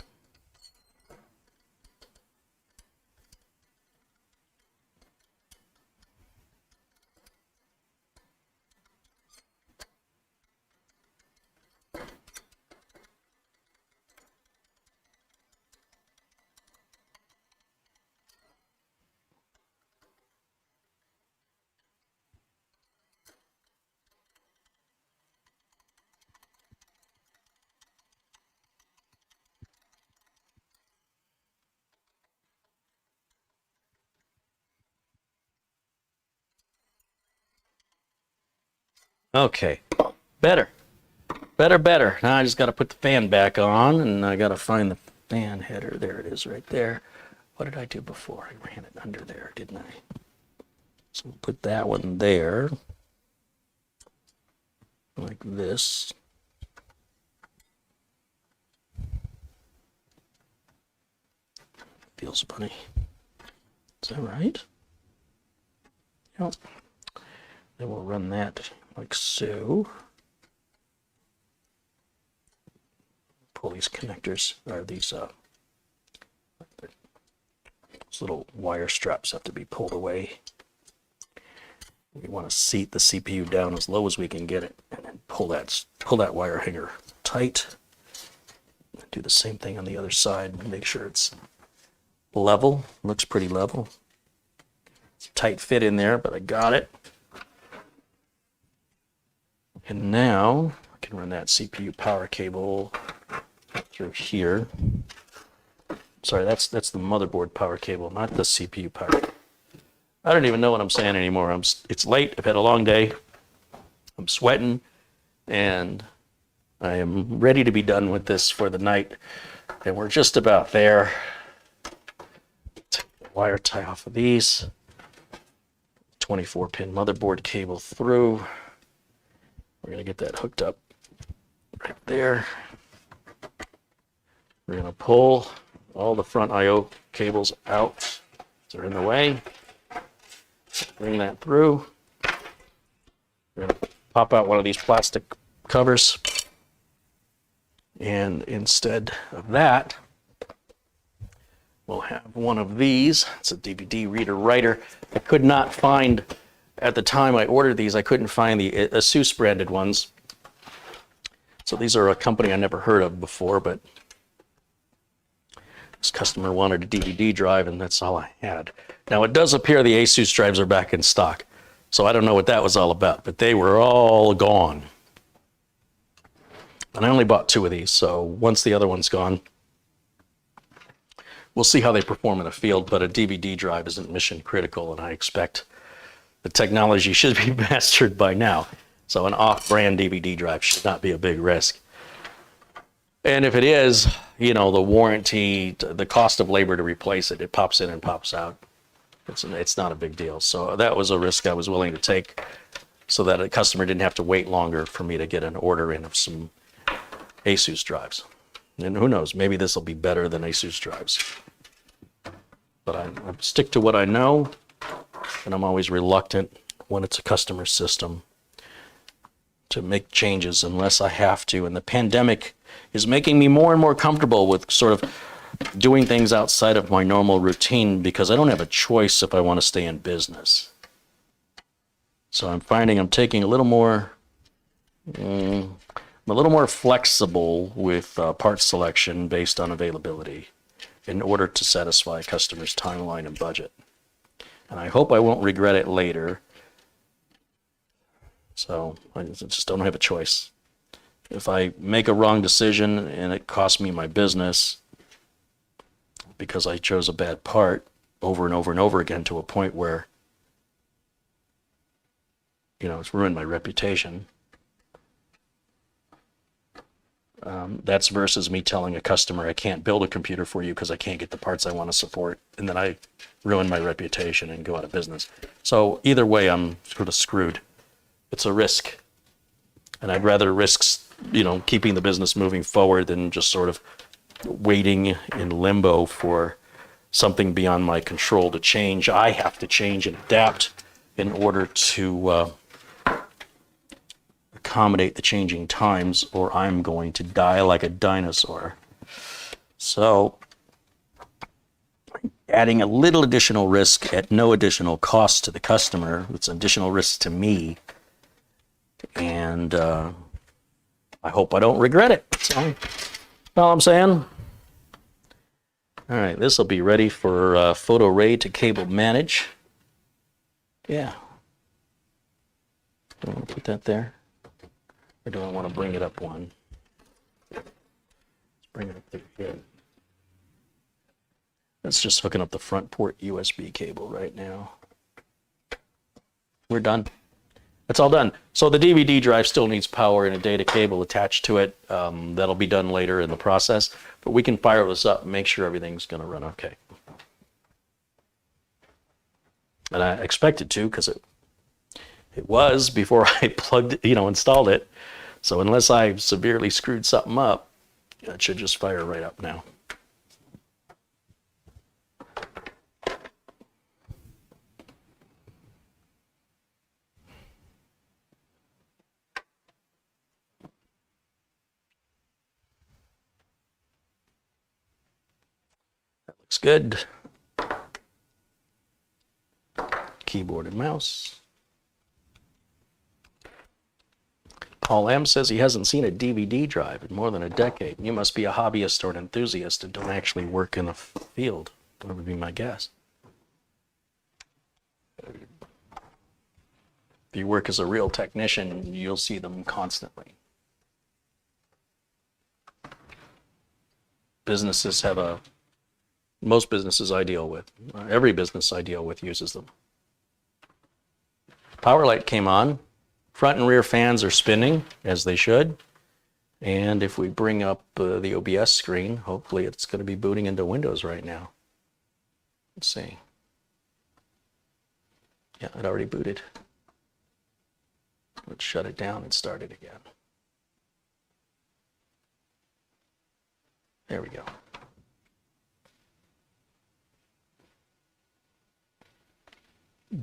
Okay, better. Now I just got to put the fan back on, and I got to find the fan header. There it is right there. What did I do before? I ran it under there, didn't I? So we'll put that one there, like this. Feels funny. Is that right? Yep. Then we'll run that like so. Pull these connectors, or these Those little wire straps have to be pulled away. We want to seat the CPU down as low as we can get it, and then pull that wire hanger tight. Do the same thing on the other side and make sure it's level. Looks pretty level. It's a tight fit in there, but I got it. And now I can run that CPU power cable through here. Sorry, that's the motherboard power cable, not the CPU power. I don't even know what I'm saying anymore. It's late. I've had a long day. I'm sweating, and I am ready to be done with this for the night. And we're just about there. Take the wire tie off of these. 24-pin motherboard cable through. We're going to get that hooked up right there. We're going to pull all the front I/O cables out. They're in the way. Bring that through. We're going to pop out one of these plastic covers. And instead of that, we'll have one of these. It's a DVD reader writer. I could not find, at the time I ordered these, I couldn't find the ASUS branded ones. So these are a company I never heard of before, but this customer wanted a DVD drive, and that's all I had. Now, it does appear the ASUS drives are back in stock, so I don't know what that was all about, but they were all gone. And I only bought 2 of these, so once the other one's gone, we'll see how they perform in the field, but a DVD drive isn't mission critical, and I expect the technology should be mastered by now. So an off-brand DVD drive should not be a big risk. And if it is, you know, the warranty, the cost of labor to replace it, it pops in and pops out. It's not a big deal. So that was a risk I was willing to take so that a customer didn't have to wait longer for me to get an order in of some ASUS drives. And who knows, maybe this will be better than ASUS drives. But I stick to what I know, and I'm always reluctant when it's a customer system to make changes unless I have to. And the pandemic is making me more and more comfortable with sort of doing things outside of my normal routine because I don't have a choice if I want to stay in business. So I'm finding I'm taking a little more, I'm a little more flexible with part selection based on availability in order to satisfy customers' timeline and budget. And I hope I won't regret it later. So I just don't have a choice. If I make a wrong decision and it costs me my business because I chose a bad part over and over and over again to a point where, you know, it's ruined my reputation. That's versus me telling a customer I can't build a computer for you because I can't get the parts I want to support, and then I ruin my reputation and go out of business. So either way, I'm sort of screwed. It's a risk, and I'd rather risk, you know, keeping the business moving forward than just sort of waiting in limbo for something beyond my control to change. I have to change and adapt in order to accommodate the changing times, or I'm going to die like a dinosaur. So adding a little additional risk at no additional cost to the customer, it's an additional risk to me, and I hope I don't regret it. So, all I'm saying. All right, this will be ready for photo ray to cable manage. Yeah. Do I want to put that there? Or do I want to bring it up one? Let's bring it up through here. That's just hooking up the front port USB cable right now. We're done. That's all done. So the DVD drive still needs power and a data cable attached to it. That'll be done later in the process, but we can fire this up and make sure everything's going to run okay. And I expect it to, because it was before I plugged, installed it. So unless I severely screwed something up, it should just fire right up now. That looks good. keyboard and mouse. Paul M says he hasn't seen a DVD drive in more than a decade. You must be a hobbyist or an enthusiast and don't actually work in the field. That would be my guess. If you work as a real technician, you'll see them constantly. Businesses have most businesses I deal with, every business I deal with uses them. Power light came on. Front and rear fans are spinning, as they should. And if we bring up the OBS screen, hopefully it's going to be booting into Windows right now. Let's see. Yeah, it already booted. Let's shut it down and start it again. There we go.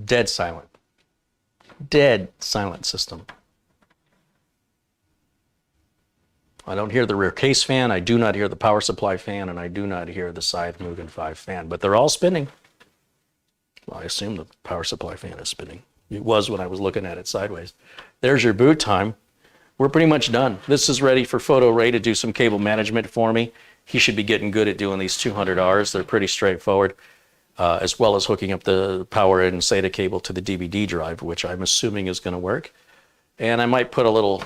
Dead silent. Dead silent system. I don't hear the rear case fan, I do not hear the power supply fan, and I do not hear the side Mugen 5 fan, but they're all spinning. Well, I assume the power supply fan is spinning. It was when I was looking at it sideways. There's your boot time. We're pretty much done. This is ready for Photo Ray to do some cable management for me. He should be getting good at doing these 200Rs. They're pretty straightforward, as well as hooking up the power and SATA cable to the DVD drive, which I'm assuming is going to work. And I might put a little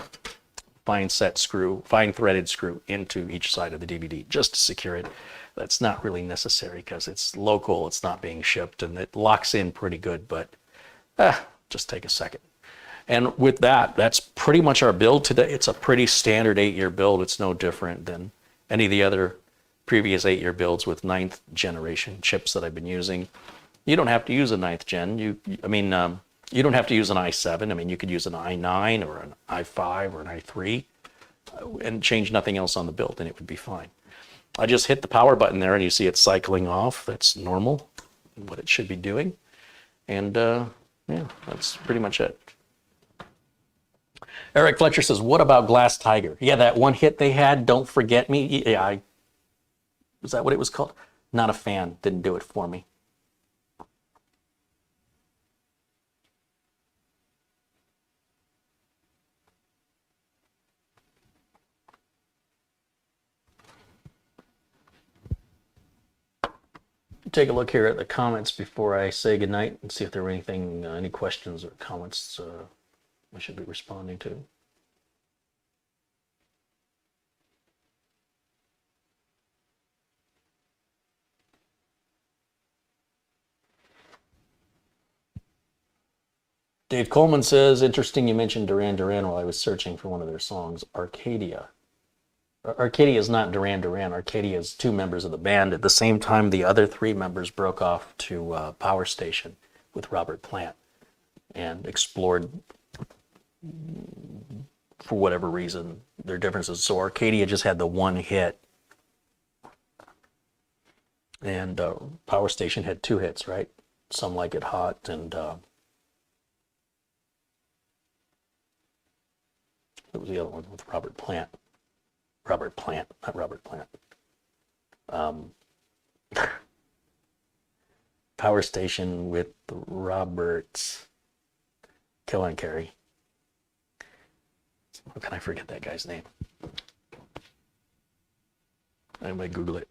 fine threaded screw into each side of the DVD just to secure it. That's not really necessary because it's local, it's not being shipped, and it locks in pretty good, but just take a second. And with that, that's pretty much our build today. It's a pretty standard 8-year build. It's no different than any of the other previous 8-year builds with 9th generation chips that I've been using. You don't have to use a 9th gen. You don't have to use an i7. I mean, you could use an i9 or an i5 or an i3 and change nothing else on the build and it would be fine. I just hit the power button there and you see it cycling off. That's normal, what it should be doing. And yeah, that's pretty much it. Eric Fletcher says, what about Glass Tiger? Yeah, that one hit they had, Don't Forget Me. Yeah, was that what it was called? Not a fan, didn't do it for me. Take a look here at the comments before I say goodnight and see if there were any questions or comments I should be responding to. Dave Coleman says, interesting you mentioned Duran Duran while I was searching for one of their songs, Arcadia. Arcadia is not Duran Duran. Arcadia is 2 members of the band. At the same time, the other 3 members broke off to Power Station with Robert Plant and explored, for whatever reason, their differences. So Arcadia just had the one hit. And Power Station had 2 hits, right? Some Like It Hot and what was the other one with Robert Plant? Robert Plant, not Robert Plant. Power Station with Robert Kill and Carry. How can I forget that guy's name? I might Google it.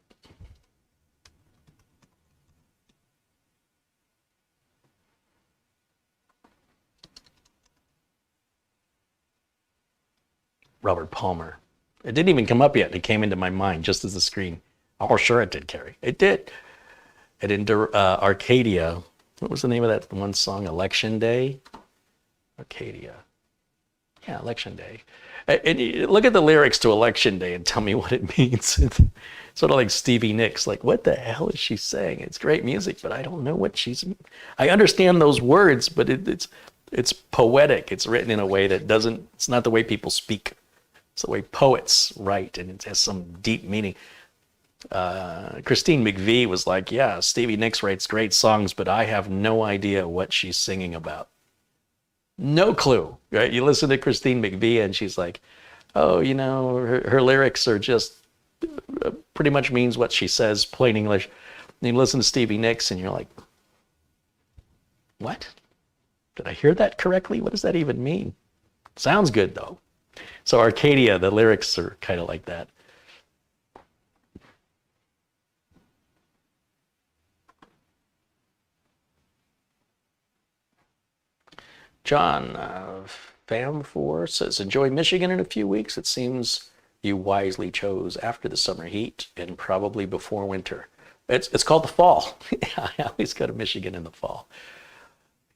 Robert Palmer. It didn't even come up yet. It came into my mind just as the screen. Oh, sure it did, Carrie. It did. And in Arcadia, what was the name of that one song? Election Day? Arcadia. Yeah, Election Day. And look at the lyrics to Election Day and tell me what it means. It's sort of like Stevie Nicks. Like, what the hell is she saying? It's great music, but I don't know what she's... I understand those words, but it's poetic. It's written in a way that doesn't... It's not the way people speak. It's the way poets write, and it has some deep meaning. Christine McVie was like, yeah, Stevie Nicks writes great songs, but I have no idea what she's singing about. No clue, right? You listen to Christine McVie and she's like, oh, you know, her lyrics are just pretty much means what she says, plain English. And you listen to Stevie Nicks and you're like, what? Did I hear that correctly? What does that even mean? Sounds good though. So Arcadia, the lyrics are kind of like that. John, Fam4 says, enjoy Michigan in a few weeks. It seems you wisely chose after the summer heat and probably before winter. It's called the fall. Yeah, I always go to Michigan in the fall.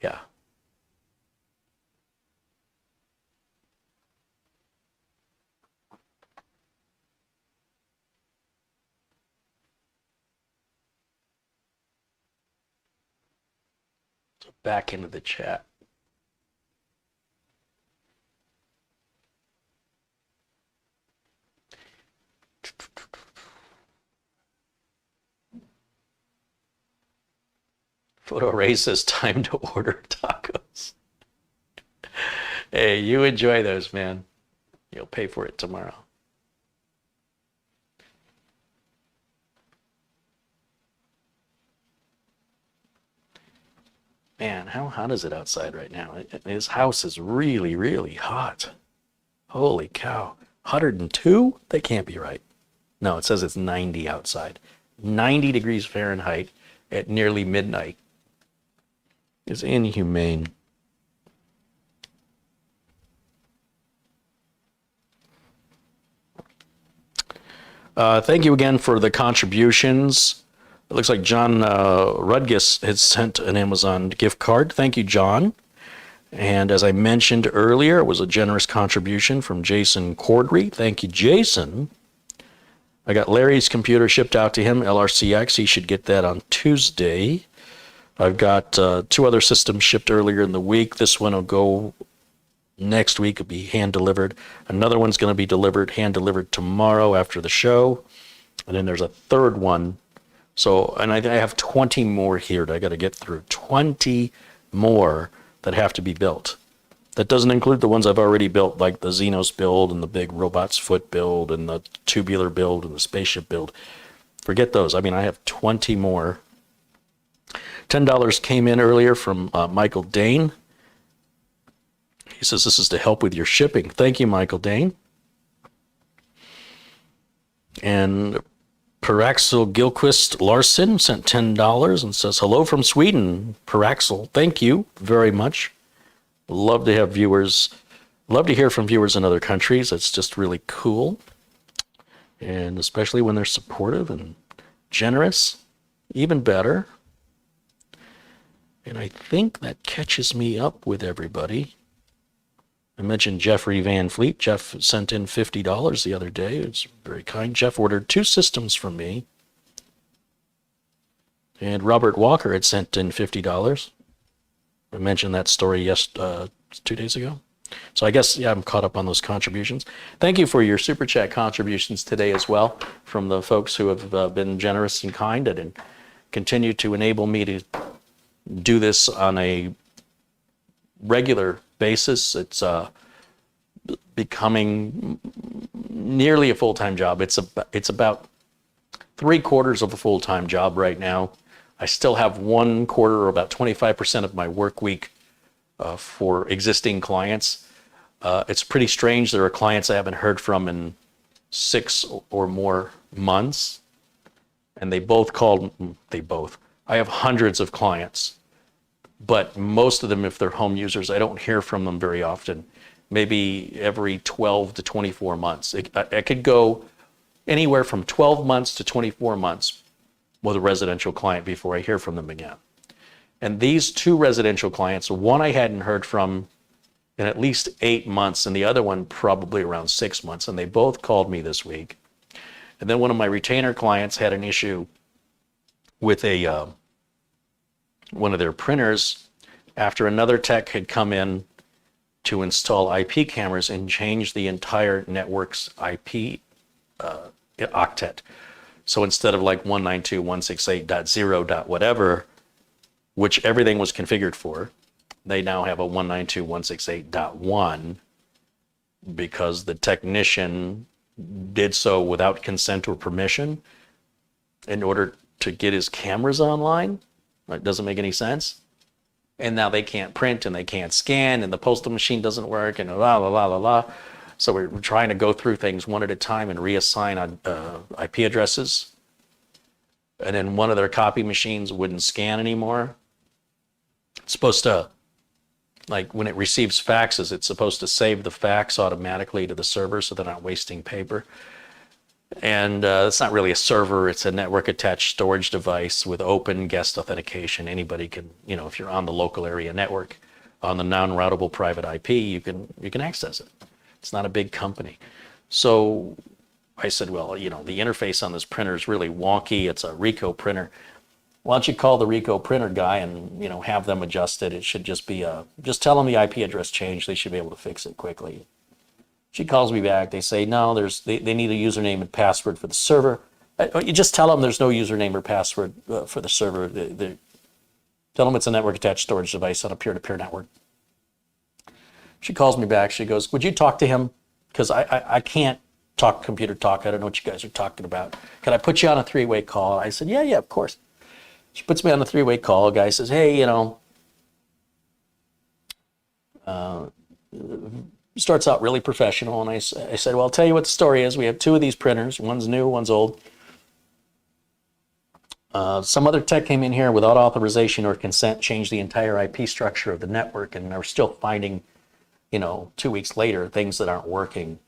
Yeah. So back into the chat. Photo Ray says time to order tacos. Hey, you enjoy those, man. You'll pay for it tomorrow. Man, how hot is it outside right now? His house is really, really hot. Holy cow. 102? That can't be right. No, it says it's 90 outside. 90 degrees Fahrenheit at nearly midnight is inhumane. Thank you again for the contributions. It looks like John Rudgis has sent an Amazon gift card. Thank you, John. And as I mentioned earlier, it was a generous contribution from Jason Cordry. Thank you, Jason. I got Larry's computer shipped out to him, LRCX. He should get that on Tuesday. I've got 2 other systems shipped earlier in the week. This one will go next week. It'll be hand-delivered. Another one's going to be hand-delivered tomorrow after the show. And then there's a third one. So, and I have 20 more here that I got to get through. 20 more that have to be built. That doesn't include the ones I've already built, like the Xenos build and the big robot's foot build and the tubular build and the spaceship build. Forget those. I mean, I have 20 more. $10 came in earlier from Michael Dane. He says, this is to help with your shipping. Thank you, Michael Dane. And Paraxel Gilquist Larson sent $10 and says, hello from Sweden, Paraxel. Thank you very much. Love to have viewers. Love to hear from viewers in other countries. It's just really cool. And especially when they're supportive and generous, even better. And I think that catches me up with everybody. I mentioned Jeffrey Van Fleet. Jeff sent in $50 the other day. It's very kind. Jeff ordered 2 systems from me. And Robert Walker had sent in $50. I mentioned that story 2 days ago. So I guess, yeah, I'm caught up on those contributions. Thank you for your Super Chat contributions today as well from the folks who have been generous and kind and continue to enable me to do this on a regular basis. It's becoming nearly a full-time job. It's about 3/4 of a full-time job right now. I still have 1/4 or about 25% of my work week for existing clients. It's pretty strange. There are clients I haven't heard from in 6 or more months, and they both. I have hundreds of clients, but most of them, if they're home users, I don't hear from them very often. Maybe every 12 to 24 months. I could go anywhere from 12 months to 24 months with a residential client before I hear from them again. And these 2 residential clients, one I hadn't heard from in at least 8 months, and the other one probably around 6 months, and they both called me this week. And then one of my retainer clients had an issue with one of their printers after another tech had come in to install IP cameras and change the entire network's IP octet. So instead of like 192.168.0. whatever, which everything was configured for, they now have a 192.168.1 because the technician did so without consent or permission in order to get his cameras online. It doesn't make any sense. And now they can't print and they can't scan and the postal machine doesn't work and la la la la la. So we're trying to go through things one at a time and reassign IP addresses. And then one of their copy machines wouldn't scan anymore. It's supposed to, like when it receives faxes, it's supposed to save the fax automatically to the server so they're not wasting paper. And it's not really a server, it's a network attached storage device with open guest authentication. Anybody can, if you're on the local area network, on the non-routable private IP, you can access it. It's not a big company. So I said, well, the interface on this printer is really wonky. It's a Ricoh printer. Why don't you call the Ricoh printer guy and, have them adjust it. It should just be just tell them the IP address changed. They should be able to fix it quickly. She calls me back. They say, no, they need a username and password for the server. You just tell them there's no username or password for the server. Tell them it's a network attached storage device on a peer-to-peer network. She calls me back. She goes, would you talk to him? Because I can't talk computer talk. I don't know what you guys are talking about. Can I put you on a three-way call? I said, yeah, of course. She puts me on a three-way call. A guy says, hey, starts out really professional. And I said, well, I'll tell you what the story is. We have two of these printers. One's new, one's old. Some other tech came in here without authorization or consent, changed the entire IP structure of the network, and are still finding, 2 weeks later, things that aren't working.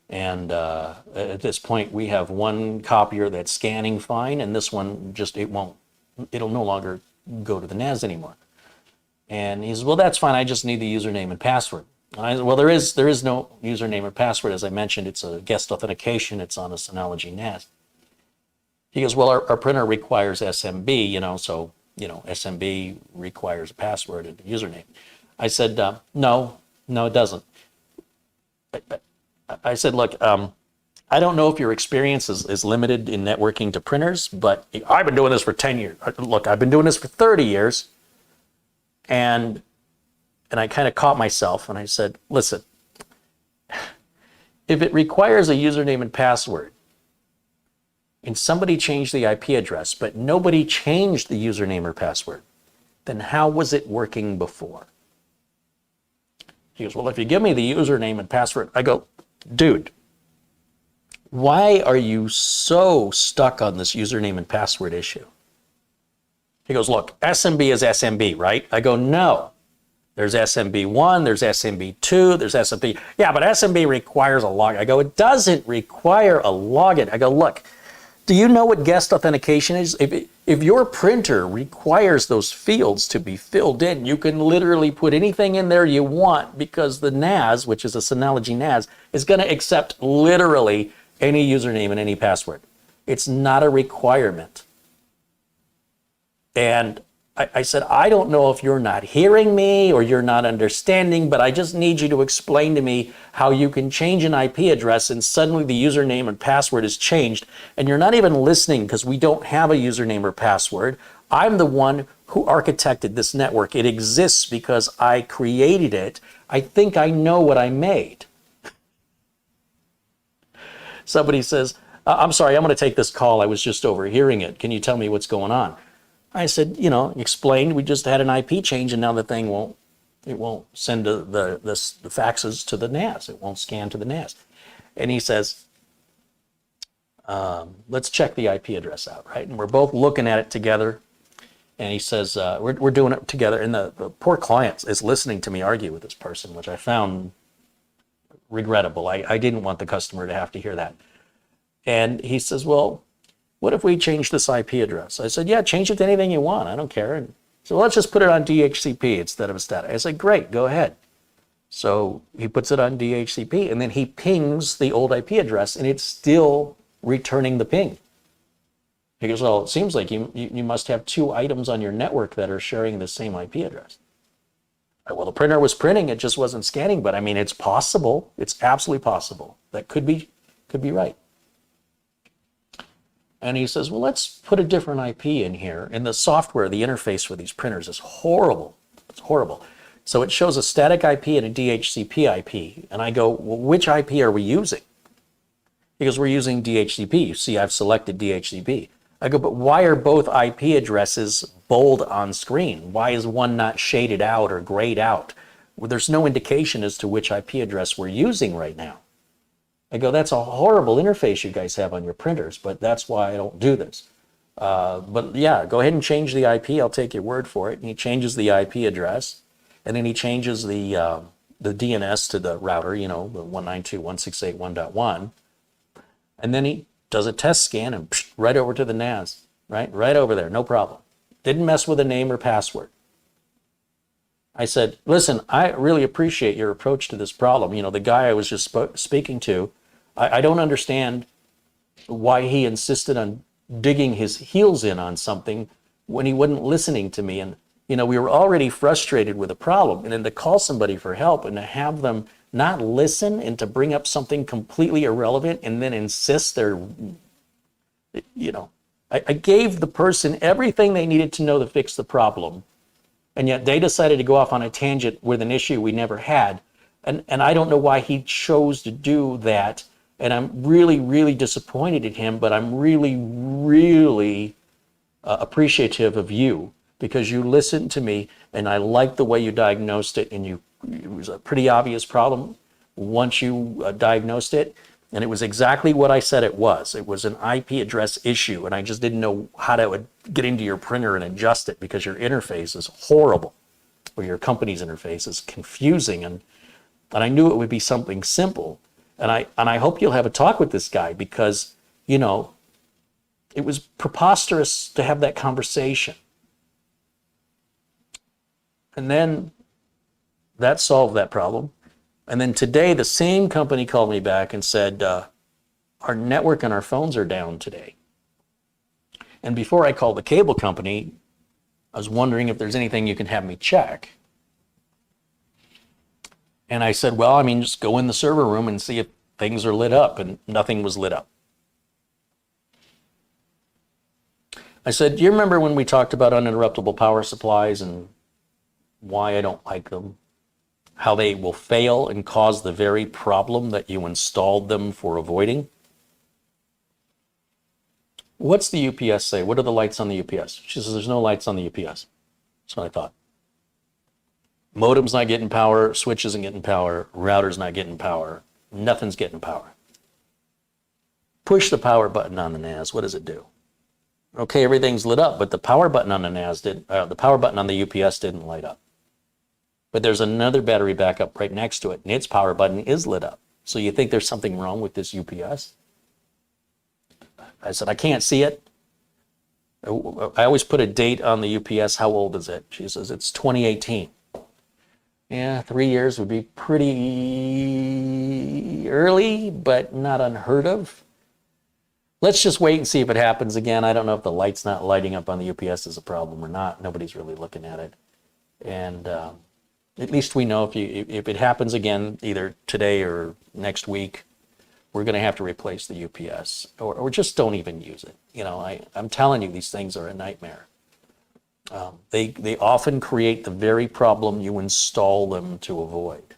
And at this point, we have one copier that's scanning fine, and this one it'll no longer go to the NAS anymore. And he says, well, that's fine. I just need the username and password. And I said, well, there is no username or password. As I mentioned, it's a guest authentication. It's on a Synology NAS. He goes, well, our printer requires SMB, so, SMB requires a password and a username. I said, no, it doesn't. I said, look, I don't know if your experience is limited in networking to printers, but I've been doing this for 10 years. Look, I've been doing this for 30 years. And I kind of caught myself and I said, listen, if it requires a username and password, and somebody changed the IP address, but nobody changed the username or password, then how was it working before? He goes, well, if you give me the username and password, I go, dude, why are you so stuck on this username and password issue? He goes, look, SMB is SMB, right? I go, no. There's SMB1, there's SMB2, there's SMB. Yeah, but SMB requires a login. I go, it doesn't require a login. I go, look, do you know what guest authentication is? If your printer requires those fields to be filled in, you can literally put anything in there you want because the NAS, which is a Synology NAS, is going to accept literally any username and any password. It's not a requirement. And I said, I don't know if you're not hearing me or you're not understanding, but I just need you to explain to me how you can change an IP address and suddenly the username and password is changed. And you're not even listening because we don't have a username or password. I'm the one who architected this network. It exists because I created it. I think I know what I made. Somebody says, I'm sorry, I'm going to take this call. I was just overhearing it. Can you tell me what's going on? I said, explained, we just had an IP change and now the thing won't send the faxes to the NAS. It won't scan to the NAS. And he says, let's check the IP address out, right? And we're both looking at it together. And he says, we're doing it together. And the poor client is listening to me argue with this person, which I found regrettable. I didn't want the customer to have to hear that. And he says, well, what if we change this IP address? I said, yeah, change it to anything you want. I don't care. And so let's just put it on DHCP instead of a static. I said, great, go ahead. So he puts it on DHCP and then he pings the old IP address and it's still returning the ping. He goes, well, it seems like you must have two items on your network that are sharing the same IP address. Well, the printer was printing, it just wasn't scanning, but I mean, it's possible. It's absolutely possible. That could be right. And he says, well, let's put a different IP in here. And the software, the interface for these printers is horrible. It's horrible. So it shows a static IP and a DHCP IP. And I go, well, which IP are we using? He goes, we're using DHCP. You see, I've selected DHCP. I go, but why are both IP addresses bold on screen? Why is one not shaded out or grayed out? Well, there's no indication as to which IP address we're using right now. I go, that's a horrible interface you guys have on your printers, but that's why I don't do this. But yeah, go ahead and change the IP. I'll take your word for it. And he changes the IP address, and then he changes the DNS to the router, you know, the 192.168.1.1, and then he does a test scan and right over to the NAS, right over there, no problem. Didn't mess with a name or password. I said, listen, I really appreciate your approach to this problem. You know, the guy I was just speaking to, I don't understand why he insisted on digging his heels in on something when he wasn't listening to me. And, you know, we were already frustrated with a problem. And then to call somebody for help and to have them not listen and to bring up something completely irrelevant and then insist they're, you know, I gave the person everything they needed to know to fix the problem. And yet they decided to go off on a tangent with an issue we never had. And I don't know why he chose to do that. And I'm really, really disappointed in him, but I'm really, really appreciative of you because you listened to me and I like the way you diagnosed it, and it was a pretty obvious problem once you diagnosed it, and it was exactly what I said it was. It was an IP address issue, and I just didn't know how to get into your printer and adjust it because your interface is horrible, or your company's interface is confusing, and I knew it would be something simple. And I hope you'll have a talk with this guy because, you know, it was preposterous to have that conversation. And then that solved that problem. And then today, the same company called me back and said, our network and our phones are down today. And before I called the cable company, I was wondering if there's anything you can have me check. And I said, well, I mean, just go in the server room and see if things are lit up, and nothing was lit up. I said, do you remember when we talked about uninterruptible power supplies and why I don't like them? How they will fail and cause the very problem that you installed them for avoiding? What's the UPS say? What are the lights on the UPS? She says, there's no lights on the UPS. That's what I thought. Modem's not getting power, switch isn't getting power, router's not getting power, nothing's getting power. Push the power button on the NAS, what does it do? Okay, everything's lit up, but the power button on the NAS the power button on the UPS didn't light up. But there's another battery backup right next to it, and its power button is lit up. So you think there's something wrong with this UPS? I said, I can't see it. I always put a date on the UPS. How old is it? She says, it's 2018. Yeah, 3 years would be pretty early, but not unheard of. Let's just wait and see if it happens again. I don't know if the light's not lighting up on the UPS is a problem or not. Nobody's really looking at it. And at least we know if it happens again, either today or next week, we're going to have to replace the UPS or just don't even use it. You know, I'm telling you, these things are a nightmare. They often create the very problem you install them to avoid.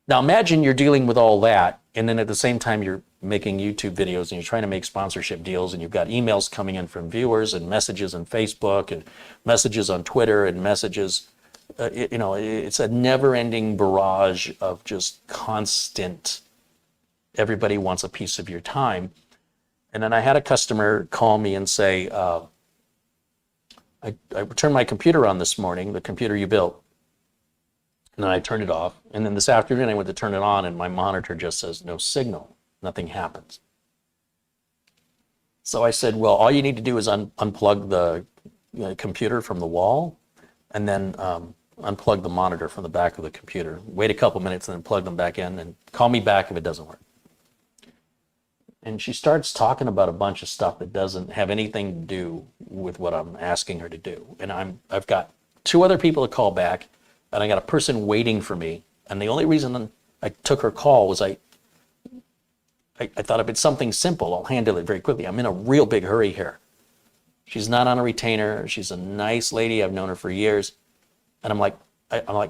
Now imagine you're dealing with all that, and then at the same time you're making YouTube videos and you're trying to make sponsorship deals, and you've got emails coming in from viewers and messages on Facebook and messages on Twitter and messages. You know, it's a never-ending barrage of just constant, everybody wants a piece of your time. And then I had a customer call me and say, I turned my computer on this morning, the computer you built, and then I turned it off. And then this afternoon I went to turn it on and my monitor just says no signal, nothing happens. So I said, well, all you need to do is unplug the computer from the wall and then unplug the monitor from the back of the computer. Wait a couple minutes and then plug them back in and call me back if it doesn't work. And she starts talking about a bunch of stuff that doesn't have anything to do with what I'm asking her to do. And I've got 2 other people to call back, and I got a person waiting for me. And the only reason I took her call was I thought if it's something simple, I'll handle it very quickly. I'm in a real big hurry here. She's not on a retainer. She's a nice lady. I've known her for years. And I'm like,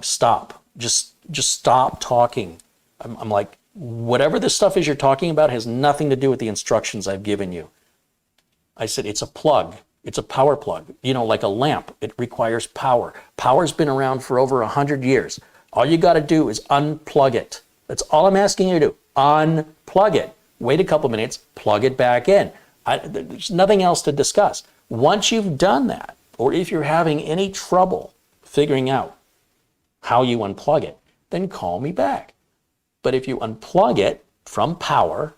stop. Just stop talking. I'm like, whatever this stuff is you're talking about has nothing to do with the instructions I've given you. I said, it's a plug. It's a power plug. You know, like a lamp, it requires power. Power's been around for over 100 years. All you got to do is unplug it. That's all I'm asking you to do. Unplug it. Wait a couple minutes, plug it back in. There's nothing else to discuss. Once you've done that, or if you're having any trouble figuring out how you unplug it, then call me back. But if you unplug it from power,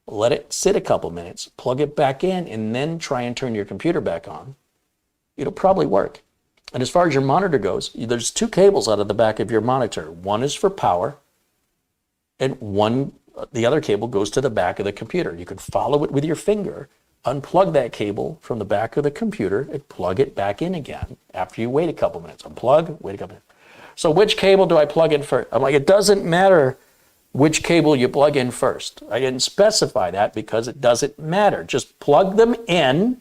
let it sit a couple minutes, plug it back in, and then try and turn your computer back on, it'll probably work. And as far as your monitor goes, there's 2 cables out of the back of your monitor. One is for power, and the other cable goes to the back of the computer. You can follow it with your finger, unplug that cable from the back of the computer, and plug it back in again after you wait a couple minutes. Unplug, wait a couple minutes. So which cable do I plug in first? I'm like, it doesn't matter which cable you plug in first. I didn't specify that because it doesn't matter. Just plug them in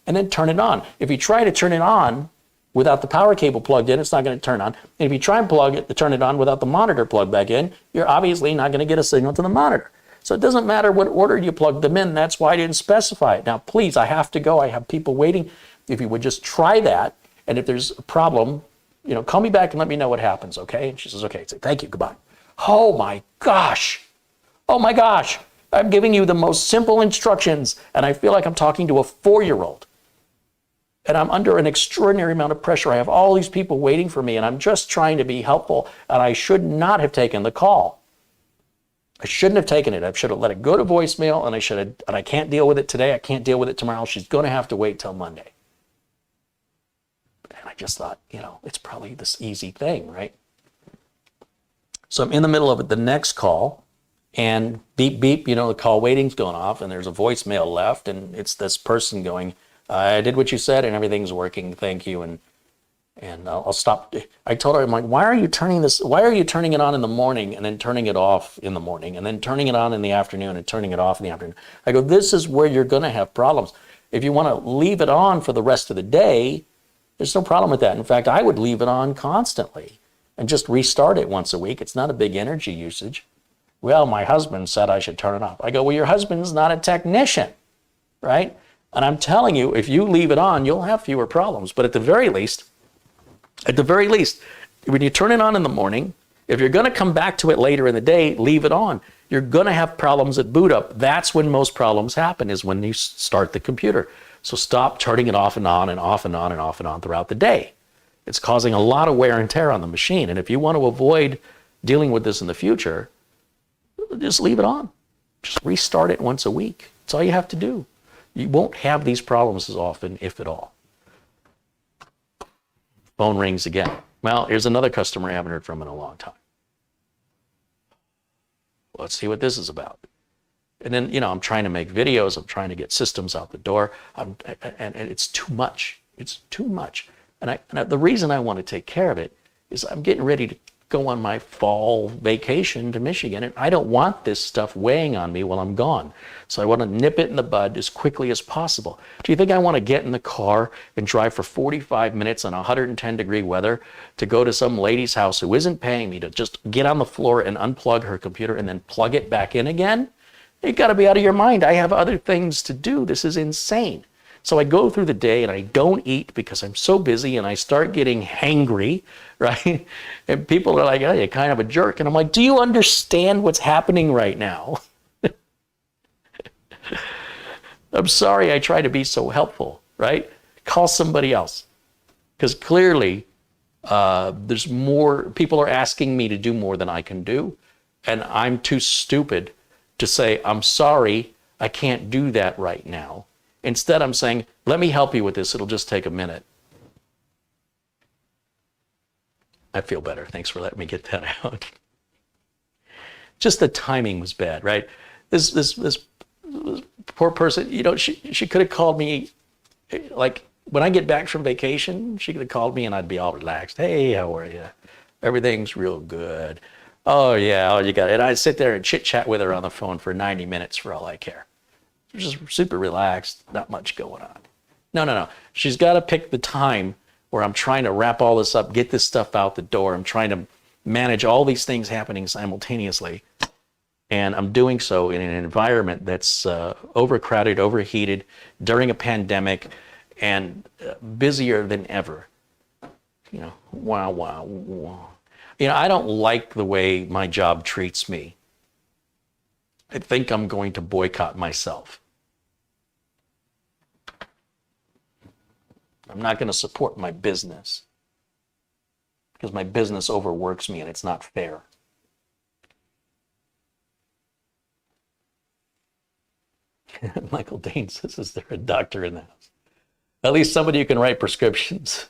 and then turn it on. If you try to turn it on without the power cable plugged in, it's not going to turn on. And if you try and turn it on without the monitor plugged back in, you're obviously not going to get a signal to the monitor. So it doesn't matter what order you plug them in. That's why I didn't specify it. Now, please, I have to go. I have people waiting. If you would just try that, and if there's a problem, you know, call me back and let me know what happens, okay? And she says, okay. I say, thank you, goodbye. Oh my gosh. Oh my gosh. I'm giving you the most simple instructions, and I feel like I'm talking to a 4-year-old. And I'm under an extraordinary amount of pressure. I have all these people waiting for me, and I'm just trying to be helpful, and I should not have taken the call. I shouldn't have taken it. I should have let it go to voicemail, and I can't deal with it today. I can't deal with it tomorrow. She's going to have to wait till Monday. And I just thought, you know, it's probably this easy thing, right? So I'm in the middle of it, the next call, and beep, beep, you know, the call waiting's going off, and there's a voicemail left, and it's this person going, I did what you said, and everything's working, thank you, and I'll stop. I told her, I'm like, why are you turning it on in the morning, and then turning it off in the morning, and then turning it on in the afternoon, and turning it off in the afternoon? I go, this is where you're going to have problems. If you want to leave it on for the rest of the day, there's no problem with that. In fact, I would leave it on constantly and just restart it once a week. It's not a big energy usage. Well, my husband said I should turn it off. I go, well, your husband's not a technician, right? And I'm telling you, if you leave it on, you'll have fewer problems. But at the very least, when you turn it on in the morning, if you're going to come back to it later in the day, leave it on. You're going to have problems at boot up. That's when most problems happen, is when you start the computer. So stop turning it off and on and off and on and off and on throughout the day. It's causing a lot of wear and tear on the machine. And if you want to avoid dealing with this in the future, just leave it on. Just restart it once a week. That's all you have to do. You won't have these problems as often, if at all. Phone rings again. Well, here's another customer I haven't heard from in a long time. Let's see what this is about. And then, you know, I'm trying to make videos. I'm trying to get systems out the door. And it's too much. It's too much. And the reason I want to take care of it is I'm getting ready to go on my fall vacation to Michigan, and I don't want this stuff weighing on me while I'm gone. So I want to nip it in the bud as quickly as possible. Do you think I want to get in the car and drive for 45 minutes in 110-degree weather to go to some lady's house who isn't paying me to just get on the floor and unplug her computer and then plug it back in again? You've got to be out of your mind. I have other things to do. This is insane. So I go through the day and I don't eat because I'm so busy, and I start getting hangry, right? And people are like, oh, you're kind of a jerk. And I'm like, do you understand what's happening right now? I'm sorry I try to be so helpful, right? Call somebody else. Because clearly there's more, people are asking me to do more than I can do. And I'm too stupid to say, I'm sorry, I can't do that right now. Instead, I'm saying, let me help you with this. It'll just take a minute. I feel better. Thanks for letting me get that out. Just the timing was bad, right? This poor person, you know, she could have called me, like, when I get back from vacation, she could have called me and I'd be all relaxed. Hey, how are you? Everything's real good. Oh, yeah, oh, you got it. And I'd sit there and chit-chat with her on the phone for 90 minutes for all I care. Just super relaxed, not much going on. No. She's got to pick the time where I'm trying to wrap all this up, get this stuff out the door. I'm trying to manage all these things happening simultaneously. And I'm doing so in an environment that's overcrowded, overheated, during a pandemic, and busier than ever. Wow, wow, wow. I don't like the way my job treats me. I think I'm going to boycott myself. I'm not going to support my business because my business overworks me and it's not fair. Michael Dane says, is there a doctor in the house? At least somebody who can write prescriptions.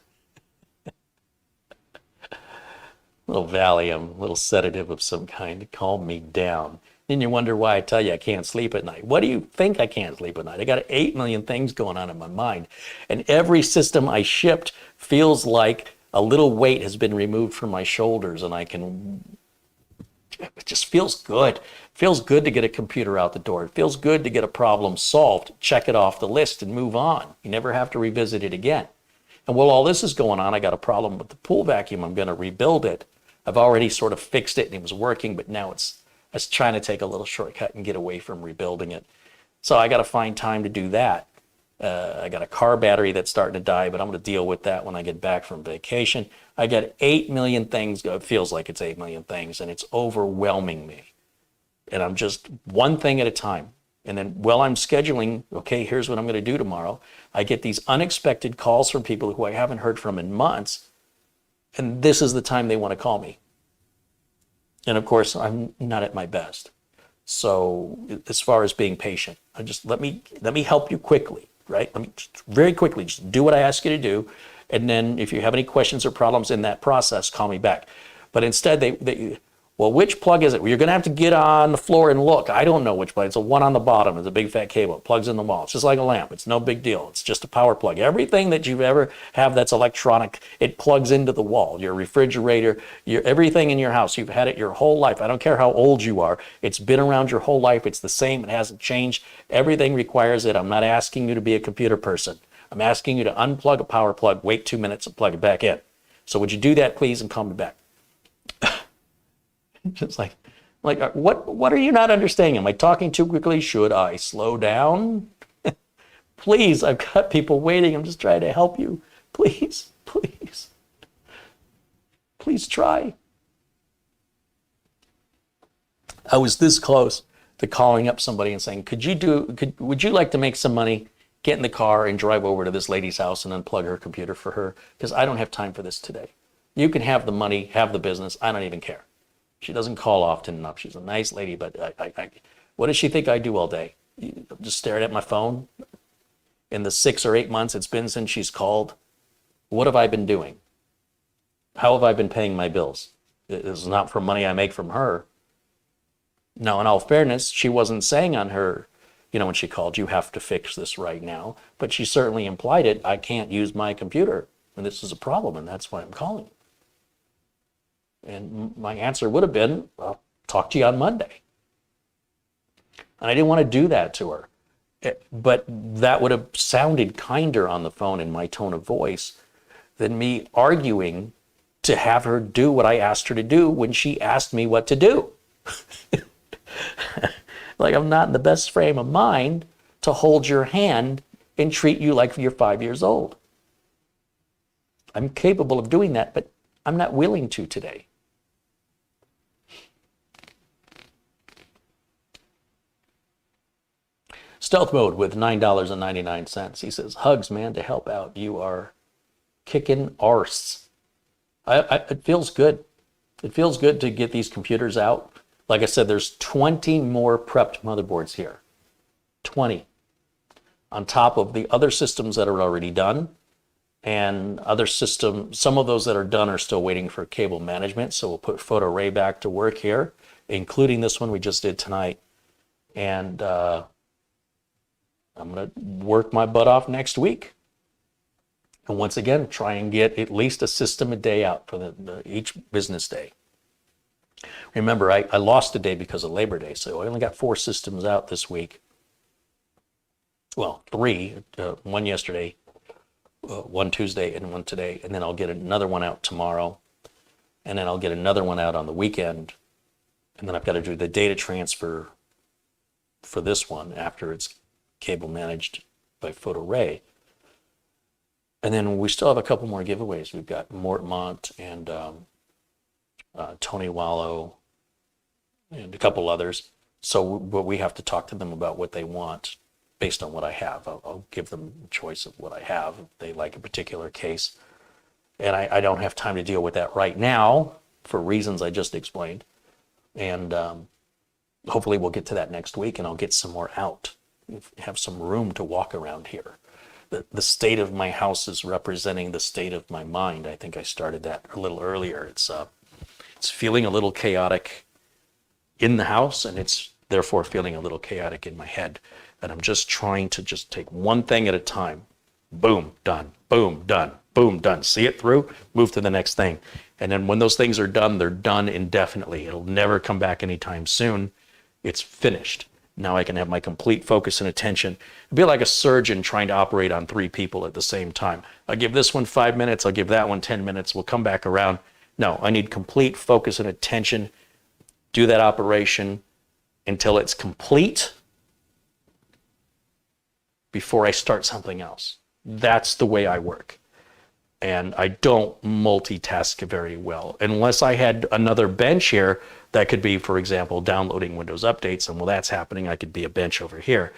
Little Valium, little sedative of some kind to calm me down. Then you wonder why I tell you I can't sleep at night. What do you think I can't sleep at night? I got 8 million things going on in my mind. And every system I shipped feels like a little weight has been removed from my shoulders, and it just feels good. It feels good to get a computer out the door. It feels good to get a problem solved, check it off the list and move on. You never have to revisit it again. And while all this is going on, I got a problem with the pool vacuum. I'm going to rebuild it. I've already sort of fixed it and it was working, but now I was trying to take a little shortcut and get away from rebuilding it. So I got to find time to do that. I got a car battery that's starting to die, but I'm going to deal with that when I get back from vacation. I got 8 million things. It feels like it's 8 million things, and it's overwhelming me. And I'm just one thing at a time. And then while I'm scheduling, okay, here's what I'm going to do tomorrow, I get these unexpected calls from people who I haven't heard from in months. And this is the time they want to call me. And of course, I'm not at my best. So as far as being patient, I just let me help you quickly, right? Let me just very quickly just do what I ask you to do. And then if you have any questions or problems in that process, call me back. But instead, well, which plug is it? Well, you're going to have to get on the floor and look. I don't know which plug. It's a one on the bottom. It's a big fat cable. It plugs in the wall. It's just like a lamp. It's no big deal. It's just a power plug. Everything that you've ever have that's electronic, it plugs into the wall. Your refrigerator, everything in your house. You've had it your whole life. I don't care how old you are. It's been around your whole life. It's the same. It hasn't changed. Everything requires it. I'm not asking you to be a computer person. I'm asking you to unplug a power plug, wait 2 minutes, and plug it back in. So would you do that, please, and call me back? Just like what are you not understanding? Am I talking too quickly? Should I slow down? Please, I've got people waiting. I'm just trying to help you. Please, please, please try. I was this close to calling up somebody and saying, would you like to make some money? Get in the car and drive over to this lady's house and unplug her computer for her, because I don't have time for this today. You can have the money, have the business. I don't even care. She doesn't call often enough. She's a nice lady, but what does she think I do all day? Just staring at my phone? In the 6 or 8 months it's been since she's called, what have I been doing? How have I been paying my bills? It is not from money I make from her. Now, in all fairness, she wasn't saying on her, when she called, you have to fix this right now, but she certainly implied it. I can't use my computer, and this is a problem, and that's why I'm calling. And my answer would have been, well, talk to you on Monday. And I didn't want to do that to her. But that would have sounded kinder on the phone in my tone of voice than me arguing to have her do what I asked her to do when she asked me what to do. Like, I'm not in the best frame of mind to hold your hand and treat you like you're 5 years old. I'm capable of doing that, but I'm not willing to today. Stealth Mode with $9.99. He says, hugs, man, to help out. You are kicking arse. It feels good. It feels good to get these computers out. Like I said, there's 20 more prepped motherboards here. 20. On top of the other systems that are already done. And other systems, some of those that are done are still waiting for cable management. So we'll put Photo Ray back to work here, including this one we just did tonight. And I'm going to work my butt off next week. And once again, try and get at least a system a day out for each business day. Remember, I lost a day because of Labor Day, so I only got 4 systems out this week. Well, 3, one yesterday, one Tuesday, and one today, and then I'll get another one out tomorrow, and then I'll get another one out on the weekend, And then I've got to do the data transfer for this one after it's cable managed by PhotoRay. And then we still have a couple more giveaways. We've got Mortmont and Tony Wallow and a couple others. So but we have to talk to them about what they want based on what I have. I'll give them a choice of what I have if they like a particular case. And I don't have time to deal with that right now for reasons I just explained. And hopefully we'll get to that next week and I'll get some more out. Have some room to walk around here. The state of my house is representing the state of my mind. I think I started that a little earlier. It's feeling a little chaotic in the house, and it's therefore feeling a little chaotic in my head. And I'm just trying to just take one thing at a time. Boom, done. Boom, done. Boom, done. See it through, move to the next thing. And then when those things are done, they're done indefinitely. It'll never come back anytime soon. It's finished. Now I can have my complete focus and attention. It'd be like a surgeon trying to operate on 3 people at the same time. I'll give this one 5 minutes. I'll give that one 10 minutes. We'll come back around. No, I need complete focus and attention. Do that operation until it's complete before I start something else. That's the way I work. And I don't multitask very well. Unless I had another bench here that could be, for example, downloading Windows updates, and while that's happening, I could be a bench over here.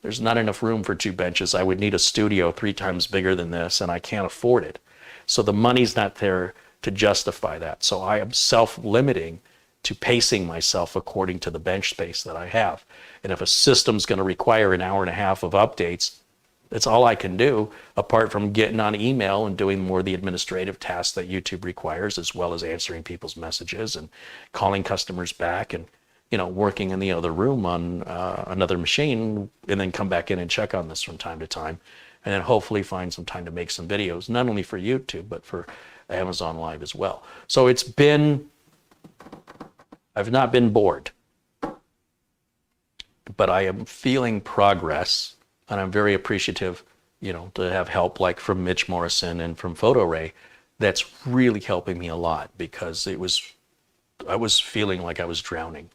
There's not enough room for 2 benches. I would need a studio 3 times bigger than this, and I can't afford it. So the money's not there to justify that. So I am self-limiting to pacing myself according to the bench space that I have. And if a system's going to require an hour and a half of updates, that's all I can do, apart from getting on email and doing more of the administrative tasks that YouTube requires, as well as answering people's messages and calling customers back and, working in the other room on another machine, and then come back in and check on this from time to time. And then hopefully find some time to make some videos, not only for YouTube, but for Amazon Live as well. So I've not been bored, but I am feeling progress. And I'm very appreciative, to have help like from Mitch Morrison and from PhotoRay. That's really helping me a lot because I was feeling like I was drowning.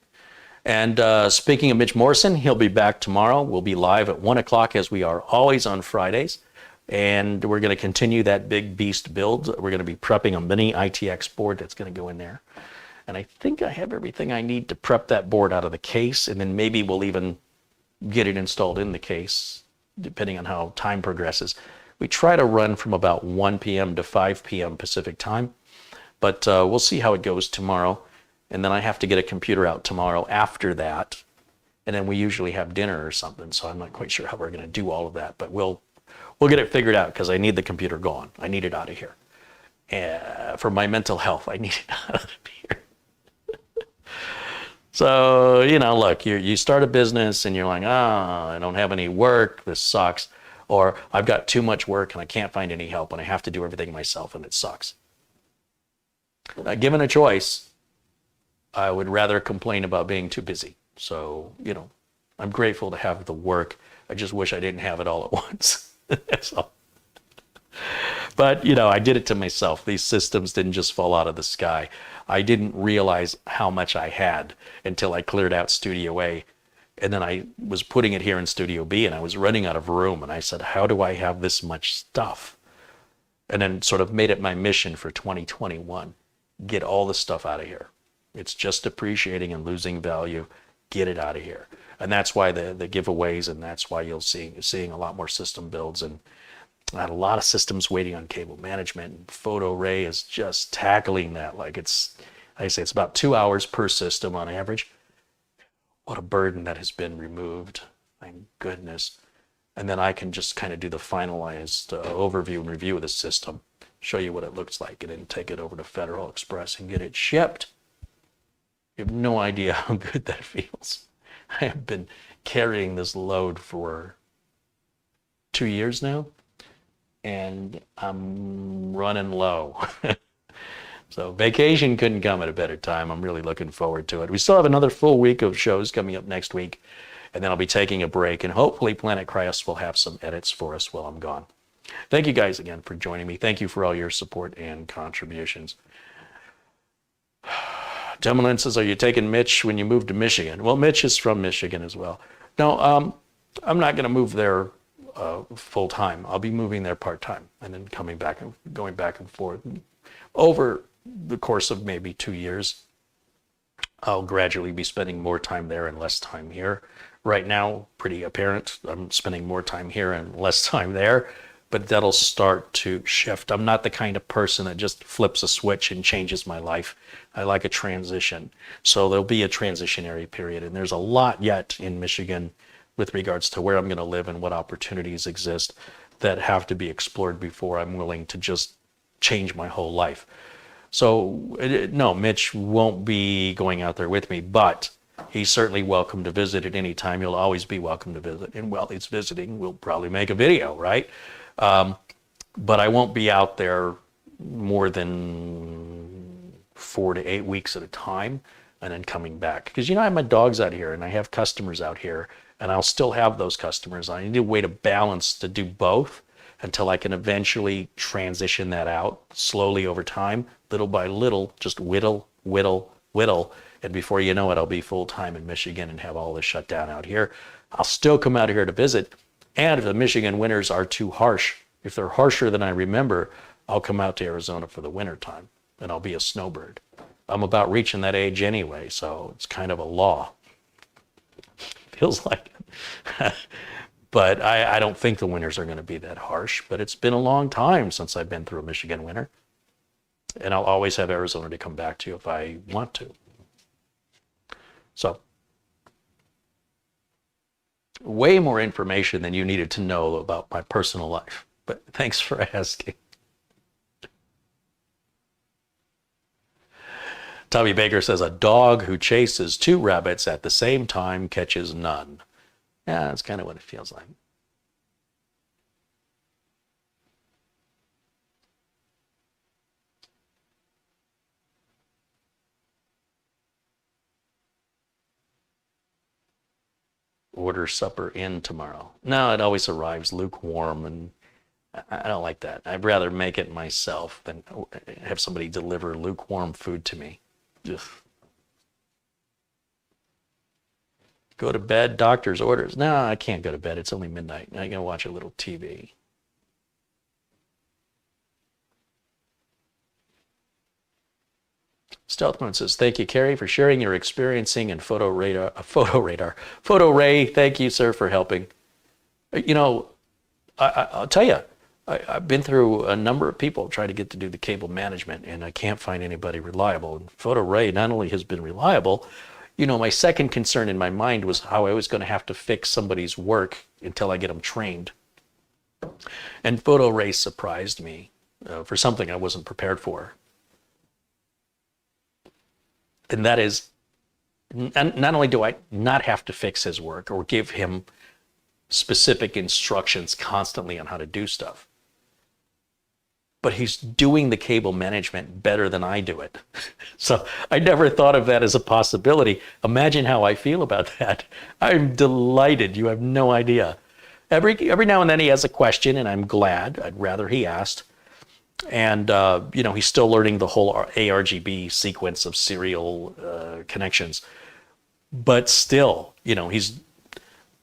And speaking of Mitch Morrison, he'll be back tomorrow. We'll be live at 1 o'clock as we are always on Fridays. And we're going to continue that big beast build. We're going to be prepping a mini ITX board that's going to go in there. And I think I have everything I need to prep that board out of the case. And then maybe we'll even get it installed in the case, depending on how time progresses. We try to run from about 1 p.m. to 5 p.m. Pacific time, but we'll see how it goes tomorrow. And then I have to get a computer out tomorrow after that. And then we usually have dinner or something, so I'm not quite sure how we're going to do all of that, but we'll get it figured out because I need the computer gone. I need it out of here. For my mental health, I need it out of here. So, look, you start a business and you're like, I don't have any work, this sucks. Or I've got too much work and I can't find any help and I have to do everything myself and it sucks. Given a choice, I would rather complain about being too busy. So, I'm grateful to have the work. I just wish I didn't have it all at once. That's all. But, I did it to myself. These systems didn't just fall out of the sky. I didn't realize how much I had until I cleared out Studio A. And then I was putting it here in Studio B and I was running out of room. And I said, how do I have this much stuff? And then sort of made it my mission for 2021. Get all the stuff out of here. It's just depreciating and losing value. Get it out of here. And that's why the giveaways, and that's why you'll seeing a lot more system builds. And I had a lot of systems waiting on cable management, and PhotoRay is just tackling that. Like I say, it's about 2 hours per system on average. What a burden that has been removed. Thank goodness. And then I can just kind of do the finalized overview and review of the system, show you what it looks like, and then take it over to Federal Express and get it shipped. You have no idea how good that feels. I have been carrying this load for 2 years now. And I'm running low. So vacation couldn't come at a better time. I'm really looking forward to it. We still have another full week of shows coming up next week. And then I'll be taking a break. And hopefully Planet Cryos will have some edits for us while I'm gone. Thank you guys again for joining me. Thank you for all your support and contributions. Demolin says, are you taking Mitch when you move to Michigan? Well, Mitch is from Michigan as well. No, I'm not going to move there full time. I'll be moving there part time and then coming back and going back and forth. Over the course of maybe 2 years, I'll gradually be spending more time there and less time here. Right now, pretty apparent, I'm spending more time here and less time there, but that'll start to shift. I'm not the kind of person that just flips a switch and changes my life. I like a transition. So there'll be a transitionary period, and there's a lot yet in Michigan with regards to where I'm going to live and what opportunities exist that have to be explored before I'm willing to just change my whole life. So no, Mitch won't be going out there with me, but he's certainly welcome to visit at any time. He'll always be welcome to visit. And while he's visiting, we'll probably make a video, right? But I won't be out there more than 4 to 8 weeks at a time and then coming back. Because, I have my dogs out here and I have customers out here and I'll still have those customers. I need a way to balance to do both until I can eventually transition that out slowly over time, little by little, just whittle. And before you know it, I'll be full-time in Michigan and have all this shut down out here. I'll still come out here to visit. And if the Michigan winters are too harsh, if they're harsher than I remember, I'll come out to Arizona for the winter time and I'll be a snowbird. I'm about reaching that age anyway, so it's kind of a law. Feels like it. But I don't think the winters are going to be that harsh, but it's been a long time since I've been through a Michigan winter. And I'll always have Arizona to come back to if I want to. So, way more information than you needed to know about my personal life, but thanks for asking. Tommy Baker says, a dog who chases 2 rabbits at the same time catches none. Yeah, that's kind of what it feels like. Order supper in tomorrow. No, it always arrives lukewarm, and I don't like that. I'd rather make it myself than have somebody deliver lukewarm food to me. Ugh. Go to bed, doctor's orders. No, I can't go to bed. It's only midnight. I can watch a little TV. Stealth Moon says, thank you, Carrie, for sharing your experiencing in photo ray. Thank you, sir, for helping. I'll tell you, I've been through a number of people trying to get to do the cable management, and I can't find anybody reliable. And photo ray not only has been reliable, my second concern in my mind was how I was going to have to fix somebody's work until I get them trained. And photo ray surprised me for something I wasn't prepared for. And that is, not only do I not have to fix his work or give him specific instructions constantly on how to do stuff, but he's doing the cable management better than I do it. So I never thought of that as a possibility. Imagine how I feel about that. I'm delighted. You have no idea. Every now and then he has a question, and I'm glad. I'd rather he asked. And, he's still learning the whole ARGB sequence of serial connections. But still,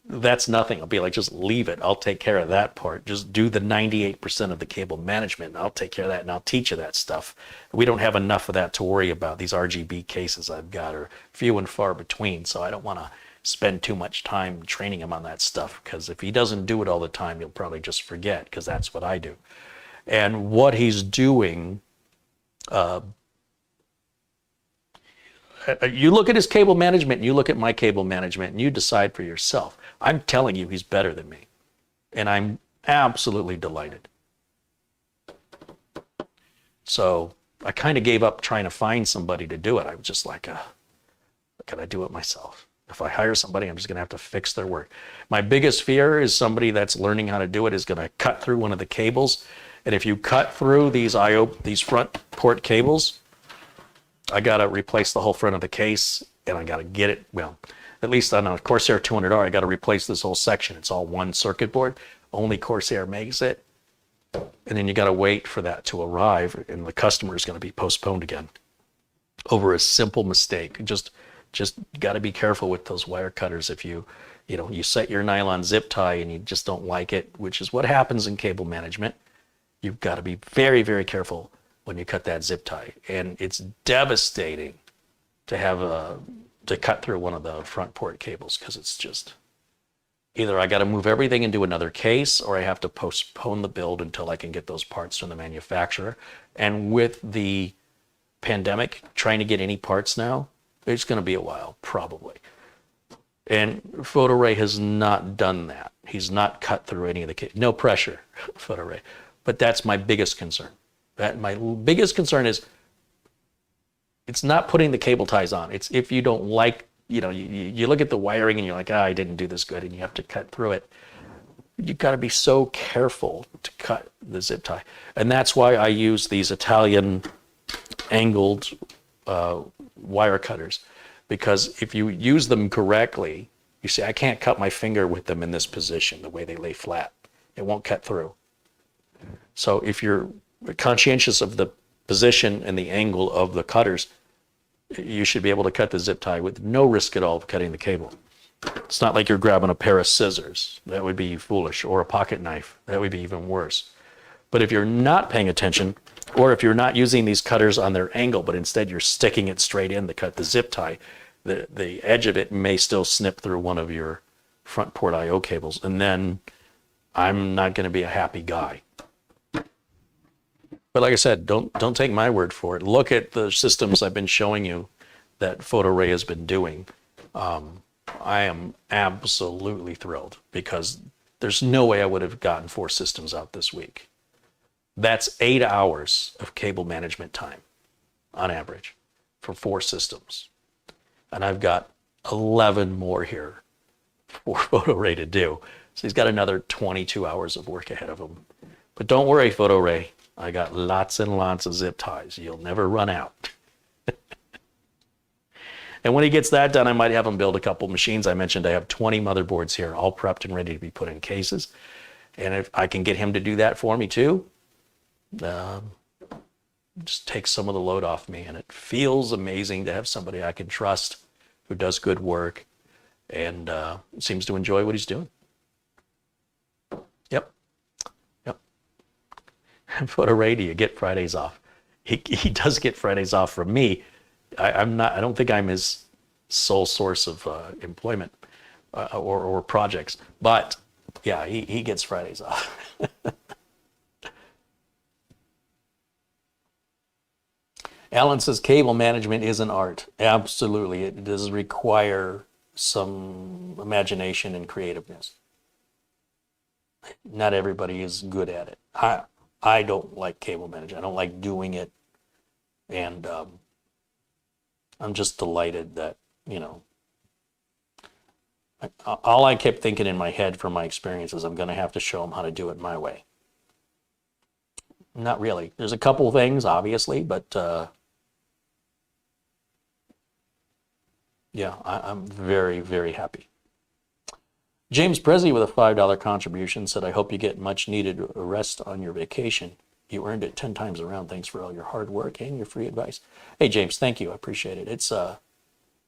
that's nothing. I'll be like, just leave it. I'll take care of that part. Just do the 98% of the cable management. I'll take care of that, and I'll teach you that stuff. We don't have enough of that to worry about. These RGB cases I've got are few and far between, so I don't want to spend too much time training him on that stuff, because if he doesn't do it all the time, he'll probably just forget, because that's what I do. And what he's doing, you look at his cable management, and you look at my cable management, and you decide for yourself. I'm telling you, he's better than me. And I'm absolutely delighted. So I kind of gave up trying to find somebody to do it. I was just like, can I do it myself? If I hire somebody, I'm just going to have to fix their work. My biggest fear is somebody that's learning how to do it is going to cut through one of the cables. And if you cut through these front port cables, I got to replace the whole front of the case, and I got to get it, at least on a Corsair 200R, I got to replace this whole section. It's all one circuit board. Only Corsair makes it. And then you got to wait for that to arrive, and the customer is going to be postponed again. over a simple mistake. Just got to be careful with those wire cutters. If you set your nylon zip tie and you just don't like it, which is what happens in cable management, you've got to be very, very careful when you cut that zip tie. And it's devastating to have to cut through one of the front port cables, because it's just either I got to move everything into another case, or I have to postpone the build until I can get those parts from the manufacturer. And with the pandemic, trying to get any parts now, it's going to be a while, probably. And Photoray has not done that. He's not cut through any of the cables. No pressure, Photoray. But that's my biggest concern. My biggest concern is it's not putting the cable ties on. It's if you don't like, you look at the wiring and you're like, I didn't do this good, and you have to cut through it. You've got to be so careful to cut the zip tie. And that's why I use these Italian angled wire cutters, because if you use them correctly, you see, I can't cut my finger with them in this position, the way they lay flat. It won't cut through. So if you're conscientious of the position and the angle of the cutters, you should be able to cut the zip tie with no risk at all of cutting the cable. It's not like you're grabbing a pair of scissors. That would be foolish. Or a pocket knife. That would be even worse. But if you're not paying attention, or if you're not using these cutters on their angle, but instead you're sticking it straight in to cut the zip tie, the edge of it may still snip through one of your front port I/O cables, and then I'm not going to be a happy guy. But like I said, don't take my word for it. Look at the systems I've been showing you that Photoray has been doing. I am absolutely thrilled, because there's no way I would have gotten 4 systems out this week. That's 8 hours of cable management time on average for 4 systems. And I've got 11 more here for Photoray to do. So he's got another 22 hours of work ahead of him. But don't worry, Photoray. I got lots and lots of zip ties. You'll never run out. And when he gets that done, I might have him build a couple machines. I mentioned I have 20 motherboards here, all prepped and ready to be put in cases. And if I can get him to do that for me too, just takes some of the load off me. And it feels amazing to have somebody I can trust who does good work and seems to enjoy what he's doing. Yep. Photoray, do you get Fridays off? He does get Fridays off from me. I don't think I'm his sole source of employment or projects, but yeah, he gets Fridays off. Alan says cable management is an art. Absolutely, it does require some imagination and creativeness. Not everybody is good at it. I don't like cable management. I don't like doing it, and I'm just delighted that, all I kept thinking in my head from my experience is I'm going to have to show them how to do it my way. Not really. There's a couple things, obviously, but yeah, I'm very, very happy. James Prezi with a $5 contribution said, I hope you get much needed rest on your vacation. You earned it 10 times around. Thanks for all your hard work and your free advice. Hey, James, thank you. I appreciate it. It's a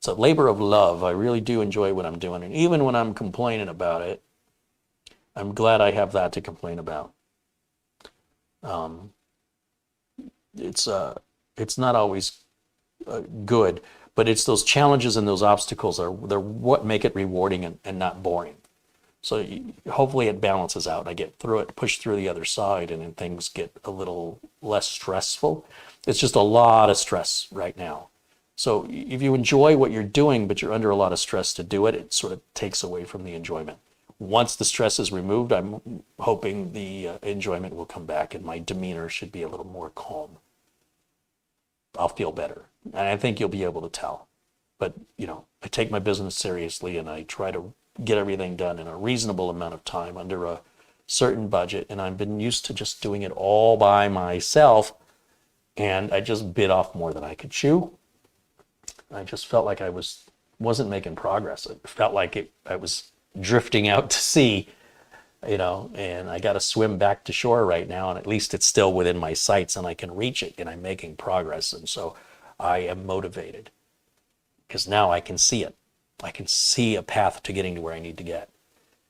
labor of love. I really do enjoy what I'm doing. And even when I'm complaining about it, I'm glad I have that to complain about. It's not always good, but it's those challenges and those obstacles they're what make it rewarding and not boring. So hopefully it balances out. I get through it, push through the other side, and then things get a little less stressful. It's just a lot of stress right now. So if you enjoy what you're doing, but you're under a lot of stress to do it, it sort of takes away from the enjoyment. Once the stress is removed, I'm hoping the enjoyment will come back and my demeanor should be a little more calm. I'll feel better. And I think you'll be able to tell. But, I take my business seriously and I try to get everything done in a reasonable amount of time under a certain budget. And I've been used to just doing it all by myself. And I just bit off more than I could chew. I just felt like I wasn't making progress. It felt like I was drifting out to sea, and I got to swim back to shore right now. And at least it's still within my sights and I can reach it and I'm making progress. And so I am motivated because now I can see it. I can see a path to getting to where I need to get.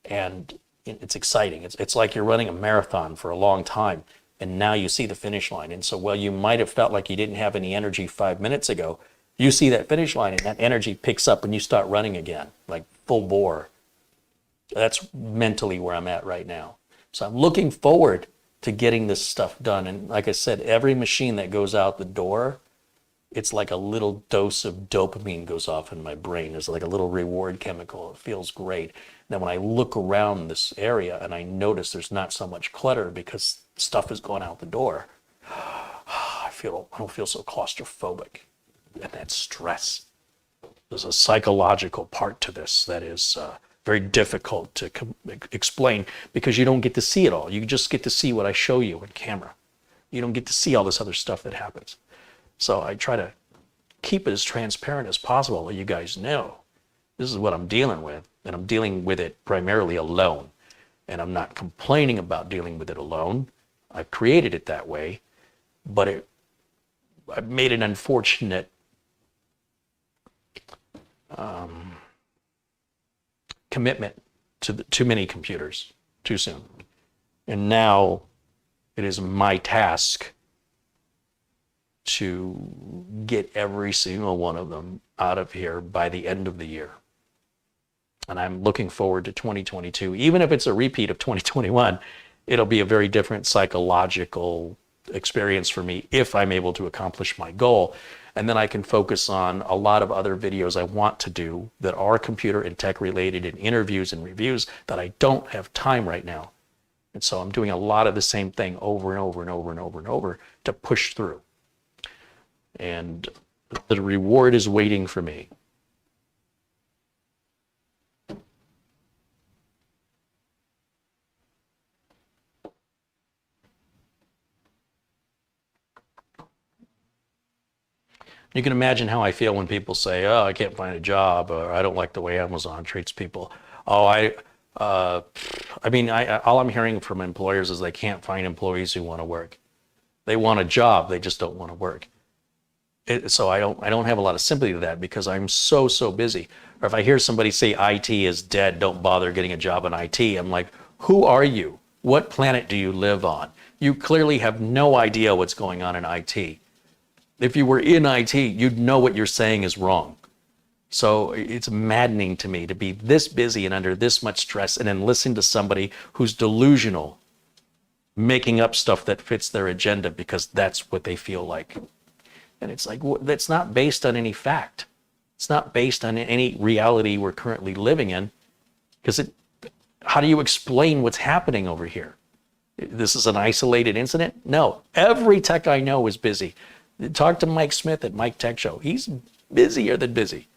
And it's exciting. It's like you're running a marathon for a long time and now you see the finish line. And so while you might have felt like you didn't have any energy 5 minutes ago, you see that finish line and that energy picks up and you start running again, like full bore. That's mentally where I'm at right now. So I'm looking forward to getting this stuff done. And like I said, every machine that goes out the door, it's like a little dose of dopamine goes off in my brain. It's like a little reward chemical. It feels great. Then when I look around this area and I notice there's not so much clutter because stuff is going out the door, I don't feel so claustrophobic. And that stress. There's a psychological part to this that is very difficult to explain because you don't get to see it all. You just get to see what I show you on camera. You don't get to see all this other stuff that happens. So I try to keep it as transparent as possible, let you guys know this is what I'm dealing with, and I'm dealing with it primarily alone. And I'm not complaining about dealing with it alone. I've created it that way, but I've made an unfortunate commitment to too many computers too soon. And now it is my task to get every single one of them out of here by the end of the year. And I'm looking forward to 2022. Even if it's a repeat of 2021, it'll be a very different psychological experience for me if I'm able to accomplish my goal. And then I can focus on a lot of other videos I want to do that are computer and tech related, and interviews and reviews that I don't have time right now. And so I'm doing a lot of the same thing over and over and over and over and over to push through. And the reward is waiting for me. You can imagine how I feel when people say, oh, I can't find a job, or I don't like the way Amazon treats people. Oh, all I'm hearing from employers is they can't find employees who want to work. They want a job, they just don't want to work. So I don't have a lot of sympathy to that because I'm so busy. Or if I hear somebody say IT is dead, don't bother getting a job in IT, I'm like, who are you? What planet do you live on? You clearly have no idea what's going on in IT. If you were in IT, you'd know what you're saying is wrong. So it's maddening to me to be this busy and under this much stress and then listen to somebody who's delusional, making up stuff that fits their agenda because that's what they feel like. And it's like, that's not based on any fact. It's not based on any reality we're currently living in. Because how do you explain what's happening over here? This is an isolated incident? No, every tech I know is busy. Talk to Mike Smith at Mike Tech Show. He's busier than busy.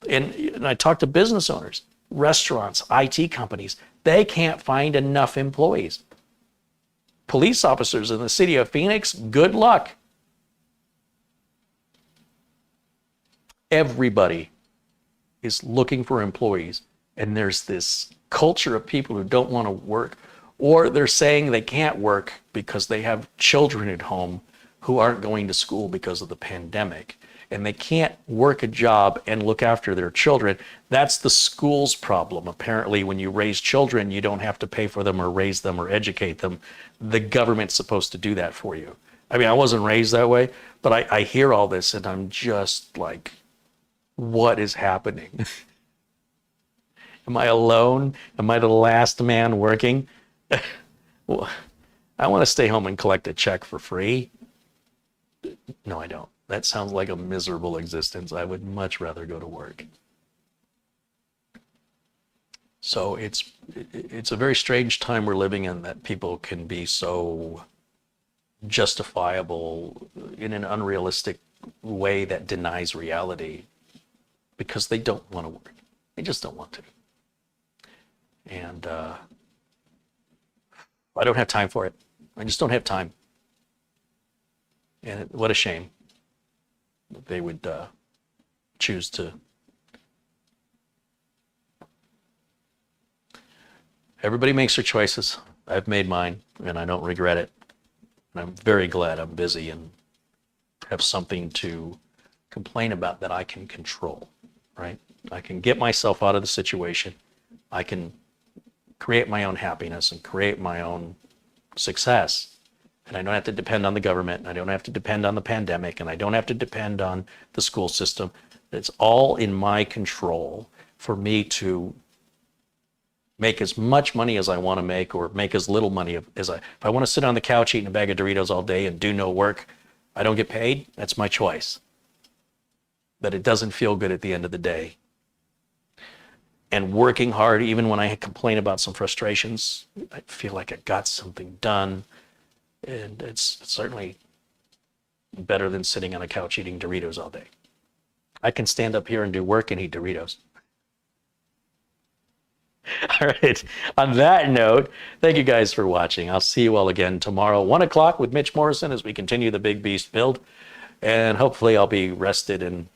And I talk to business owners, restaurants, IT companies. They can't find enough employees. Police officers in the city of Phoenix, good luck. Everybody is looking for employees. And there's this culture of people who don't want to work, or they're saying they can't work because they have children at home who aren't going to school because of the pandemic, and they can't work a job and look after their children. That's the school's problem. Apparently, when you raise children, you don't have to pay for them or raise them or educate them. The government's supposed to do that for you. I mean, I wasn't raised that way, but I hear all this and I'm just like, what is happening? Am I alone? Am I the last man working? Well, I want to stay home and collect a check for free. No, I don't. That sounds like a miserable existence. I would much rather go to work. So it's a very strange time we're living in, that people can be so justifiable in an unrealistic way that denies reality because they don't want to work. They just don't want to. And I don't have time for it. I just don't have time. And what a shame that they would choose to. Everybody makes their choices. I've made mine, and I don't regret it. And I'm very glad I'm busy and have something to complain about that I can control, right? I can get myself out of the situation. I can create my own happiness and create my own success. And I don't have to depend on the government, and I don't have to depend on the pandemic, and I don't have to depend on the school system. It's all in my control for me to make as much money as I want to make, or make as little money as if I want to sit on the couch eating a bag of Doritos all day and do no work, I don't get paid, that's my choice. But it doesn't feel good at the end of the day. And working hard, even when I complain about some frustrations, I feel like I got something done. And it's certainly better than sitting on a couch eating Doritos all day. I can stand up here and do work and eat Doritos. All right. On that note, thank you guys for watching. I'll see you all again tomorrow, 1 o'clock with Mitch Morrison as we continue the Big Beast build. And hopefully I'll be rested and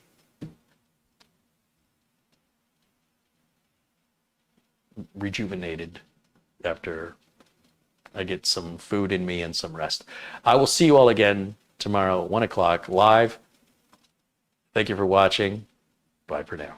rejuvenated after I get some food in me and some rest. I will see you all again tomorrow, 1 o'clock live. Thank you for watching. Bye for now.